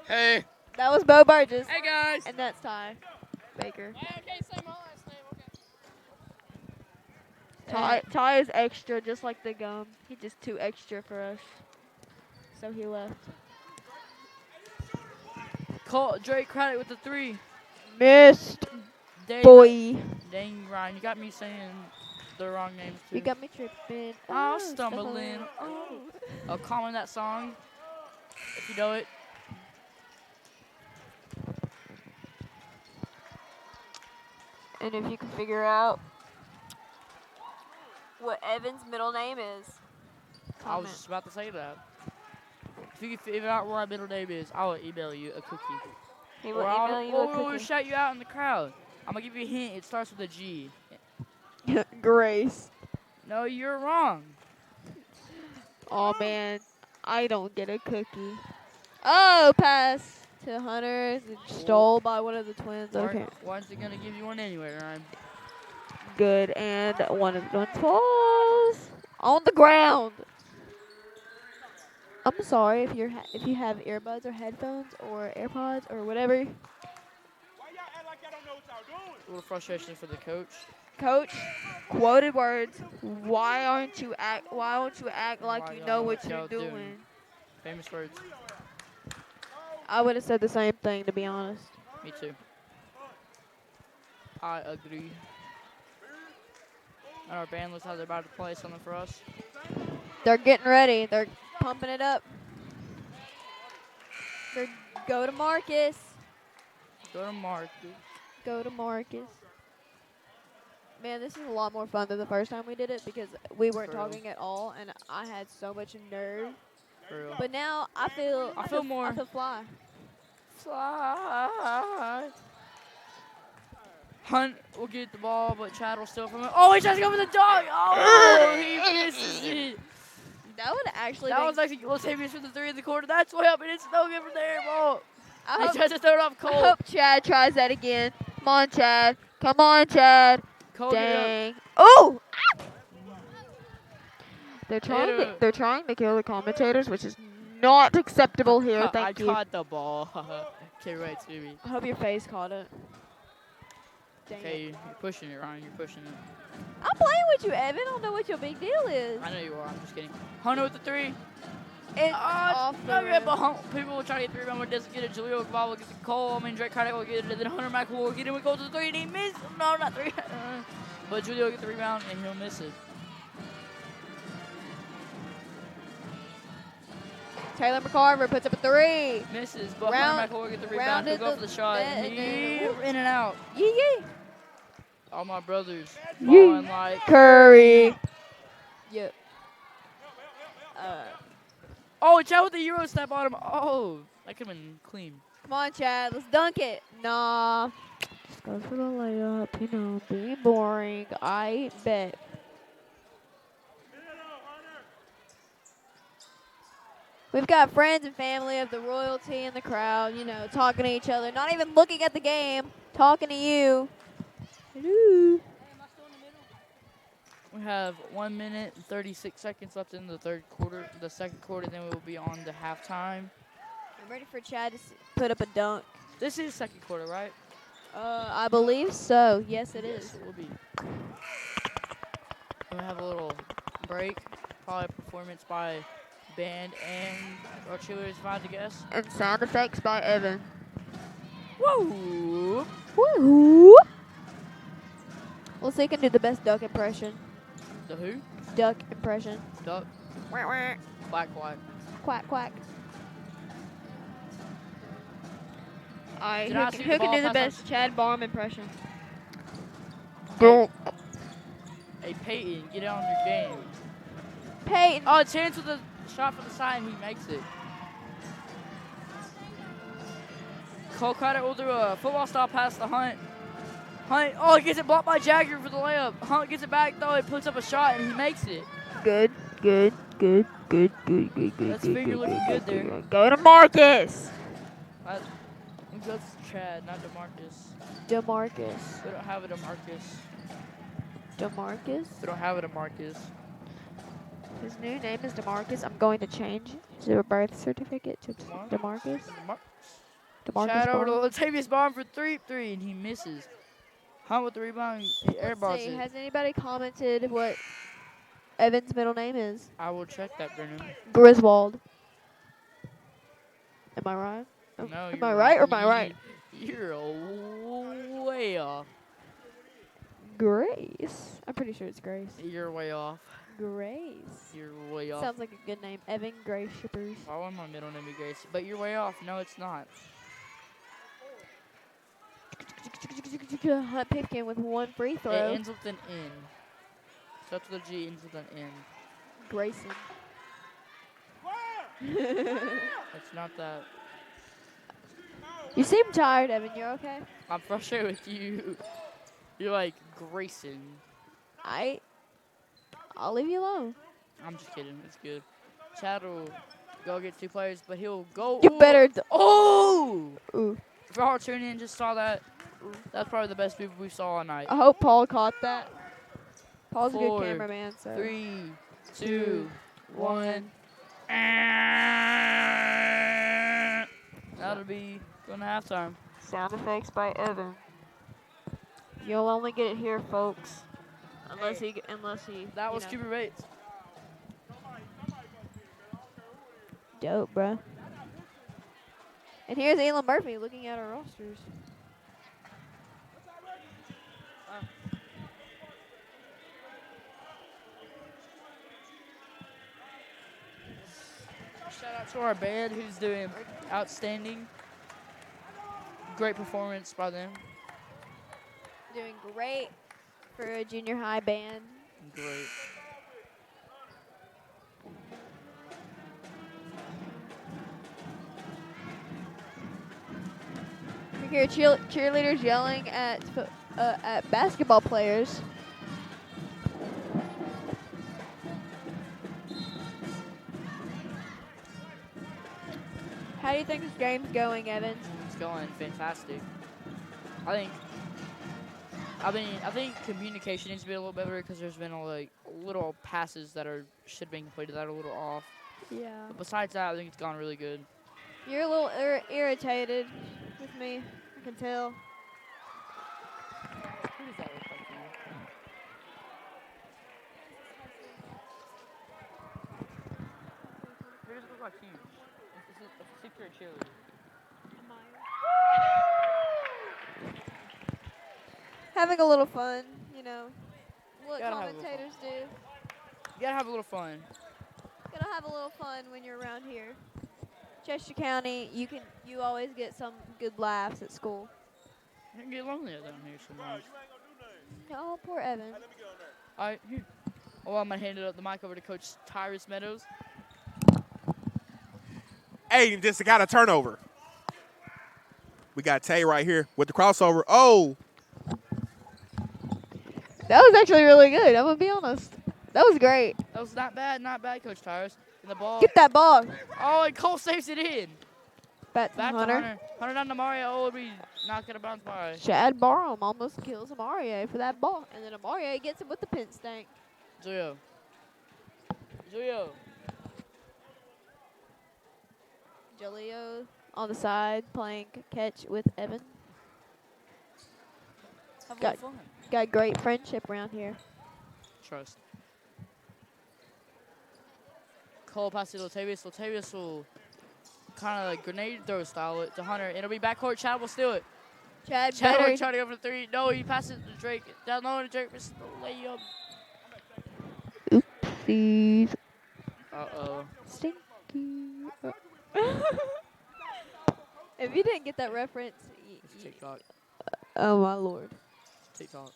D: Hey.
B: That was Bo Burgess.
A: Hey guys!
B: And that's Ty Baker.
E: I can't say my last name, okay.
B: Ty is extra, just like the gum. He's just too extra for us. So he left.
A: Drake Craddock with the 3.
B: Missed,
A: Dang,
B: boy.
A: Dang, Ryan, you got me saying the wrong names too.
B: You got me tripping.
A: I'm stumbling. Oh, comment that song if you know it.
B: And if you can figure out what Evan's middle name is,
A: I was just about to say that. If you can figure out what my middle name is, I will email you a cookie.
B: He will
A: Or
B: email you a
A: we'll
B: cookie.
A: shout you out in the crowd. I'm going to give you a hint. It starts with a G.
B: Grace.
A: No, you're wrong.
B: Oh man, I don't get a cookie. Oh, pass to Hunter. Stole by one of the twins. Okay,
A: Why's it going to give you one anyway, Ryan?
B: good. And one of the twins falls on the ground. I'm sorry if you have earbuds or headphones or AirPods or whatever.
A: A little frustration for the coach.
B: Coach, quoted words. Why don't you act like
A: Why
B: you
A: y'all
B: know
A: know
B: what
A: what
B: you're
A: y'all
B: doing?
A: doing? Famous words.
B: I would have said the same thing, to be honest.
A: Me too. I agree. And our band looks like they're about to play something for us.
B: They're getting ready. They're pumping it up. Go to Marcus.
A: Go to Mark.
B: Go to Marcus. Man, this is a lot more fun than the first time we did it because we weren't
A: For real.
B: talking at all, and I had so much nerve.
A: For real.
B: But now I feel
A: more.
B: I feel fly.
A: Fly. Hunt will get the ball, but Chad will steal from him. Oh, he tries to go for the dunk. Oh, he misses it.
B: That would actually.
A: That was actually Latavius for the 3 in the corner. That's way up, and it's no good from there. Ball.
B: I
A: He
B: hope,
A: tries to throw it off
B: I
A: Cole.
B: hope Chad tries that again. Come on, Chad. Come on, Chad.
A: Cole get up.
B: Dang. Oh! They're trying to kill the commentators, which is not acceptable here.
A: I
B: Thank you.
A: caught the ball. Came right to me.
B: I hope your face caught it. Dang
A: Okay,
B: it.
A: you're pushing it, Ryan. You're pushing it.
B: I'm playing with you, Evan. I don't know what your big deal is.
A: I know you are. I'm just kidding. Hunter with the 3.
B: It's off the
A: No good,
B: rim.
A: but people will try to get 3 rebound, but doesn't get it. Julio will get the Cole. Drake Craddock will get it. And then Hunter Mack will get it. We go to the 3, and he missed. No, not 3. But Julio will get the rebound, and he'll miss it.
B: Taylor McCarver puts up a 3.
A: Misses, but
B: Round-
A: Hunter Mack will get the rebound. He'll
B: rounded
A: go for the shot.
B: the
A: And
B: net,
A: he
B: and then-
A: in and out.
B: Yee yee.
A: All my brothers
B: You-
A: balling like.
B: Curry. Yep.
A: Oh, Chad with the Euro step on him. Oh, that could have been clean.
B: Come on, Chad. Let's dunk it. Nah. Just go for the layup. You know, being boring. I bet. We've got friends and family of the royalty in the crowd, you know, talking to each other, not even looking at the game, talking to you. Hello.
A: We have 1 minute and 36 seconds left in the third quarter. The second quarter, then we will be on to halftime.
B: I'm ready for Chad to put up a dunk.
A: This is second quarter, right?
B: I believe so. Yes, it
A: Yes,
B: is.
A: it will be. We'll have a little break. Probably a performance by band and our cheerleaders, if I had to guess.
B: And sound effects by Evan.
A: Woo!
B: Woohoo! We'll see who can do the best duck impression.
A: The who?
B: Duck impression.
A: Duck.
B: Quack, quack.
A: Quack, quack.
B: Quack, quack. Alright,
A: Did I
B: who
A: see
B: can
A: the
B: do
A: ball
B: the
A: pass
B: best Chad Baum impression?
A: Hey, hey, Peyton, get on your game.
B: Peyton.
A: Oh, chance with the shot for the side, and he makes it. Cole Carter will do a football style pass to Hunt. Hunt, oh, he gets it blocked by Jagger for the layup. Hunt gets it back, though, he puts up a shot, and he makes it.
B: Good.
A: That's finger looking good there.
B: Go to Marcus.
A: That's Chad, not DeMarcus.
B: DeMarcus.
A: We don't have a DeMarcus.
B: DeMarcus?
A: We don't have a DeMarcus.
B: His new name is DeMarcus. I'm going to change his birth certificate to DeMarcus. DeMarcus
A: Chad over to
B: Baum.
A: Latavius Baum for 3, and he misses. Hunt with the rebound, he
B: Let's
A: airballs
B: see.
A: it.
B: Has anybody commented what Evan's middle name is?
A: I will check that, Brennan.
B: Griswold. Am I right?
A: No,
B: Am
A: you're
B: I right or am I
A: wrong.
B: right?
A: You're way off.
B: Grace. I'm pretty sure it's Grace.
A: You're way off.
B: Grace.
A: You're way off.
B: Sounds like a good name. Evan Grace Shippers.
A: I want my middle name to be Grace, but you're way off. No, it's not.
B: Hunt Pipkin with one free
A: It
B: throw.
A: ends with an N. Starts with a G, ends with an N.
B: Grayson.
A: It's not that.
B: You seem tired, Evan. You okay?
A: I'm frustrated with you. You're like Grayson.
B: I'll leave you alone.
A: I'm just kidding. It's good. Chad will go get 2 players, but he'll go.
B: You
A: ooh.
B: better.
A: Oh!
B: Ooh.
A: If y'all are tuning in, just saw that. That's probably the best move we saw all night.
B: I hope Paul caught that. Paul's a
A: 4,
B: good cameraman, so.
A: 3, 2, 1. That'll be going to halftime.
B: Sound effects by Evan. You'll only get it here, folks. Unless he.
A: That was Cooper Bates.
B: Dope, bruh. And here's Ayla Murphy looking at our rosters.
A: Shout out to our band who's doing outstanding. Great performance by them.
B: Doing great for a junior high band.
A: Great.
B: We hear cheerleaders yelling at basketball players. How do you think this game's going, Evan?
A: It's going fantastic. I think communication needs to be a little better because there's been little passes that should have been completed that are a little off.
B: Yeah.
A: But besides that, I think it's gone really good.
B: You're a little irritated with me. I can tell.
A: Who does that look like to you? Who does it look like to you? It's a secret cheerleader.
B: Having a little fun, you know. What
A: Gotta have a little
B: commentators do.
A: You gotta have a little fun.
B: Gotta have a little fun when you're around here. Chester County, you always get some good laughs at school.
A: You can get lonely down here sometimes.
B: Oh, poor Evan.
A: All right, here. Oh, I'm going to hand the mic over to Coach Tyrus Meadows.
C: Aiden just got a turnover. We got Tay right here with the crossover. Oh,
B: That was actually really good. I'm gonna be honest. That was great.
A: That was not bad, Coach Tyrus. And the ball.
B: Get that ball.
A: Oh, and Cole saves it in.
B: Back to
A: Back
B: Hunter.
A: to Hunter. Hunter down to Mario. Oh, it'll be not going to bounce by.
B: Chad Barham almost kills Amarie for that ball. And then Amarie gets him with the pin stank.
A: Julio.
B: Jaleo on the side playing catch with Evan.
A: Have a
B: Got-
A: little fun.
B: Got great friendship around here.
A: Trust. Cole passes to Latavius. Latavius will kind of like grenade throw style it to Hunter. It'll be backcourt. Chad will steal it.
B: Chad
A: Chad
B: better.
A: will try to go for the three. No, he passes to Drake. Down low to Drake for the layup.
B: Oopsies.
A: Uh-oh.
B: Stinky. If you didn't get that reference,
A: It's TikTok.
B: oh my lord.
A: TikTok.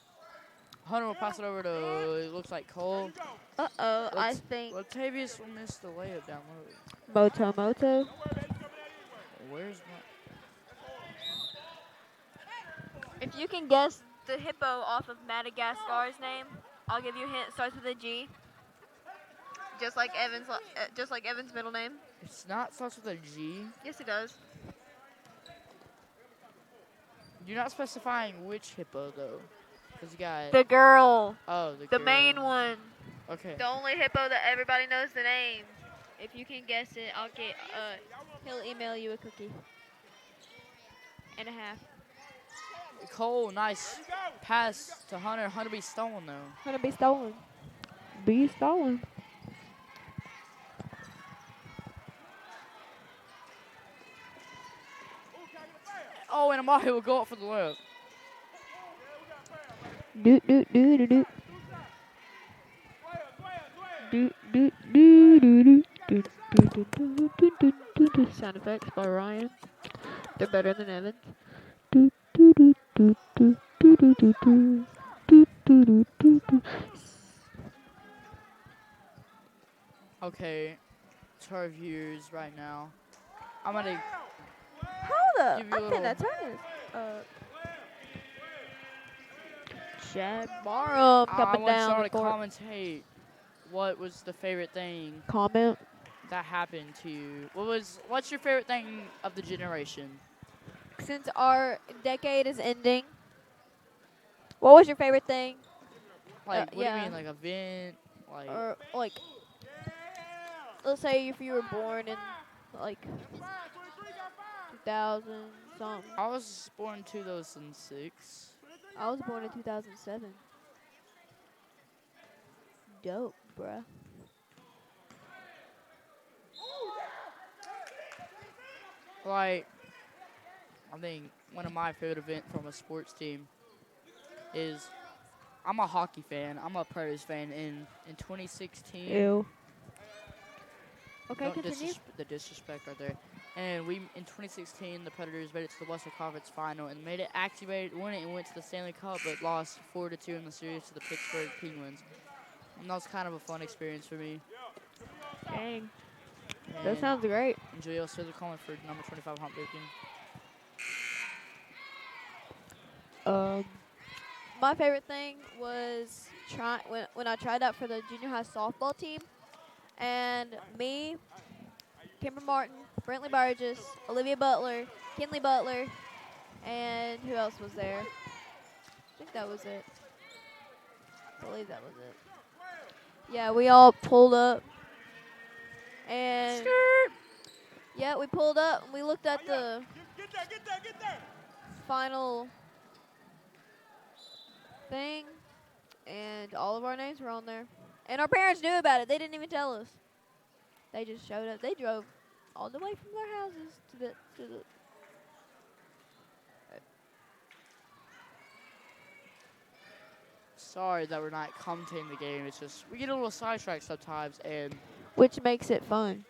A: Hunter will pass it over to, it looks like Cole.
B: Uh-oh, I
A: Let's-
B: think
A: Latavius will miss the layup down low.
B: Moto.
A: Where's
B: If you can guess the hippo off of Madagascar's name, I'll give you a hint. It starts with a G. Just like Evan's middle name.
A: It's not starts with a G.
B: Yes, it does.
A: You're not specifying which hippo though, because you got
B: The girl.
A: oh
B: The
A: girl.
B: main one.
A: Okay.
B: The only hippo that everybody knows the name. If you can guess it, I'll get. He'll email you a cookie. And a half.
A: Cole, nice pass to Hunter. Hunter be stolen though.
B: Gonna be stolen. Be stolen.
A: Oh, and Amari will go up for the layup.
B: Doot doot doot doot doot. Doot doot doot doot doot doot doot doot doot doot doot doot. Sound effects by Ryan. They're better than Evan's. Doot doot doot doot doot doot doot doot doot doot doot doot doot.
A: Okay, to our viewers right now, I'm gonna
B: Hold up.
A: Give you a
B: I
A: little-
B: finna turn this. Chad Barham
A: I
B: coming
A: want
B: down
A: y'all
B: the
A: to
B: court.
A: commentate. What was the favorite thing
B: Comment.
A: that happened to you? What's your favorite thing of the generation?
B: Since our decade is ending, what was your favorite thing?
A: Like, what
B: yeah.
A: do you mean, like event? Like,
B: Or like, let's say if you were born in like 2000 something.
A: I was born in 2006.
B: I was born in 2007. Dope, bruh.
A: Like, I think one of my favorite events from a sports team is I'm a hockey fan. I'm a Predators fan. In 2016,
B: Ew. Okay,
A: don't
B: continue.
A: the disrespect right there. And in 2016, the Predators made it to the Western Conference Final and won it and went to the Stanley Cup, but lost 4-2 in the series to the Pittsburgh Penguins. And that was kind of a fun experience for me.
B: Dang. That
A: And
B: sounds great.
A: Julio Smith calling for number 25 heartbreaking.
B: My favorite thing was when I tried out for the junior high softball team, and me, Cameron Martin, Brentley Burgess, Olivia Butler, Kinley Butler, and who else was there? I think that was it. I believe that was it. Yeah, we all pulled up, and yeah, we pulled up and we looked at the final thing, and all of our names were on there. And our parents knew about it. They didn't even tell us. They just showed up. They drove all the way from their houses to the.
A: Sorry that we're not commentating the game. It's just we get a little sidetracked sometimes, and
B: Which makes it fun.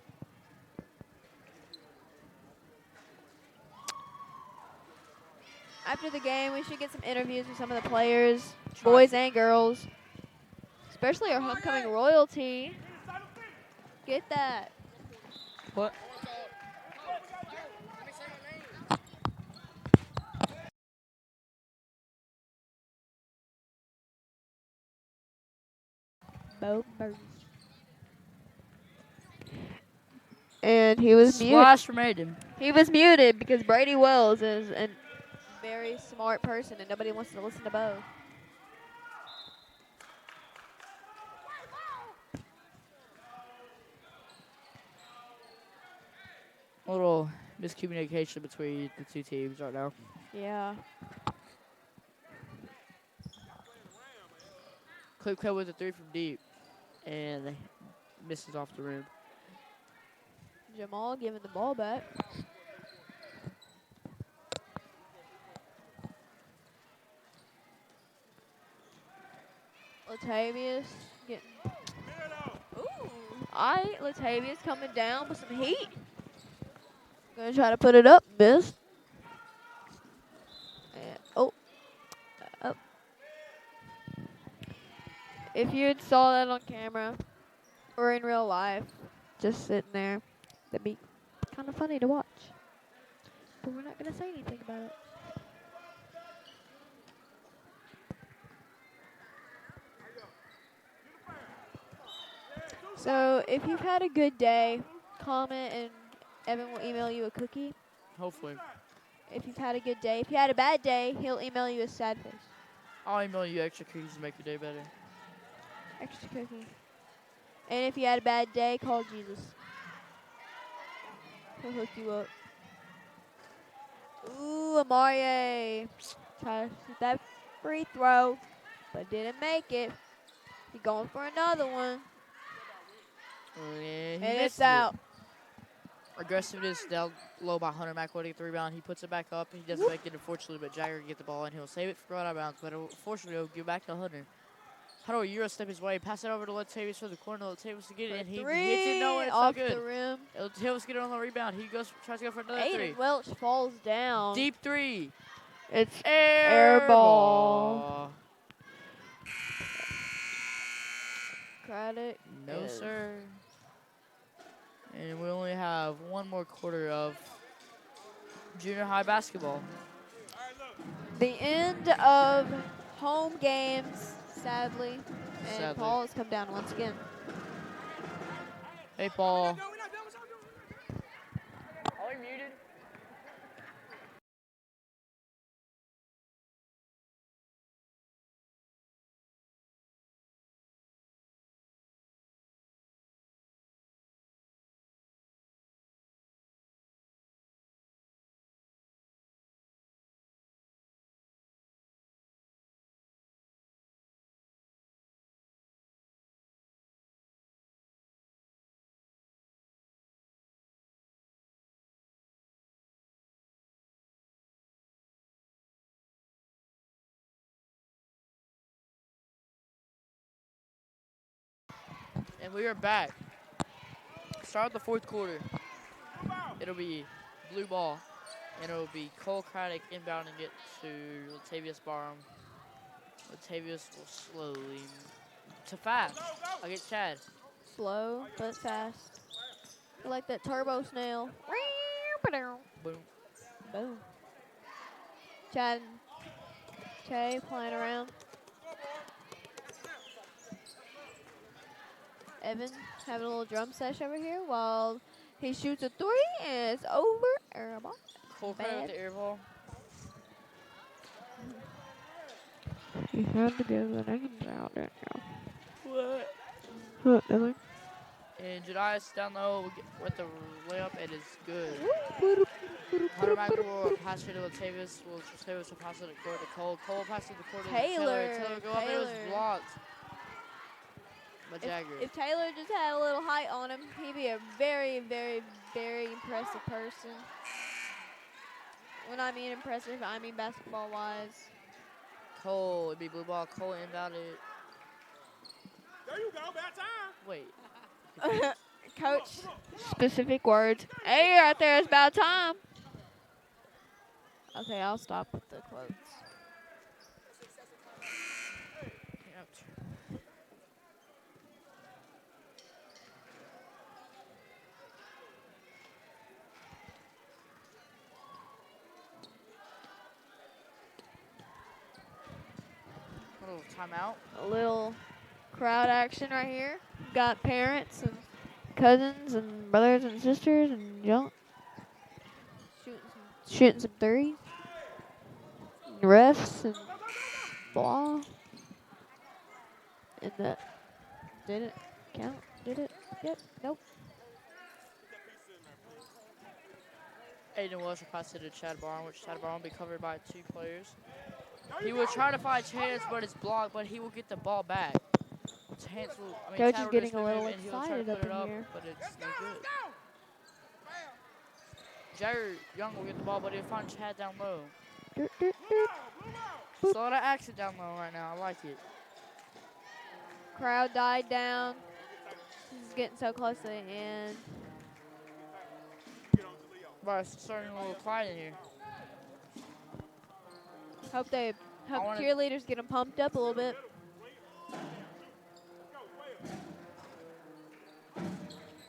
B: After the game, we should get some interviews with some of the players,
A: Try
B: boys
A: to-
B: and girls, especially our homecoming royalty. Get that.
A: What?
B: Bo Burns. And he was muted.
A: Splash from Aiden.
B: He was muted because Brady Wells is a very smart person, and nobody wants to listen to Bo.
A: A little miscommunication between the two teams right now.
B: Yeah.
A: Clip cut with a 3 from deep, and misses off the rim.
B: Jamal giving the ball back. Latavius getting. Ooh. Alright, Latavius coming down with some heat. Gonna try to put it up, miss. And, up. If you had saw that on camera or in real life, just sitting there, that'd be kind of funny to watch. But we're not gonna say anything about it. So if you've had a good day, comment and Evan will email you a cookie.
A: Hopefully.
B: If you've had a good day. If you had a bad day, he'll email you a sad face.
A: I'll email you extra cookies to make your day better.
B: Extra cookie. And if you had a bad day, call Jesus. He'll hook you up. Ooh, Amari. Try to shoot that free throw, but didn't make it. He's going for another one.
A: Oh, yeah, he
B: And
A: missed
B: it's out.
A: Aggressiveness down low by Hunter McWhorter gets the rebound. He puts it back up. He doesn't make it, unfortunately, but Jagger can get the ball, and he'll save it for going out of bounds. But unfortunately, he'll give back to Hunter. Hunter will Euro step his way, pass it over to Latavius for the corner. Latavius to get it, and he hits it. No, and it's
B: off
A: not good.
B: the rim.
A: Latavius get it on the rebound. He tries to go for another three.
B: Aiden Welch falls down.
A: Deep three.
B: It's
A: Air
B: ball. Craddock.
A: No,
B: is-
A: sir. And we only have one more quarter of junior high basketball.
B: The end of home games, sadly. And
A: Sadly.
B: Paul has come down once again.
A: Hey, Paul.
F: Are we muted?
A: And we are back. Start the fourth quarter. It'll be blue ball. And it'll be Cole Craddock inbounding it to Latavius Barham. Latavius will slowly to fast against Chad.
B: Slow, but fast. I like that turbo snail.
A: Boom.
B: Boom. Chad and Che playing around. Evan having a little drum sesh over here while he shoots a three and it's over. Air ball.
A: Cole Craddock with
B: Bad.
A: the air ball.
B: He had to give the names out there now.
A: What?
B: What, nothing?
A: And Jedias down low with the layup. It is good. Hunter McElroy will pass it to Latavius. Latavius will pass it to court to Cole. Cole passes the court to Taylor. Taylor go up and it was
B: Taylor.
A: blocked by Jagger.
B: If Taylor just had a little height on him, he'd be a very, very, very impressive person. When I mean impressive, I mean basketball-wise.
A: Cole, it'd be blue ball. Cole inbounded it.
C: There you go, bad time.
A: Wait.
B: Coach, specific words. Hey, right there, it's about time. Okay, I'll stop with the quotes.
A: A little timeout.
B: A little crowd action right here. Got parents and cousins and brothers and sisters and shooting some threes. And refs and blah. And that did it count? Did it? Yep. Nope.
A: Aiden Welsh will pass it to Chad Barn, which Chad Barn will be covered by 2 players. He will try to find Chance, but it's blocked, but he will get the ball back. Chance will,
B: Coach
A: Chad
B: is
A: will
B: getting
A: get
B: a little
A: and he'll try to
B: excited
A: put
B: up
A: it
B: in
A: up,
B: here.
A: but it's no good. Jared Young will get the ball, but he'll find Chad down low.
B: Doot, doot, doot.
A: There's a lot of action down low right now. I like it.
B: Crowd died down. This is getting so close to the end.
A: But it's starting a little quiet in here.
B: Hope the
A: wanna-
B: cheerleaders get them pumped up a little bit.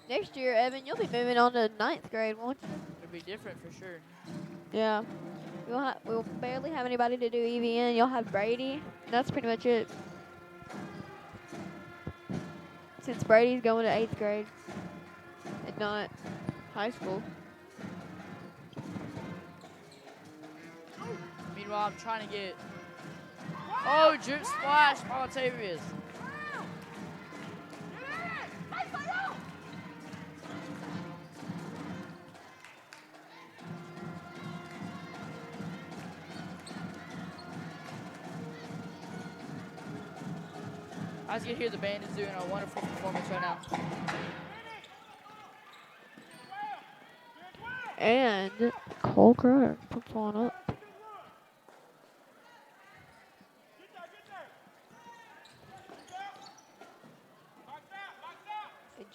B: Next year, Evan, you'll be moving on to 9th grade, won't you?
A: It'll be different for sure.
B: Yeah. We'll barely have anybody to do EVN. You'll have Brady. That's pretty much it. Since Brady's going to 8th grade and not high school.
A: Meanwhile, I'm trying to get. Oh, drip splash, Montavious. As you can hear, the band is doing a wonderful performance right now.
B: And Cole Cryer puts one up.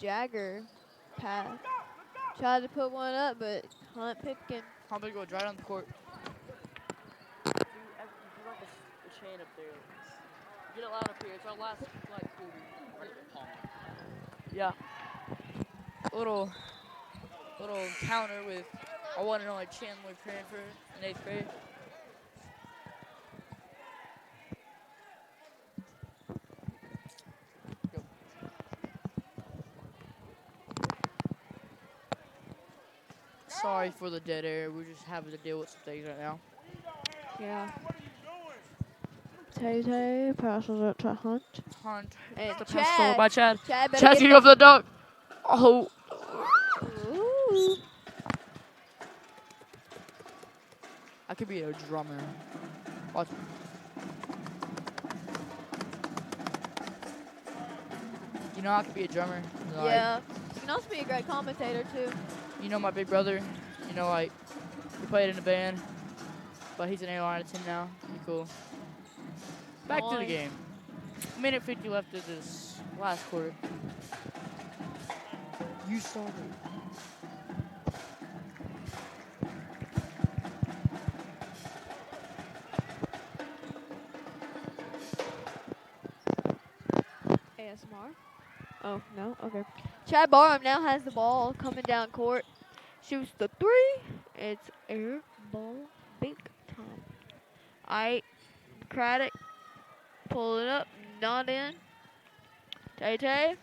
B: Jagger pass. Tried to put one up, but Hunt Pipkin.
A: Humphrey goes right on the court. Dude, you got the chain up there. Get it loud up here. It's our last quarter. Yeah. Little counter with I want to know like Chandler Cranford in 8th grade. Go. Sorry for the dead air. We're just having to deal with some things right now.
B: Yeah. Tay passes it to Hunt.
A: Hunt.
B: And
A: The pass forward by Chad.
B: Chad better
A: Chad's
B: get
A: gonna go for the dunk. Oh.
B: Ooh.
A: I could be a drummer. Watch. You know I could be a drummer. Like,
B: Yeah. You can also be a great commentator, too.
A: You know my big brother. You know, like, we played in a band, but he's an airline attendant now. Pretty cool. Back to the
B: Nice.
A: game. Minute 50 left of this last quarter. You saw me.
B: ASMR. Oh, no? Okay. Chad Barham now has the ball coming down court. Shoots the 3. It's air ball big time. Alright. Craddock. Pull it up. Not in. Tay.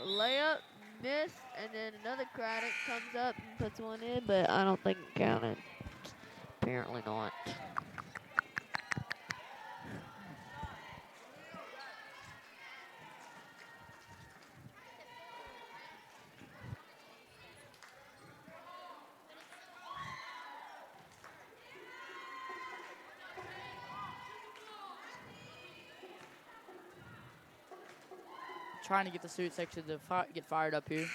B: Layup. Miss. And then another Craddock comes up and puts one in, but I don't think it counted. Apparently not.
A: Trying to get the student section to get fired up here.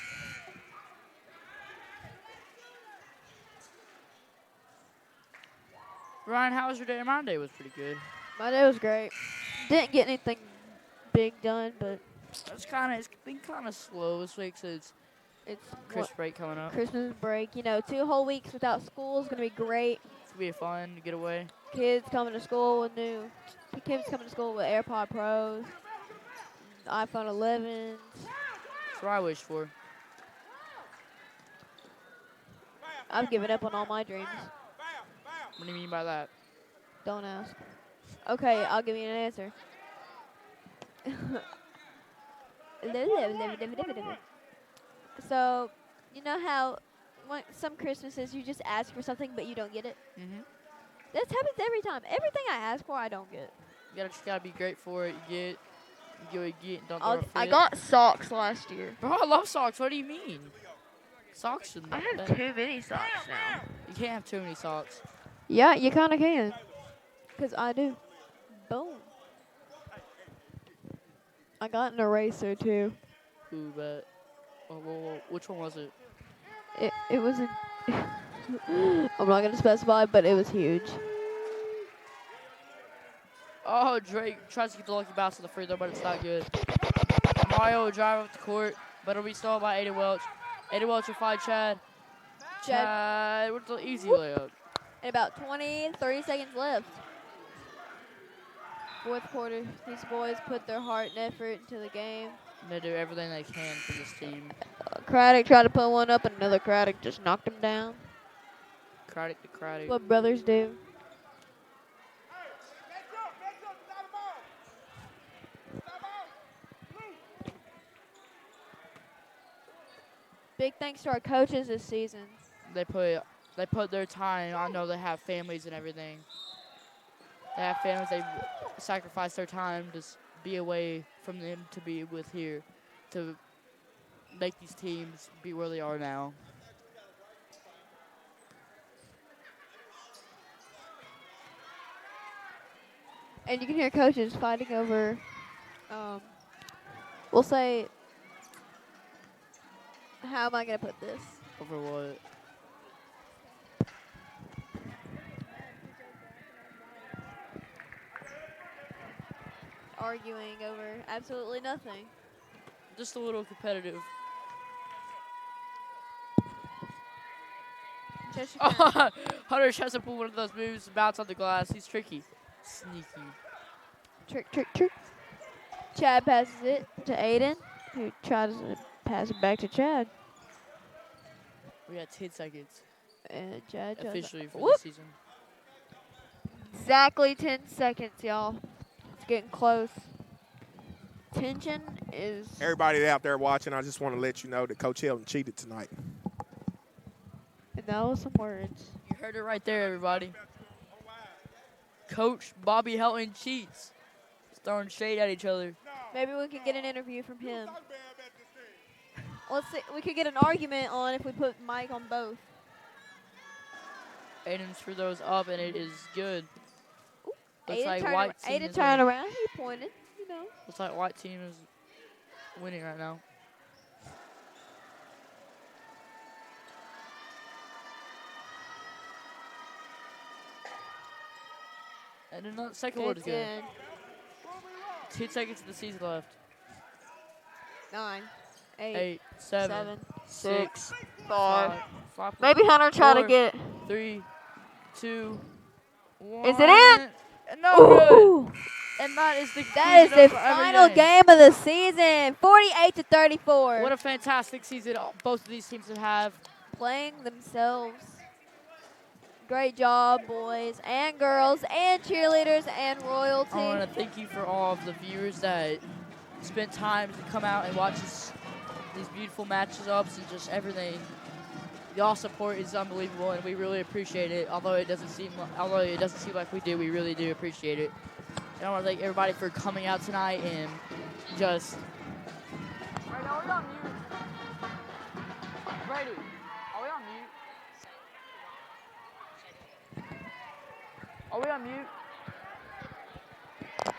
A: Ryan, how was your day? My day was pretty good.
B: My day was great. Didn't get anything big done, but
A: It's been kind of slow this week since
B: It's
A: Christmas break coming up.
B: Christmas break. 2 whole weeks without school is gonna be great.
A: It's gonna be fun to get away.
B: Kids coming to school with AirPod Pros, iPhone 11s.
A: That's what I wish for.
B: I've given up on all my dreams.
A: What do you mean by that?
B: Don't ask. Okay, I'll give you an answer. So, you know how some Christmases you just ask for something but you don't get it?
A: Mm-hmm.
B: This happens every time. Everything I ask for, I don't get.
A: You just gotta be great for it. You get what you get. And don't throw a fit.
B: I got socks last year.
A: Bro, I love socks. What do you mean? Socks should
B: I
A: not
B: have too many socks now.
A: You can't have too many socks.
B: Yeah, you kind of can. Because I do. Boom. I got an eraser, too.
A: Ooh, but which one was it?
B: It was a... I'm not going to specify, but it was huge.
A: Oh, Drake tries to get the lucky bounce to the free throw, but it's not good. Mario will drive up the court, but it'll be stalled by Aiden Welch. Aiden Welch will find Chad. Chad with the easy layup.
B: And about 30 seconds left. Fourth quarter, these boys put their heart and effort into the game.
A: They do everything they can for this team.
B: Craddock tried to put one up, and another Craddock just knocked him down.
A: Craddock to Craddock.
B: What brothers do. Big thanks to our coaches this season.
A: They put their time. I know they have families and everything. They have families. They sacrifice their time to be away from them to be with here, to make these teams be where they are now.
B: And you can hear coaches fighting over, we'll say, how am I going to put this?
A: Over what?
B: Arguing over absolutely nothing.
A: Just a little competitive. Hunter tries to pull one of those moves, bounce on the glass. He's tricky. Sneaky.
B: Trick. Chad passes it to Aiden, who tries to pass it back to Chad.
A: We got 10 seconds.
B: And Chad tries
A: Officially for
B: whoop.
A: the season.
B: Exactly 10 seconds, y'all. It's getting close. Tension is...
C: Everybody out there watching, I just want to let you know that Coach Hilton cheated tonight.
B: And that was some words.
A: You heard it right there, everybody. Coach Bobby Helton cheats. He's throwing shade at each other.
B: Maybe we can get an interview from him. Let's see. We could get an argument on if we put Mike on both.
A: Aiden's free throws up, and it is good. Looks like
B: Aiden
A: white team
B: Aiden
A: is
B: turned
A: winning.
B: around. He pointed, you know.
A: Looks like white team is winning right now. And then the second one is
B: It's
A: good.
B: in
A: 2 seconds of the season left.
B: 9, 8,
A: 8, 7,
B: 7,
A: 6,
B: 5.
A: 5.
B: Maybe Hunter tried to
A: 4,
B: get...
A: 3, 2, 1.
B: Is it in?
A: No good.
B: Ooh.
A: And that is the
B: That is
A: season
B: the
A: of every
B: final game of the season. 48-34.
A: What a fantastic season both of these teams have.
B: Playing themselves. Great job, boys and girls and cheerleaders and royalty.
A: I want to thank you for all of the viewers that spent time to come out and watch these beautiful matchups and just everything. Y'all support is unbelievable, and we really appreciate it. Although it doesn't seem like we do, we really do appreciate it. And I want to thank everybody for coming out tonight and just. Brady, are we on mute? Brady, are we on mute? Are we on mute?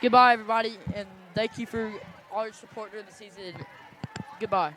A: Goodbye, everybody, and thank you for all your support during the season. Goodbye.